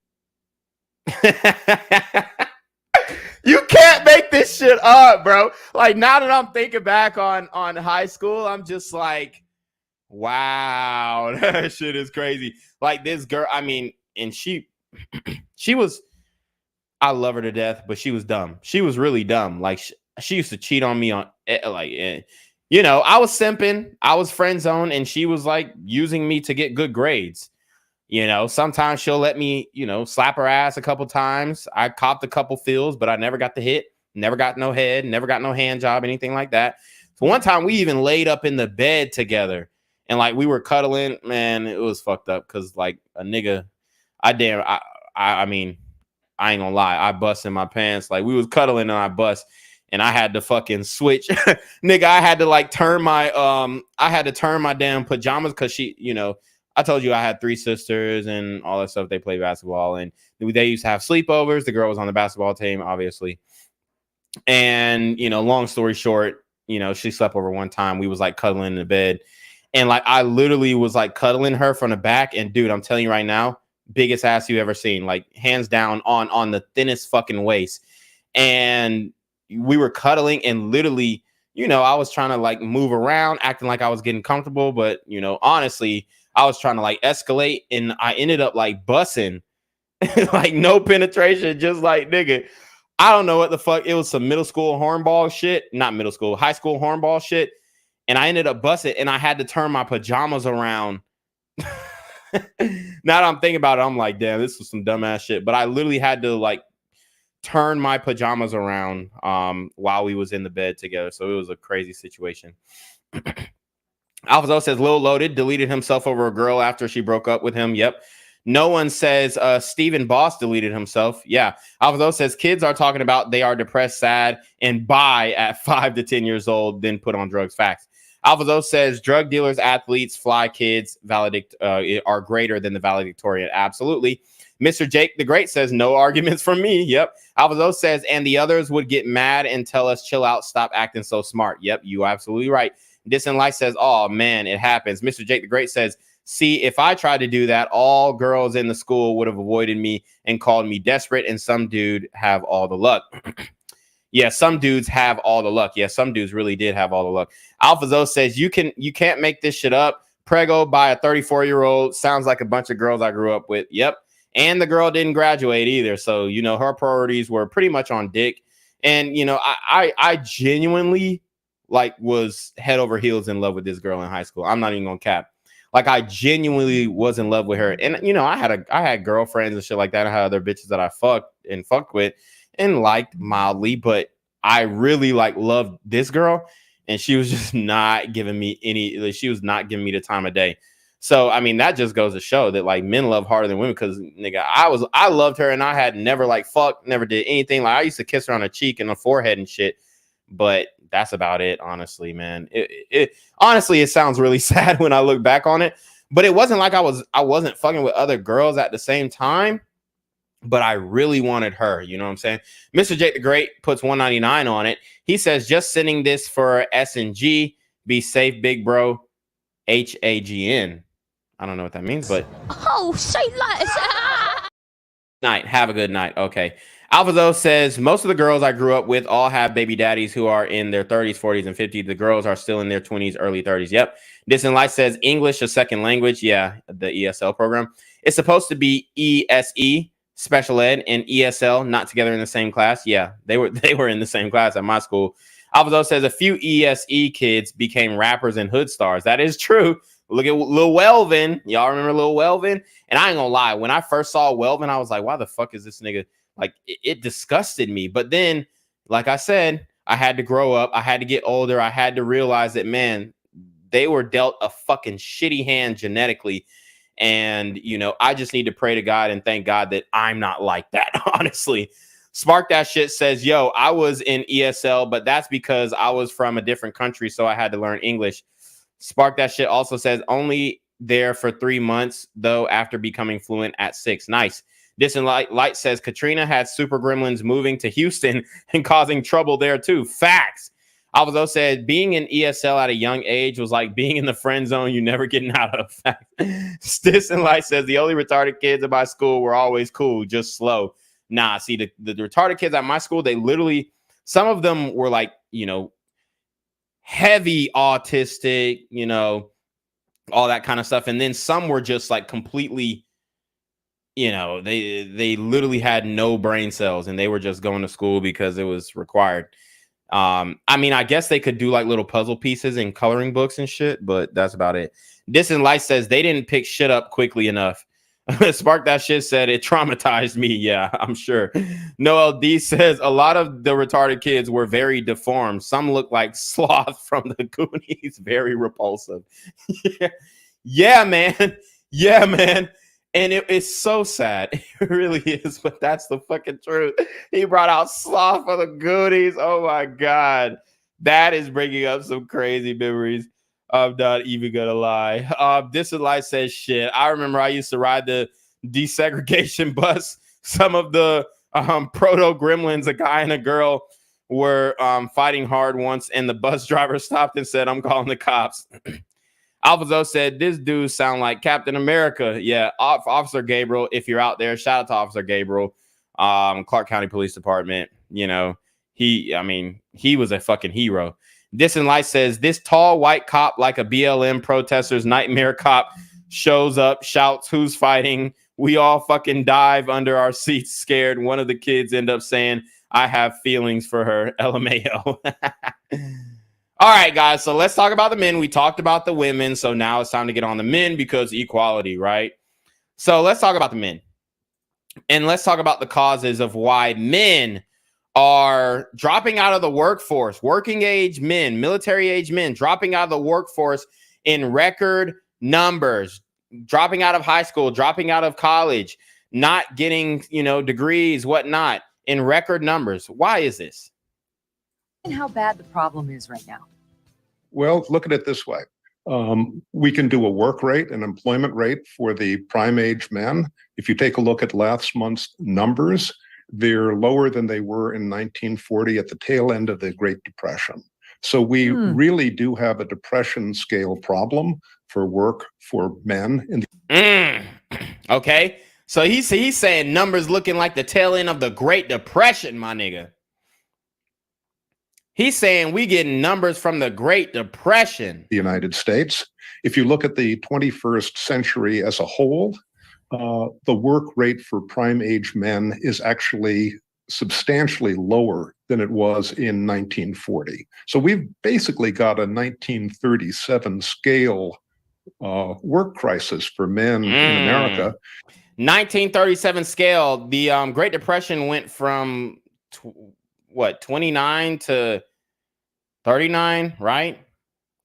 You can't make this shit up, bro. Like, now that I'm thinking back on high school, I'm just like, wow, that shit is crazy. Like, this girl, I mean, and she was, I love her to death, but she was dumb. She was really dumb. Like, she used to cheat on me on, like, you know, I was simping, I was friend zone, and she was like using me to get good grades. You know, sometimes she'll let me, you know, slap her ass a couple times. I copped a couple feels, but I never got the hit, never got no head, never got no hand job, anything like that. So one time we even laid up in the bed together and like we were cuddling. Man, it was fucked up because like a nigga, I mean, I ain't gonna lie, I bust in my pants. Like we was cuddling and I bust. And I had to fucking switch. Nigga, I had to like turn my damn pajamas because she, you know, I told you I had 3 sisters and all that stuff. They play basketball and they used to have sleepovers. The girl was on the basketball team, obviously. And, you know, long story short, you know, she slept over one time. We was like cuddling in the bed. And like I literally was like cuddling her from the back. And dude, I'm telling you right now, biggest ass you ever seen, like hands down on the thinnest fucking waist. And we were cuddling and literally, you know, I was trying to like move around, acting like I was getting comfortable. But, you know, honestly, I was trying to like escalate and I ended up like bussing, like no penetration, just like nigga. I don't know what the fuck. It was some middle school hornball shit, not middle school, high school hornball shit. And I ended up busting and I had to turn my pajamas around. Now that I'm thinking about it, I'm like, damn, this was some dumbass shit. But I literally had to like turn my pajamas around while we was in the bed together. So it was a crazy situation. Alphazo says Lil Loaded deleted himself over a girl after she broke up with him. Yep. No one says Steven Boss deleted himself. Yeah. Alphazo says kids are talking about they are depressed, sad, and bi at 5 to 10 years old, then put on drugs. Facts. Alphazo says drug dealers, athletes, fly kids, are greater than the valedictorian. Absolutely. Mr. Jake the Great says no arguments from me. Yep. Alphazo says, and the others would get mad and tell us, chill out, stop acting so smart. Yep, you absolutely right. Distant Light says, oh man, it happens. Mr. Jake the Great says, See, if I tried to do that, all girls in the school would have avoided me and called me desperate, and some dude have all the luck. Yeah, some dudes have all the luck. Yeah, some dudes really did have all the luck. Alpha Zo says, you can't make this shit up. Prego by a 34-year-old sounds like a bunch of girls I grew up with. Yep. And the girl didn't graduate either. So, you know, her priorities were pretty much on dick. And, you know, I genuinely like was head over heels in love with this girl in high school. I'm not even gonna cap. Like, I genuinely was in love with her. And, you know, I had girlfriends and shit like that. I had other bitches that I fucked with and liked mildly, but I really like loved this girl, and she was just not giving me she was not giving me the time of day. So I mean, that just goes to show that like men love harder than women, because nigga, I loved her, and I had never like fucked, never did anything. Like, I used to kiss her on the cheek and the forehead and shit, but that's about it, honestly, man. Honestly, it sounds really sad when I look back on it, but it wasn't like I wasn't fucking with other girls at the same time. But I really wanted her, you know what I'm saying? Mr. Jake the Great puts 199 on it. He says, just sending this for S&G. Be safe, big bro. HAGN. I don't know what that means, but Oh, say less. night. Have a good night. Okay. Alvazo says, most of the girls I grew up with all have baby daddies who are in their 30s, 40s, and 50s. The girls are still in their 20s, early 30s. Yep. Distant Light says, English a second language. Yeah, the ESL program. It's supposed to be ESE. Special ed and ESL not together in the same class. Yeah, they were in the same class at my school. Alvazo says a few ESE kids became rappers and hood stars. That is true. Look at Lil Welvin. Y'all remember Lil Welvin? And I ain't gonna lie, when I first saw Welvin, I was like, why the fuck is this nigga? Like, it disgusted me. But then, like I said, I had to grow up. I had to get older. I had to realize that, man, they were dealt a fucking shitty hand genetically. And, you know, I just need to pray to God and thank God that I'm not like that, honestly. Spark That Shit says, yo, I was in ESL, but that's because I was from a different country, so I had to learn English. Spark That Shit also says, only there for 3 months, though, after becoming fluent at 6. Nice. Distant Light says, Katrina had super gremlins moving to Houston and causing trouble there, too. Facts. Alvazo said, being in ESL at a young age was like being in the friend zone you never getting out of. Distant Light says, the only retarded kids at my school were always cool, just slow. Nah, see, the retarded kids at my school, they literally, some of them were like, you know, heavy autistic, you know, all that kind of stuff. And then some were just like completely, you know, they literally had no brain cells, and they were just going to school because it was required. I mean, I guess they could do like little puzzle pieces and coloring books and shit, but that's about it. Distant Light says they didn't pick shit up quickly enough. Spark That Shit said it traumatized me. Yeah, I'm sure. Noel D says a lot of the retarded kids were very deformed. Some look like Sloth from the Goonies. Very repulsive. Yeah, man. Yeah, man. And it's so sad. It really is, but that's the fucking truth. He brought out Sloth for the Goonies. Oh, my God. That is bringing up some crazy memories. I'm not even going to lie. This is Light says, shit. I remember I used to ride the desegregation bus. Some of the proto-gremlins, a guy and a girl, were fighting hard once, and the bus driver stopped and said, I'm calling the cops. Alvazo said, this dude sound like Captain America. Yeah, Officer Gabriel, if you're out there, shout out to Officer Gabriel, Clark County Police Department. You know, he was a fucking hero. Distant Light says, this tall white cop, like a BLM protester's nightmare cop, shows up, shouts, who's fighting? We all fucking dive under our seats scared. One of the kids end up saying, I have feelings for her. LMAO. All right, guys, so let's talk about the men. We talked about the women, so now it's time to get on the men because equality, right? So let's talk about the men. And let's talk about the causes of why men are dropping out of the workforce. Working age men, military age men, dropping out of the workforce in record numbers, dropping out of high school, dropping out of college, not getting, you know, degrees, whatnot, in record numbers. Why is this? And how bad the problem is right now. Well, look at it this way. We can do a work rate, an employment rate for the prime age men. If you take a look at last month's numbers, they're lower than they were in 1940 at the tail end of the Great Depression. So we really do have a depression scale problem for work for men in Okay. So he's saying numbers looking like the tail end of the Great Depression, my nigga. He's saying we getting numbers from the Great Depression. the United States. If you look at the 21st century as a whole, the work rate for prime age men is actually substantially lower than it was in 1940. So we've basically got a 1937 scale work crisis for men in America. 1937 scale. The Great Depression went from 29 to 39, right?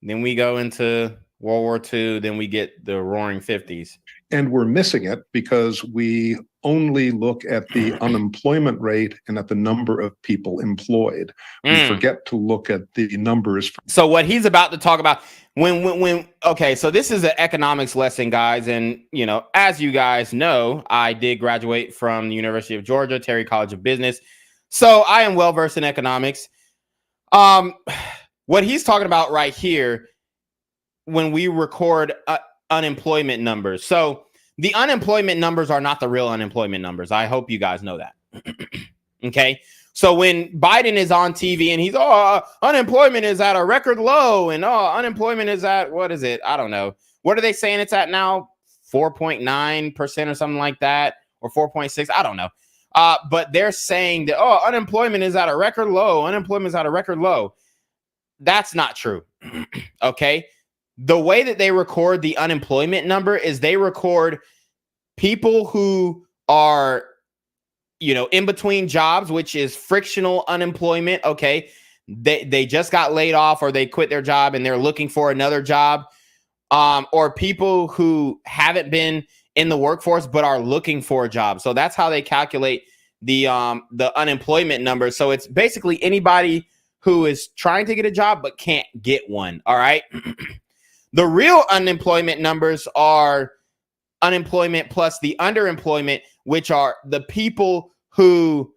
Then we go into World War II. Then we get the Roaring 50s. And we're missing it because we only look at the unemployment rate and at the number of people employed. We forget to look at the numbers. So what he's about to talk about okay, so this is an economics lesson, guys. And, you know, as you guys know, I did graduate from the University of Georgia, Terry College of Business. So I am well-versed in economics. What he's talking about right here, when we record unemployment numbers. So the unemployment numbers are not the real unemployment numbers. I hope you guys know that. Okay. So when Biden is on TV and he's, unemployment is at a record low and unemployment is at, what is it? I don't know. What are they saying it's at now? 4.9% or something like that, or 4.6. I don't know. But they're saying that, unemployment is at a record low. Unemployment is at a record low. That's not true. Okay. The way that they record the unemployment number is they record people who are, you know, in between jobs, which is frictional unemployment. Okay. They just got laid off or they quit their job and they're looking for another job. Or people who haven't been in the workforce but are looking for a job. So that's how they calculate the unemployment number. So it's basically anybody who is trying to get a job but can't get one. All right. The real unemployment numbers are unemployment plus the underemployment, which are the people who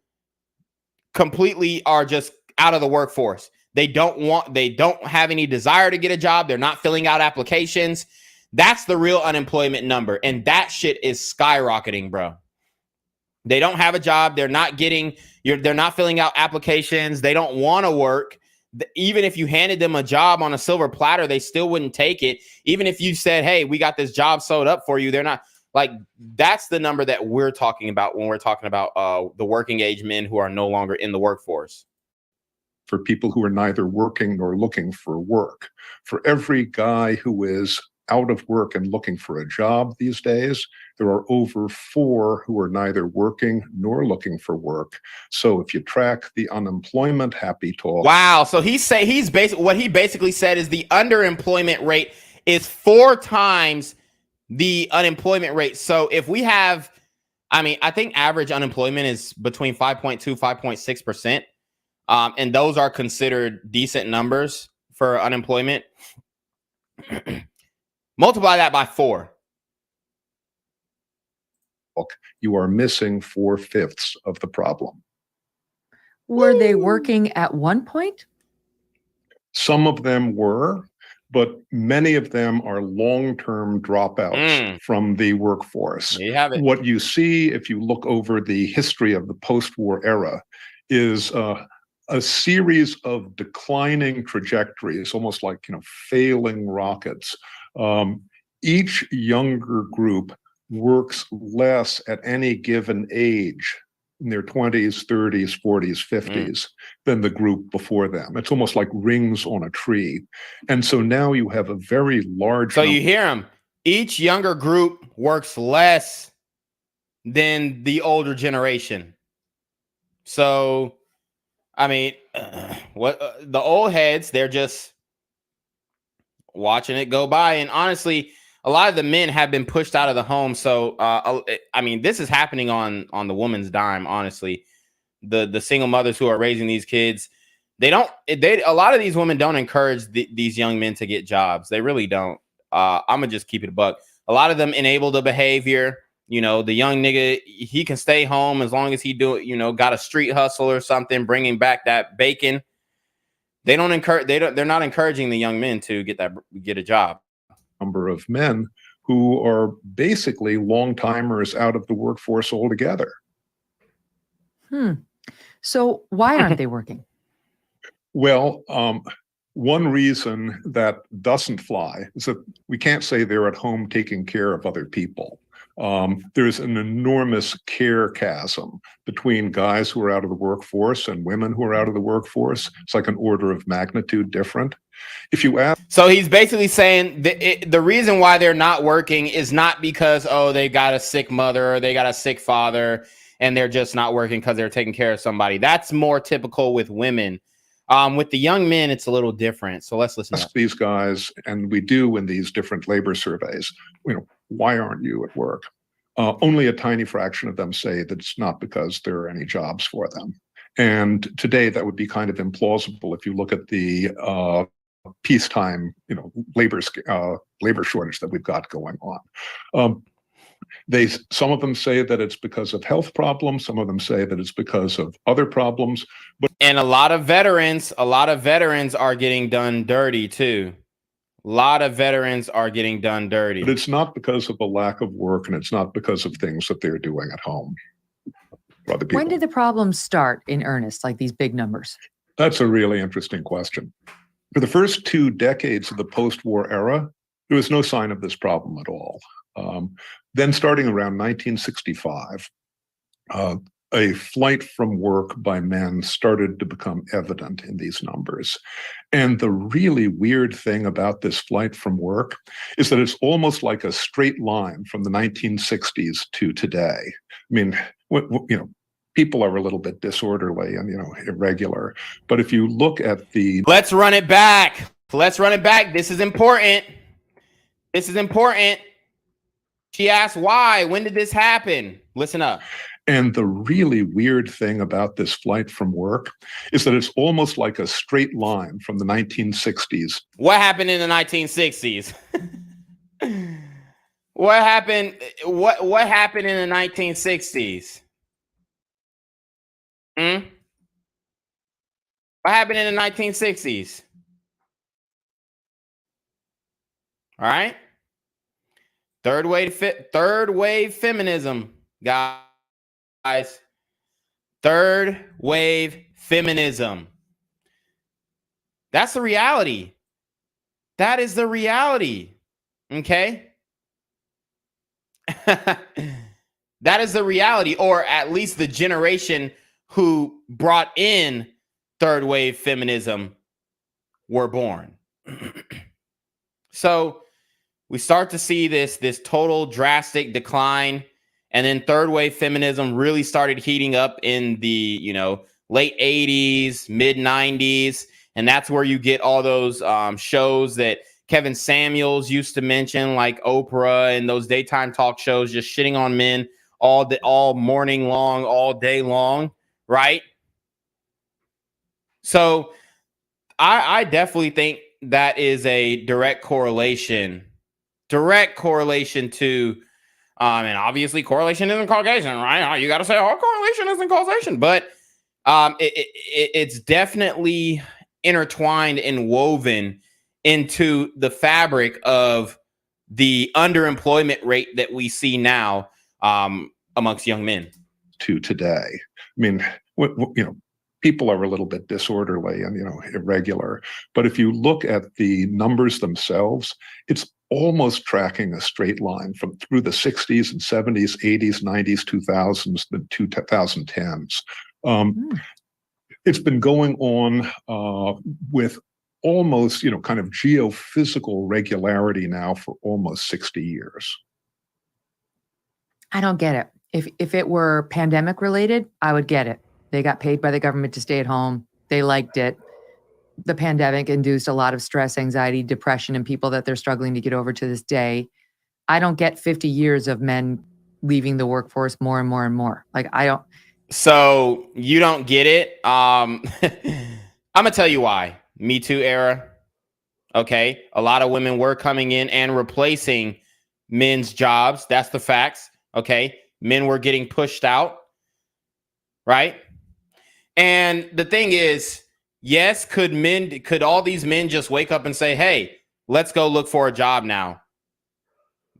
completely are just out of the workforce. They don't have any desire to get a job. They're not filling out applications. That's the real unemployment number. And that shit is skyrocketing, bro. They don't have a job. They're not filling out applications. They don't want to work. Even if you handed them a job on a silver platter, they still wouldn't take it. Even if you said, hey, we got this job sewed up for you, they're not. Like, that's the number that we're talking about when we're talking about the working age men who are no longer in the workforce. For people who are neither working nor looking for work. For every guy who is out of work and looking for a job these days, there are over 4 who are neither working nor looking for work. So if you track the unemployment happy talk. Wow. So what he basically said is the underemployment rate is 4 times the unemployment rate. So if we have, I think average unemployment is between 5.2, 5.6%. And those are considered decent numbers for unemployment. Multiply that by 4. You are missing 4/5 of the problem. Were they working at one point? Some of them were, but many of them are long-term dropouts from the workforce. You have it. What you see if you look over the history of the post-war era is a series of declining trajectories, almost like, failing rockets. Each younger group works less at any given age in their 20s, 30s, 40s, 50s than the group before them. It's almost like rings on a tree. And so now you have a very large... So you hear them. Each younger group works less than the older generation. So, the old heads, they're just watching it go by. And honestly, a lot of the men have been pushed out of the home. So, this is happening on the woman's dime. Honestly, the single mothers who are raising these kids, a lot of these women don't encourage these young men to get jobs. They really don't. I'm gonna just keep it a buck. A lot of them enable the behavior. The young nigga, he can stay home as long as he got a street hustle or something, bringing back that bacon. They're not encouraging the young men to get a job. number of men who are basically long timers out of the workforce altogether. So why aren't they working? Well, one reason that doesn't fly is that we can't say they're at home taking care of other people. There's an enormous care chasm between guys who are out of the workforce and women who are out of the workforce. It's like an order of magnitude different. If you ask, So he's basically saying the reason why they're not working is not because, oh, they got a sick mother or they got a sick father and they're just not working because they're taking care of somebody. That's more typical with women. With the young men, it's a little different. So let's listen. ask these guys, and we do in these different labor surveys, why aren't you at work? Only a tiny fraction of them say that it's not because there are any jobs for them. And today that would be kind of implausible if you look at the peacetime, labor shortage that we've got going on. Some of them say that it's because of health problems. Some of them say that it's because of other problems. And a lot of veterans are getting done dirty too. A lot of veterans are getting done dirty. But it's not because of a lack of work, and it's not because of things that they're doing at home. For other people. When did the problems start in earnest, like these big numbers? That's a really interesting question. For the first 2 decades of the post-war era, there was no sign of this problem at all. Then starting around 1965, a flight from work by men started to become evident in these numbers. And the really weird thing about this flight from work is that it's almost like a straight line from the 1960s to today. I mean, people are a little bit disorderly and, irregular. But if you look at the... Let's run it back. This is important. She asked why. When did this happen? Listen up. And the really weird thing about this flight from work is that it's almost like a straight line from the 1960s. What happened in the 1960s? What happened in the 1960s? What happened in the 1960s? All right. Third wave feminism, guys. Third wave feminism. That's the reality. That is the reality. Okay. That is the reality, or at least the generation who brought in third wave feminism were born. So we start to see this total drastic decline. And then third wave feminism really started heating up in the, late 80s, mid 90s. And that's where you get all those shows that Kevin Samuels used to mention, like Oprah and those daytime talk shows, just shitting on men all morning long, all day long. Right. So I definitely think that is a direct correlation to, and obviously correlation isn't causation, right? You got to say, correlation isn't causation, but it's definitely intertwined and woven into the fabric of the underemployment rate that we see now amongst young men. To today. I mean, people are a little bit disorderly and, irregular. But if you look at the numbers themselves, it's almost tracking a straight line through the 60s and 70s, 80s, 90s, 2000s, the 2010s. It's been going on with almost, kind of geophysical regularity now for almost 60 years. I don't get it. If it were pandemic related, I would get it. They got paid by the government to stay at home. They liked it. The pandemic induced a lot of stress, anxiety, depression in people that they're struggling to get over to this day. I don't get 50 years of men leaving the workforce more and more and more. Like, I don't. So you don't get it. I'm going to tell you why. Me Too era. Okay. A lot of women were coming in and replacing men's jobs. That's the facts. Okay. Men were getting pushed out. Right. And the thing is, yes, could all these men just wake up and say, hey, let's go look for a job now?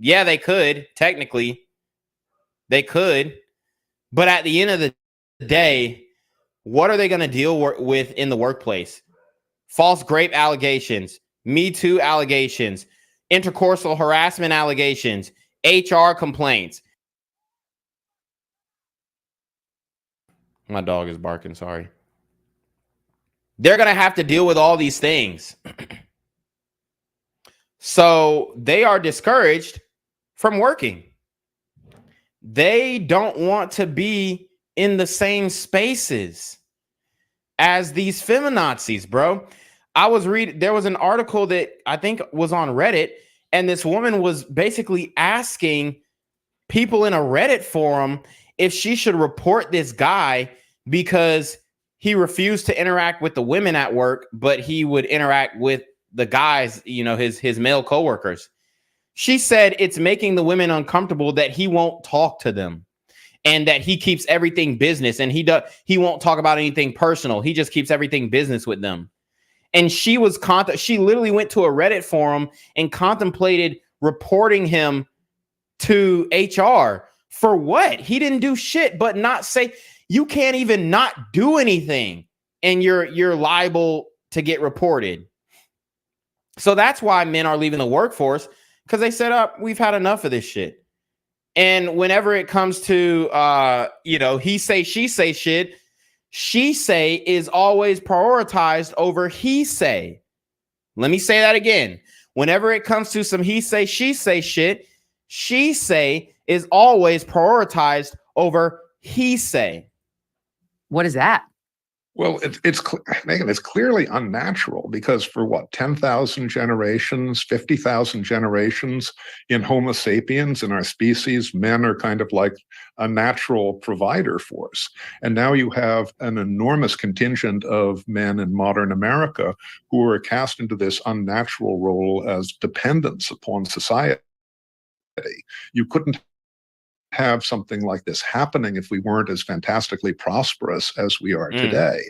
Yeah, they could. Technically, they could. But at the end of the day, what are they going to deal with in the workplace? False rape allegations, Me Too allegations, intercourse harassment allegations, HR complaints. My dog is barking, sorry. They're going to have to deal with all these things. So they are discouraged from working. They don't want to be in the same spaces as these feminazis, bro. I was reading, there was an article that I think was on Reddit, and this woman was basically asking people in a Reddit forum if she should report this guy because he refused to interact with the women at work, but he would interact with the guys, you know, his male coworkers. She said it's making the women uncomfortable that he won't talk to them and that he keeps everything business, and he won't talk about anything personal. He just keeps everything business with them. And she literally went to a Reddit forum and contemplated reporting him to HR. For what? He didn't do shit but not say. You can't even not do anything and you're liable to get reported. So that's why men are leaving the workforce, because they said, up, we've had enough of this shit. And whenever it comes to he say, she say shit, she say is always prioritized over he say. Let me say that again. Whenever it comes to some he say, she say shit, she say is always prioritized over he say. What is that? Well, Megan, it's clearly unnatural because for what, 10,000 generations, 50,000 generations in Homo sapiens, in our species, men are kind of like a natural provider force. And now you have an enormous contingent of men in modern America who are cast into this unnatural role as dependents upon society. You couldn't have something like this happening if we weren't as fantastically prosperous as we are today.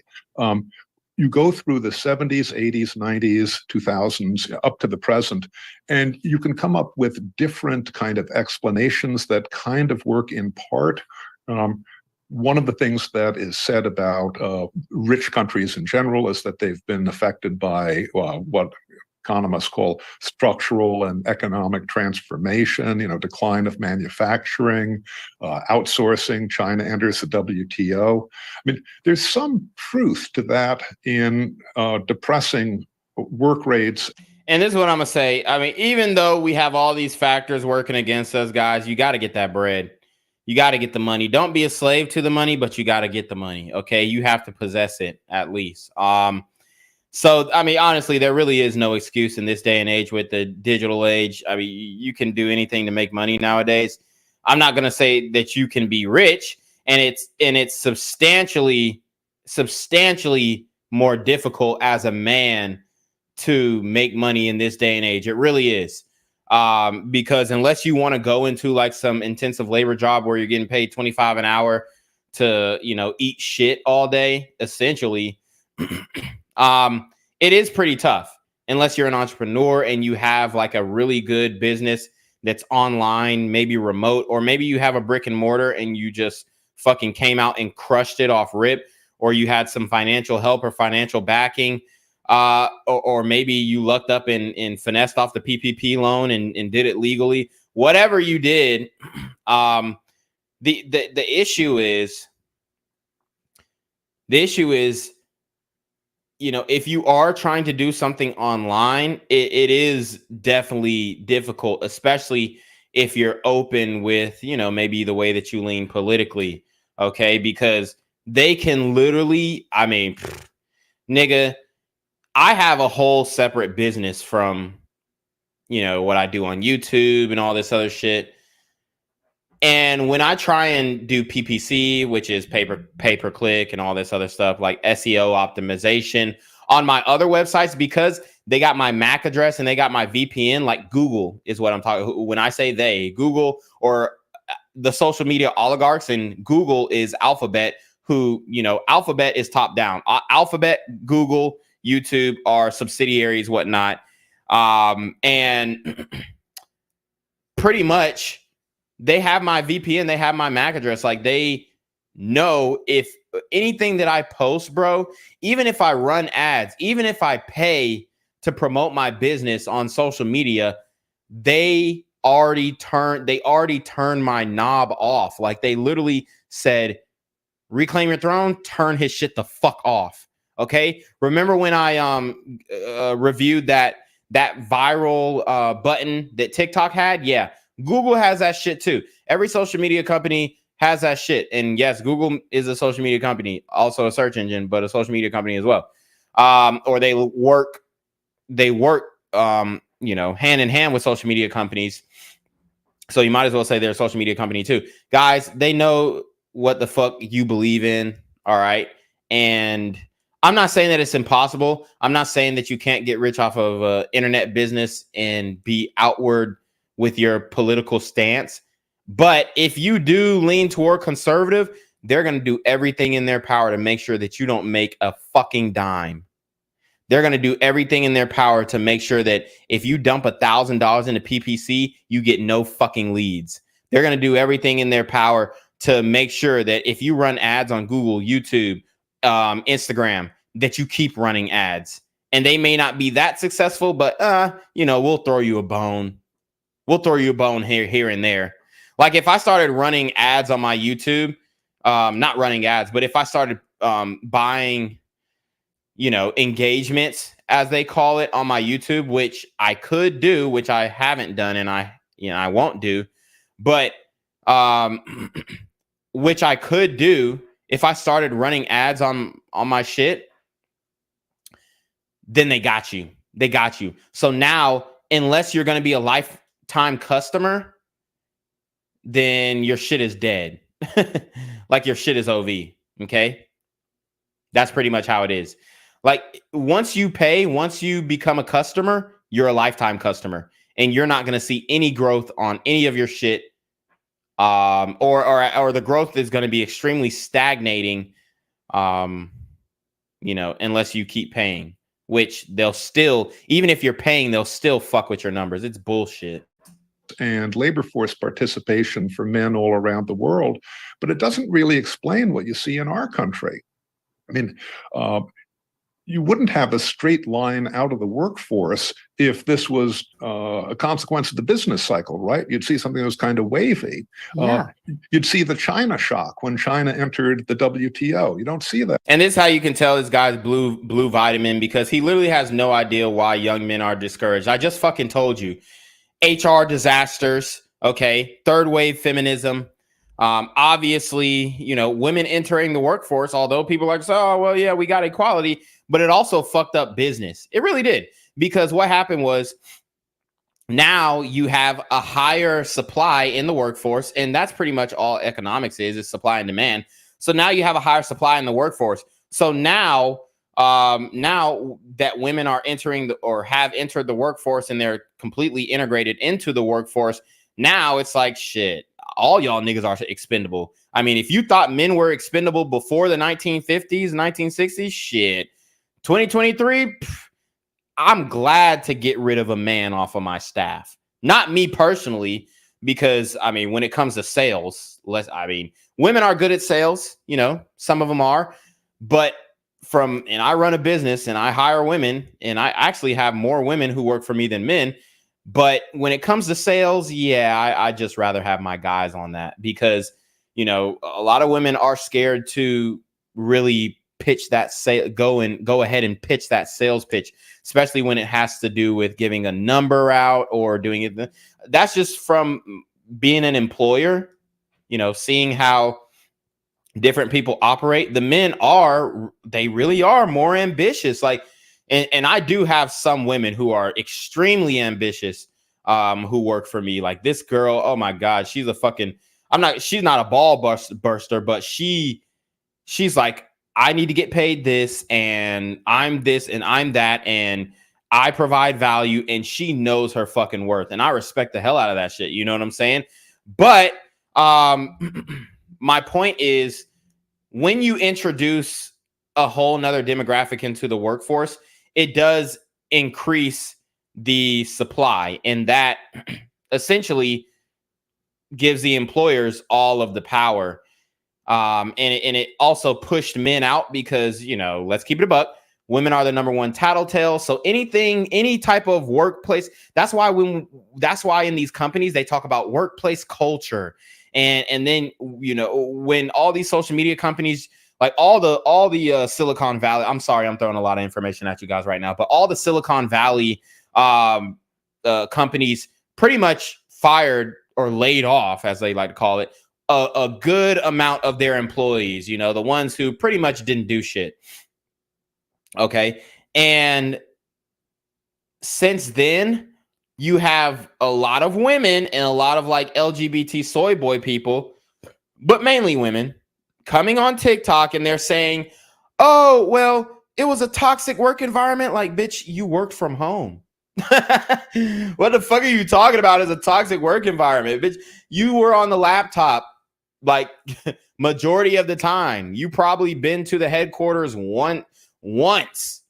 You go through the 70s, 80s, 90s, 2000s, up to the present, and you can come up with different kind of explanations that kind of work in part. One of the things that is said about rich countries in general is that they've been affected by what economists call structural and economic transformation, decline of manufacturing, outsourcing. China enters the WTO. I mean, there's some truth to that in depressing work rates. And this is what I'm going to say. I mean, even though we have all these factors working against us, guys, you got to get that bread. You got to get the money. Don't be a slave to the money, but you got to get the money. Okay. You have to possess it at least. So, I mean, honestly, there really is no excuse in this day and age with the digital age. I mean, you can do anything to make money nowadays. I'm not going to say that you can be rich, and it's substantially more difficult as a man to make money in this day and age. It really is. Because unless you want to go into like some intensive labor job where you're getting paid $25 an hour to, eat shit all day, essentially, it is pretty tough unless you're an entrepreneur and you have like a really good business that's online, maybe remote, or maybe you have a brick and mortar and you just fucking came out and crushed it off rip, or you had some financial help or financial backing, or maybe you lucked up and finessed off the PPP loan and did it legally. Whatever you did, the issue is, if you are trying to do something online, it is definitely difficult, especially if you're open with, maybe the way that you lean politically. Okay. Because they can literally, I mean, nigga, I have a whole separate business from, what I do on YouTube and all this other shit. And when I try and do PPC, which is pay-per-click and all this other stuff like SEO optimization on my other websites, because they got my MAC address and they got my VPN, like Google is what I'm talking. When I say they, Google or the social media oligarchs, and Google is Alphabet, who, Alphabet is top down. Alphabet, Google, YouTube are subsidiaries, whatnot. And pretty much they have my VPN, they have my MAC address. Like they know if anything that I post, bro, even if I run ads, even if I pay to promote my business on social media, they already turned my knob off. Like they literally said, reclaim your throne, turn his shit the fuck off. Okay. Remember when I reviewed that viral button that TikTok had? Yeah. Google has that shit too. Every social media company has that shit. And yes, Google is a social media company, also a search engine, but a social media company as well. Or they work, you know, hand in hand with social media companies. So you might as well say they're a social media company too. Guys, they know what the fuck you believe in. All right. And I'm not saying that it's impossible. I'm not saying that you can't get rich off of internet business and be outward with your political stance. But if you do lean toward conservative, they're going to do everything in their power to make sure that you don't make a fucking dime. They're going to do everything in their power to make sure that if you dump $1,000 into PPC, you get no fucking leads. They're going to do everything in their power to make sure that if you run ads on Google, YouTube, Instagram, that you keep running ads. And they may not be that successful, but you know, we'll throw you a bone. We'll throw you a bone here and there. Like if I started running ads on my YouTube, not running ads, but if I started buying, you know, engagements as they call it on my YouTube, which I could do, which I haven't done, and I won't do, but which I could do if I started running ads on my shit, then they got you. They got you. So now, unless you're going to be a lifetime customer, then your shit is dead. Like your shit is OV. Okay. That's pretty much how it is. Like once you pay, once you become a customer, you're a lifetime customer and you're not going to see any growth on any of your shit. Or the growth is going to be extremely stagnating. You know, unless you keep paying, which they'll still, even if you're paying, they'll still fuck with your numbers. It's bullshit. And labor force participation for men all around the world, but it doesn't really explain what you see in our country. I mean, you wouldn't have a straight line out of the workforce if this was a consequence of the business cycle, right? You'd see something that was kind of wavy. Yeah. You'd see the China shock when China entered the WTO. You don't see that. And this is how you can tell this guy's blue vitamin, because he literally has no idea why young men are discouraged. I just fucking told you. HR disasters, okay? Third wave feminism. Obviously, you know, women entering the workforce, although people are like, oh, well, yeah, we got equality, but it also fucked up business. It really did. Because what happened was now you have a higher supply in the workforce, and that's pretty much all economics is supply and demand. So now you have a higher supply in the workforce. So now that women are entering or have entered the workforce and they're completely integrated into the workforce, now it's like, shit, all y'all niggas are expendable. I mean, if you thought men were expendable before the 1950s, 1960s, shit, 2023, I'm glad to get rid of a man off of my staff. Not me personally, because I mean, when it comes to sales, women are good at sales, you know, some of them are, but and I run a business and I hire women, and I actually have more women who work for me than men. But when it comes to sales, yeah, I just rather have my guys on that, because, you know, a lot of women are scared to really pitch that go ahead and pitch that sales pitch, especially when it has to do with giving a number out or doing it. That's just from being an employer, you know, seeing how different people operate. The men they really are more ambitious. Like, and I do have some women who are extremely ambitious, who work for me. Like this girl, oh my God, she's she's not a ball burster, but she's like, I need to get paid this, and I'm this, and I'm that, and I provide value, and she knows her fucking worth. And I respect the hell out of that shit. You know what I'm saying? But, my point is, when you introduce a whole nother demographic into the workforce, it does increase the supply, and that essentially gives the employers all of the power. And it also pushed men out because, let's keep it a buck. Women are the number one tattletale. So any type of workplace, that's why in these companies, they talk about workplace culture. And then, when all these social media companies, like all the Silicon Valley, I'm sorry, I'm throwing a lot of information at you guys right now, but all the Silicon Valley companies pretty much fired or laid off, as they like to call it, a good amount of their employees, the ones who pretty much didn't do shit. Okay. And since then, you have a lot of women and a lot of like LGBT soy boy people, but mainly women, coming on TikTok and they're saying, oh, well, it was a toxic work environment. Like, bitch, you worked from home. What the fuck are you talking about as a toxic work environment? Bitch, you were on the laptop like majority of the time. You probably been to the headquarters once.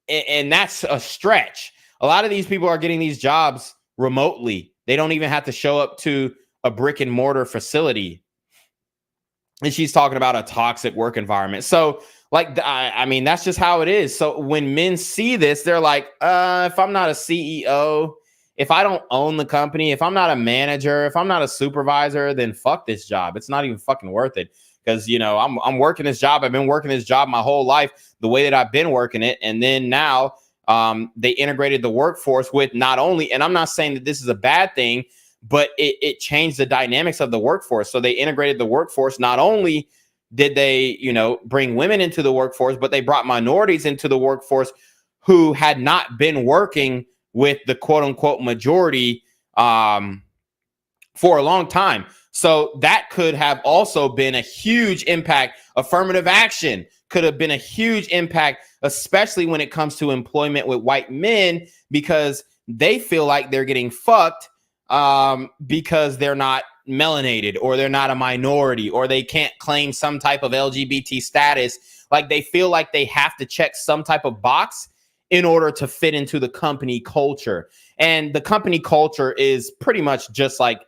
And that's a stretch. A lot of these people are getting these jobs remotely. They don't even have to show up to a brick and mortar facility. And she's talking about a toxic work environment. So like, I mean, that's just how it is. So when men see this, they're like, if I'm not a CEO, if I don't own the company, if I'm not a manager, if I'm not a supervisor, then fuck this job. It's not even fucking worth it. Because, I'm working this job. I've been working this job my whole life, the way that I've been working it. And then now they integrated the workforce with not only, and I'm not saying that this is a bad thing, but it changed the dynamics of the workforce. So they integrated the workforce. Not only did they, bring women into the workforce, but they brought minorities into the workforce who had not been working with the quote unquote majority for a long time. So that could have also been a huge impact. Affirmative action could have been a huge impact, especially when it comes to employment with white men, because they feel like they're getting fucked because they're not melanated or they're not a minority or they can't claim some type of LGBT status. Like they feel like they have to check some type of box in order to fit into the company culture. And the company culture is pretty much just like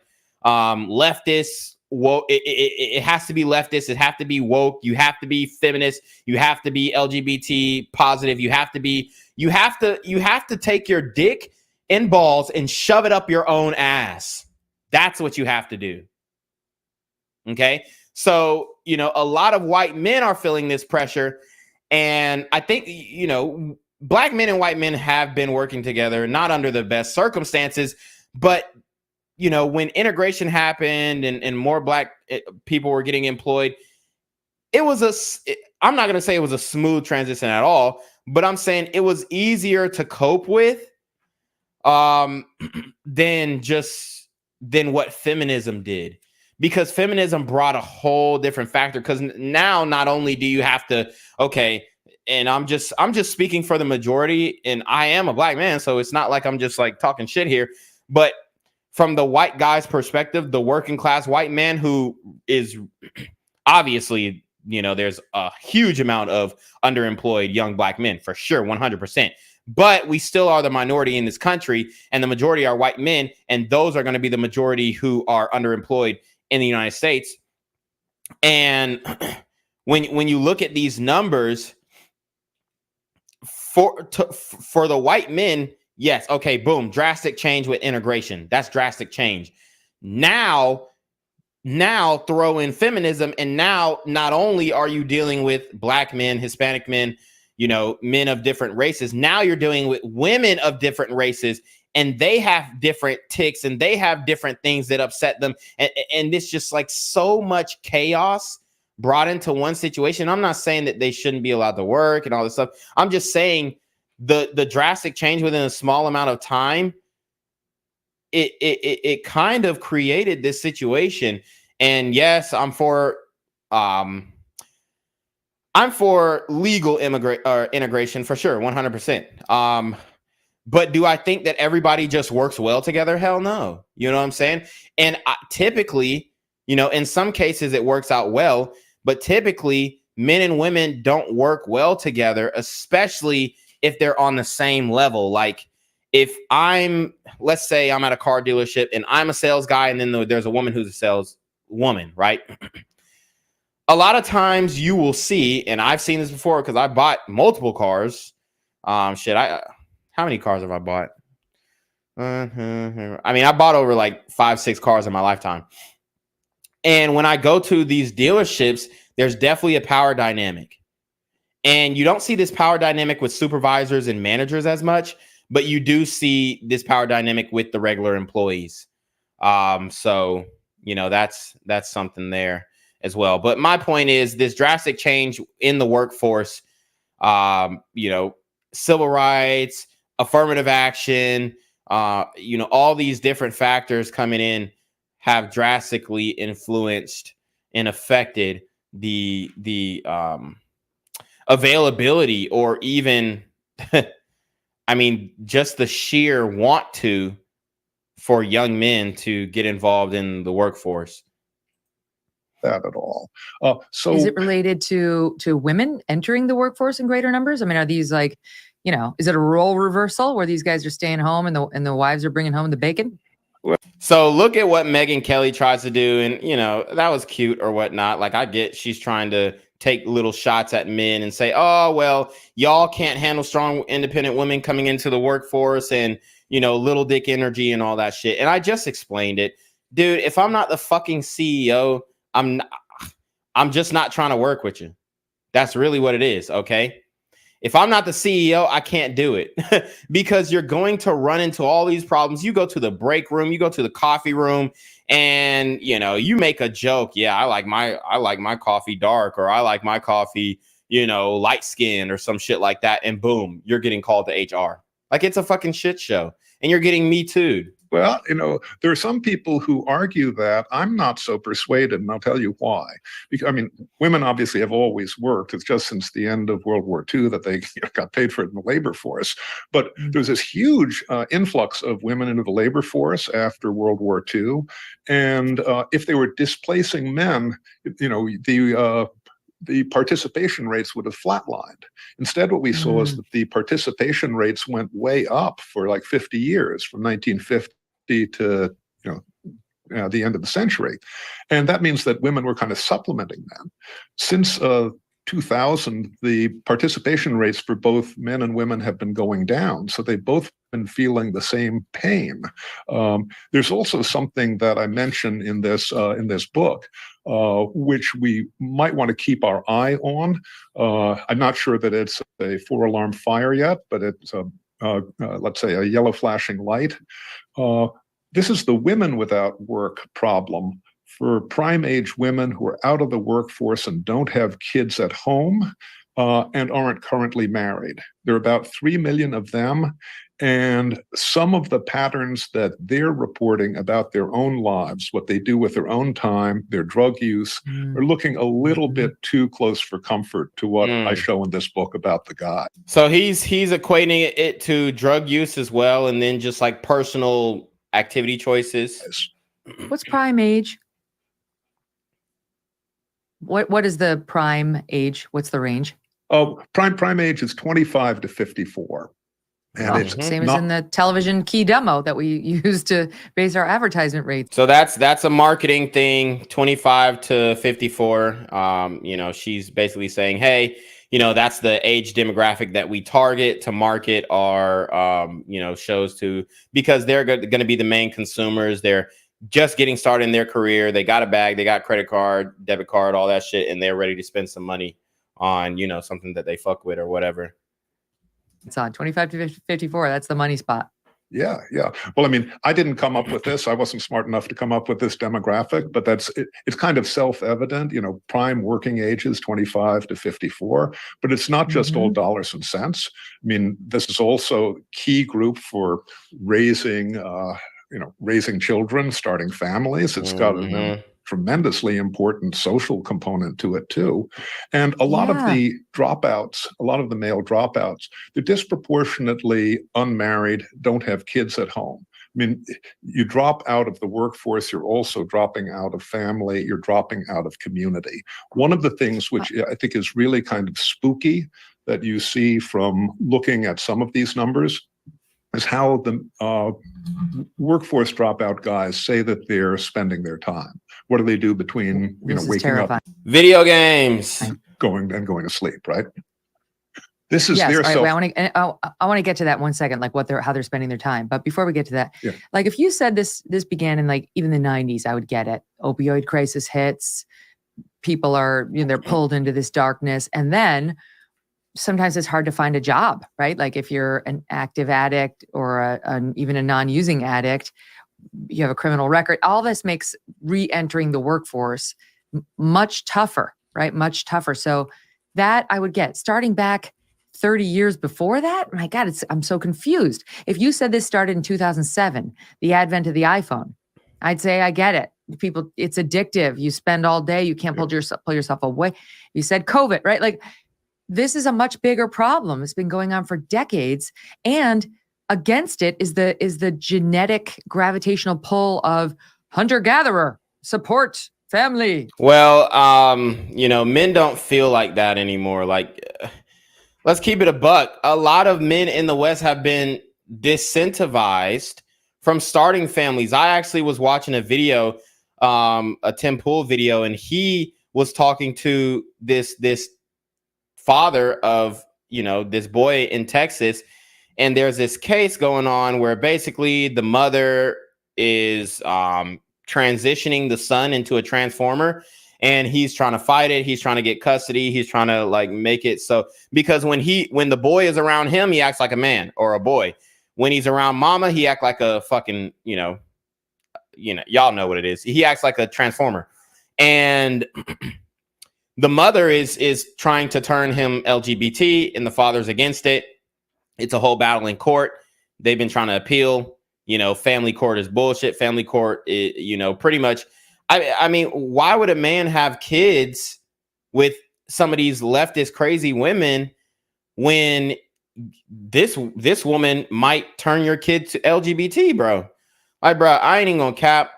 leftist, woke. It has to be leftist. It has to be woke. You have to be feminist. You have to be LGBT positive. You have to take your dick and balls and shove it up your own ass. That's what you have to do. Okay. So, a lot of white men are feeling this pressure. And I think, black men and white men have been working together, not under the best circumstances, but when integration happened and more black people were getting employed, I'm not going to say it was a smooth transition at all, but I'm saying it was easier to cope with than what feminism did, because feminism brought a whole different factor. Because now not only do you have to, and I'm just speaking for the majority, and I am a black man, so it's not like I'm just like talking shit here, but from the white guy's perspective, the working class white man who is obviously, there's a huge amount of underemployed young black men for sure, 100%. But we still are the minority in this country, and the majority are white men, and those are going to be the majority who are underemployed in the United States. And when you look at these numbers for the white men, yes. Okay. Boom. Drastic change with integration. That's drastic change. Now throw in feminism. And now not only are you dealing with black men, Hispanic men, men of different races. Now you're dealing with women of different races, and they have different ticks and they have different things that upset them. And it's just like so much chaos brought into one situation. I'm not saying that they shouldn't be allowed to work and all this stuff. I'm just saying the drastic change within a small amount of time, it kind of created this situation. And yes, I'm for legal integration for sure, 100%. But do I think that everybody just works well together? Hell no. You know what I'm saying? And typically, in some cases it works out well, but typically men and women don't work well together, especially if they're on the same level. Like if let's say I'm at a car dealership and I'm a sales guy, and then there's a woman who's a sales woman, right? A lot of times you will see, and I've seen this before because I bought multiple cars. How many cars have I bought? I mean, I bought over like 5-6 cars in my lifetime. And when I go to these dealerships, there's definitely a power dynamic. And you don't see this power dynamic with supervisors and managers as much, but you do see this power dynamic with the regular employees. So, that's something there as well. But my point is this drastic change in the workforce, civil rights, affirmative action, all these different factors coming in have drastically influenced and affected the availability, or even, I mean, just the sheer want for young men to get involved in the workforce. That at all. So is it related to women entering the workforce in greater numbers? I mean, are these like, is it a role reversal where these guys are staying home and the wives are bringing home the bacon? So look at what Megyn Kelly tries to do, and that was cute or whatnot. Like, I get she's trying to take little shots at men and say, oh, well, y'all can't handle strong, independent women coming into the workforce, and little dick energy and all that shit. And I just explained it, dude. If I'm not the fucking CEO, I'm just not trying to work with you. That's really what it is. Okay. If I'm not the CEO, I can't do it because you're going to run into all these problems. You go to the break room, you go to the coffee room, and you make a joke. Yeah, I like my coffee dark, or I like my coffee, light skin, or some shit like that. And boom, you're getting called to HR. Like, it's a fucking shit show, and you're getting Me Too'd. Well, there are some people who argue that. I'm not so persuaded, and I'll tell you why. Because, I mean, women obviously have always worked. It's just since the end of World War II that they got paid for it in the labor force. But there's this huge influx of women into the labor force after World War II. And if they were displacing men, the participation rates would have flatlined. Instead, what we saw is that the participation rates went way up for like 50 years, from 1950 to the end of the century. And that means that women were kind of supplementing men. Since 2000, the participation rates for both men and women have been going down. So they've both been feeling the same pain. There's also something that I mention in this book, which we might want to keep our eye on. I'm not sure that it's a 4-alarm fire yet, but it's let's say a yellow flashing light. This is the women without work problem for prime age women who are out of the workforce and don't have kids at home and aren't currently married. There are about 3 million of them. And some of the patterns that they're reporting about their own lives, what they do with their own time, their drug use, are looking a little bit too close for comfort to what I show in this book about the guy. So he's equating it to drug use as well, and then just like personal activity choices. Yes. What's prime age? What is the prime age? What's the range? Oh, prime age is 25 to 54. And it's same as in the television key demo that we use to base our advertisement rates. So that's a marketing thing, 25 to 54. She's basically saying, hey, that's the age demographic that we target to market our, shows to, because they're going to be the main consumers. They're just getting started in their career. They got a bag, they got credit card, debit card, all that shit, and they're ready to spend some money on, something that they fuck with or whatever. It's on 25 to 54. That's the money spot. Yeah. Well, I mean, I didn't come up with this. I wasn't smart enough to come up with this demographic, but it's kind of self-evident, prime working age is 25 to 54, but it's not just all dollars and cents. I mean, this is also key group for raising children, starting families. It's got a tremendously important social component to it too. And a lot of the dropouts, a lot of the male dropouts, they're disproportionately unmarried, don't have kids at home. I mean, you drop out of the workforce, you're also dropping out of family, you're dropping out of community. One of the things which I think is really kind of spooky that you see from looking at some of these numbers, is how the workforce dropout guys say that they're spending their time. What do they do between waking terrifying. up, Video games. going to sleep? Right. This is Yes, their all right, self. wait, I want to get to that one second, like how they're spending their time. But before we get to that, Yeah. like if you said this began in like even the 90s, I would get it. Opioid crisis hits, people are they're pulled into this darkness, and then sometimes it's hard to find a job, right? Like if you're an active addict or even a non-using addict, you have a criminal record. All this makes re-entering the workforce much tougher, right? Much tougher. So that I would get. Starting back 30 years before that, my God, I'm so confused. If you said this started in 2007, the advent of the iPhone, I'd say I get it. People, it's addictive. You spend all day, you can't pull yourself away. You said COVID, right? Like this is a much bigger problem. It's been going on for decades, and against it is the genetic gravitational pull of hunter-gatherer, support family. Well, men don't feel like that anymore. Like, let's keep it a buck. A lot of men in the West have been disincentivized from starting families. I actually was watching a video, a Tim Pool video, and he was talking to this father of, this boy in Texas. And there's this case going on where basically the mother is transitioning the son into a transformer, and he's trying to fight it. He's trying to get custody. He's trying to like make it so, because when the boy is around him, he acts like a man or a boy. When he's around mama, he acts like a fucking, y'all know what it is. He acts like a transformer. And the mother is trying to turn him LGBT, and the father's against it. It's a whole battle in court. They've been trying to appeal. Family court is bullshit. Family court, pretty much. I mean, why would a man have kids with some of these leftist crazy women when this woman might turn your kid to LGBT, bro? Like, bro, I ain't even gonna cap.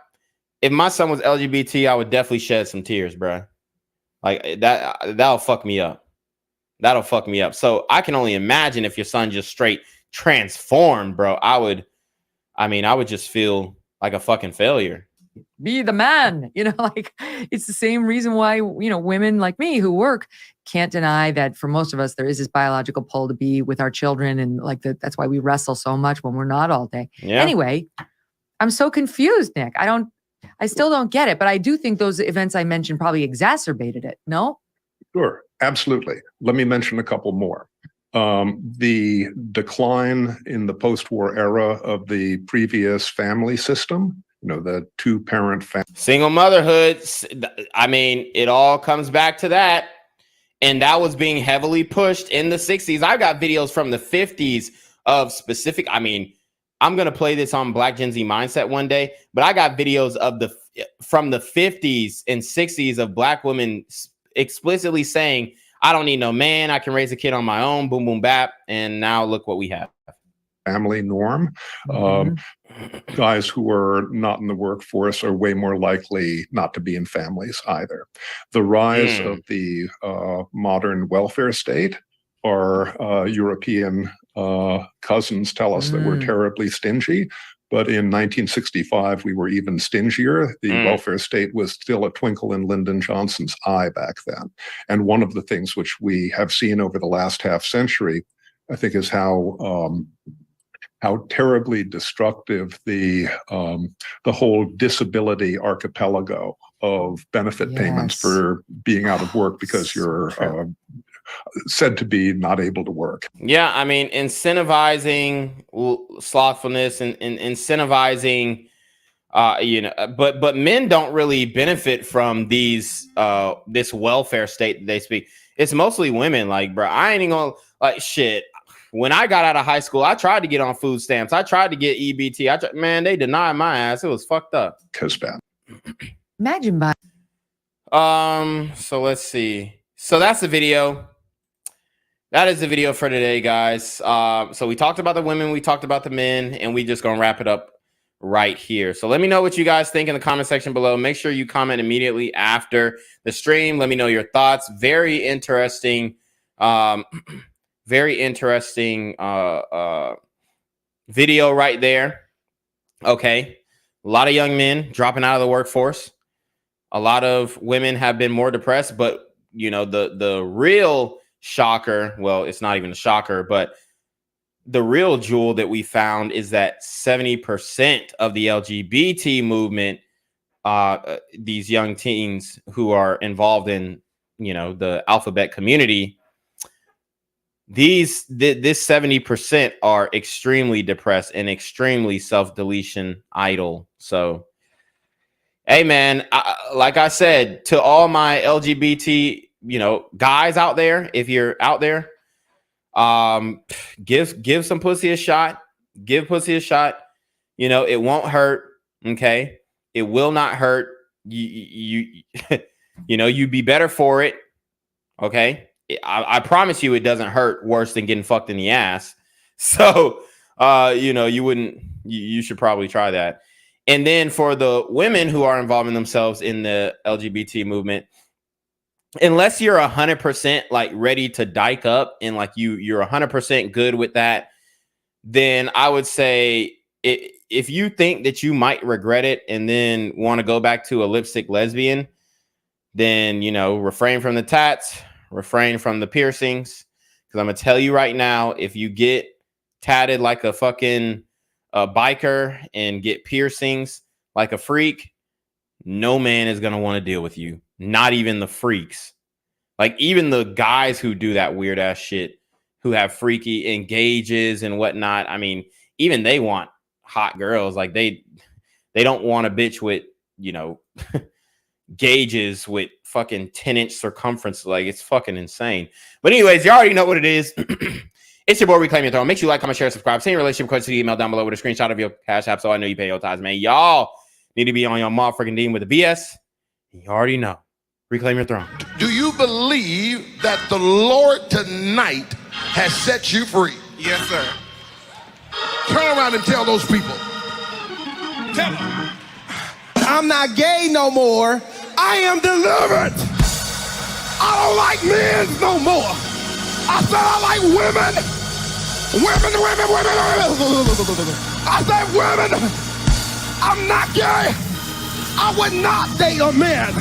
If my son was LGBT, I would definitely shed some tears, bro. Like that'll fuck me up. That'll fuck me up. So I can only imagine if your son just straight transformed, bro. I would just feel like a fucking failure. Be the man, like it's the same reason why, women like me who work can't deny that for most of us, there is this biological pull to be with our children. And like that's why we wrestle so much when we're not all day. Yeah. Anyway, I'm so confused, Nick. I still don't get it, but I do think those events I mentioned probably exacerbated it. No? Sure. Absolutely. Let me mention a couple more. The decline in the post-war era of the previous family system, the two-parent family. Single motherhood. I mean, it all comes back to that. And that was being heavily pushed in the 60s. I've got videos from the 50s of specific, I'm going to play this on Black Gen Z Mindset one day, but I got videos from the 50s and 60s of Black women explicitly saying, I don't need no man. I can raise a kid on my own. Boom, boom, bap. And now look what we have. Family norm. Guys who are not in the workforce are way more likely not to be in families either. The rise of the modern welfare state. Our European cousins tell us that we're terribly stingy. But in 1965, we were even stingier. The welfare state was still a twinkle in Lyndon Johnson's eye back then. And one of the things which we have seen over the last half century, I think, is how terribly destructive the whole disability archipelago of benefit payments for being out of work because you're said to be not able to work. Yeah, incentivizing slothfulness and incentivizing, but men don't really benefit from these this welfare state that they speak. It's mostly women. Like, bro, I ain't even gonna shit. When I got out of high school, I tried to get on food stamps. I tried to get EBT. Man, they denied my ass. It was fucked up. Cause bad. Imagine by. So let's see. So that's the video. That is the video for today, guys. So we talked about the women, we talked about the men, and we just gonna wrap it up right here. So let me know what you guys think in the comment section below. Make sure you comment immediately after the stream. Let me know your thoughts. Very interesting. Very interesting video right there. Okay. A lot of young men dropping out of the workforce. A lot of women have been more depressed, but you know, the real shocker, well, it's not even a shocker, but the real jewel that we found is that 70% of the LGBT movement, these young teens who are involved in, you know, the alphabet community, this 70% are extremely depressed and extremely self-deletion idle. So, hey man, like I said, to all my LGBT, you know, guys out there, if you're out there, give some pussy a shot. Give pussy a shot. You know, it won't hurt. Okay, it will not hurt. You know, you'd be better for it. Okay, I promise you, it doesn't hurt worse than getting fucked in the ass. So, you know, you should probably try that. And then for the women who are involving themselves in the LGBT movement, unless you're 100% like ready to dike up and like you're 100% good with that, then I would say if you think that you might regret it and then want to go back to a lipstick lesbian, then, you know, refrain from the tats, refrain from the piercings. Because I'm going to tell you right now, if you get tatted like a fucking biker and get piercings like a freak, no man is going to want to deal with you. Not even the freaks. Like even the guys who do that weird ass shit, who have freaky engages and whatnot. I mean, even they want hot girls. Like they don't want a bitch with, you know, gauges with fucking 10-inch circumference. Like it's fucking insane. But anyways, you already know what it is. It's your boy Reclaim Your Throne. Make sure you like, comment, share, subscribe. Send your relationship request to the email down below with a screenshot of your Cash App so I know you pay your tithes, man. Y'all need to be on your motherfucking team with the BS. You already know. Reclaim your throne. Do you believe that the Lord tonight has set you free? Yes, sir. Turn around and tell those people. Tell them. I'm not gay no more. I am delivered. I don't like men no more. I said I like women. Women. I said women. I'm not gay. I would not date a man.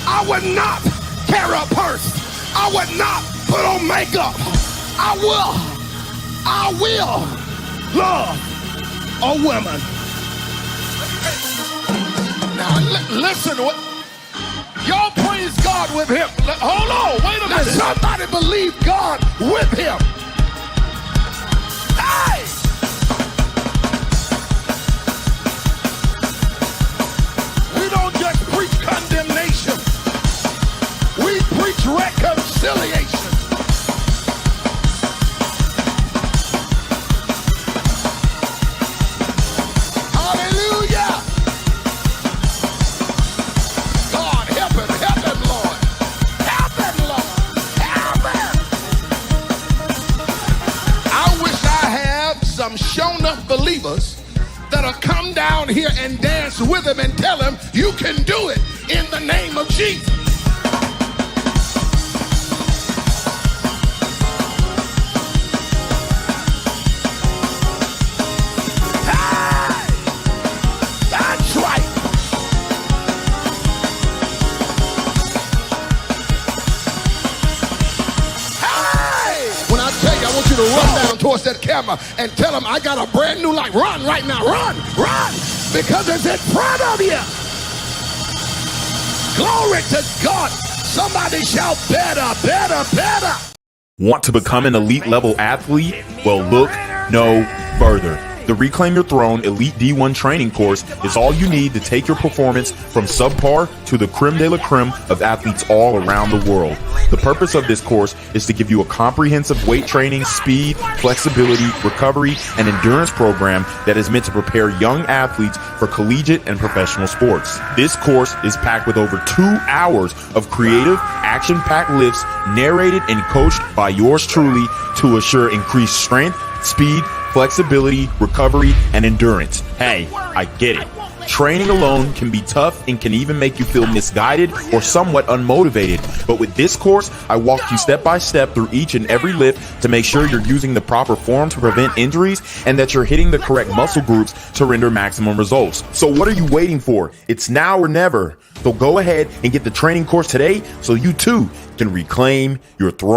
I would not carry a purse. I would not put on makeup. I will love a woman. Now listen to what. Y'all praise God with him. Hold on, wait a minute. Somebody believe God with him. Hey! We don't just preach condemnation. We preach reconciliation. Hallelujah. God, help him, Lord. Help him, Lord. Help him. I wish I had some shown-up believers that'll come down here and dance with him and tell him you can do it in the name of Jesus. Run down towards that camera and tell them I got a brand new life. Run right now. Run. Because it's in front of you. Glory to God. Somebody shout better. Want to become an elite level athlete? Well, look no further. The Reclaim Your Throne Elite D1 training course is all you need to take your performance from subpar to the creme de la creme of athletes all around the world. The purpose of this course is to give you a comprehensive weight training, speed, flexibility, recovery, and endurance program that is meant to prepare young athletes for collegiate and professional sports. This course is packed with over 2 hours of creative, action-packed lifts narrated and coached by yours truly to assure increased strength, speed, flexibility, recovery, and endurance. Hey, I get it. training alone can be tough and can even make you feel misguided or somewhat unmotivated. But with this course, I walk you step by step through each and every lift to make sure you're using the proper form to prevent injuries and that you're hitting the correct muscle groups to render maximum results. So what are you waiting for? It's now or never. So go ahead and get the training course today so you too can reclaim your throne.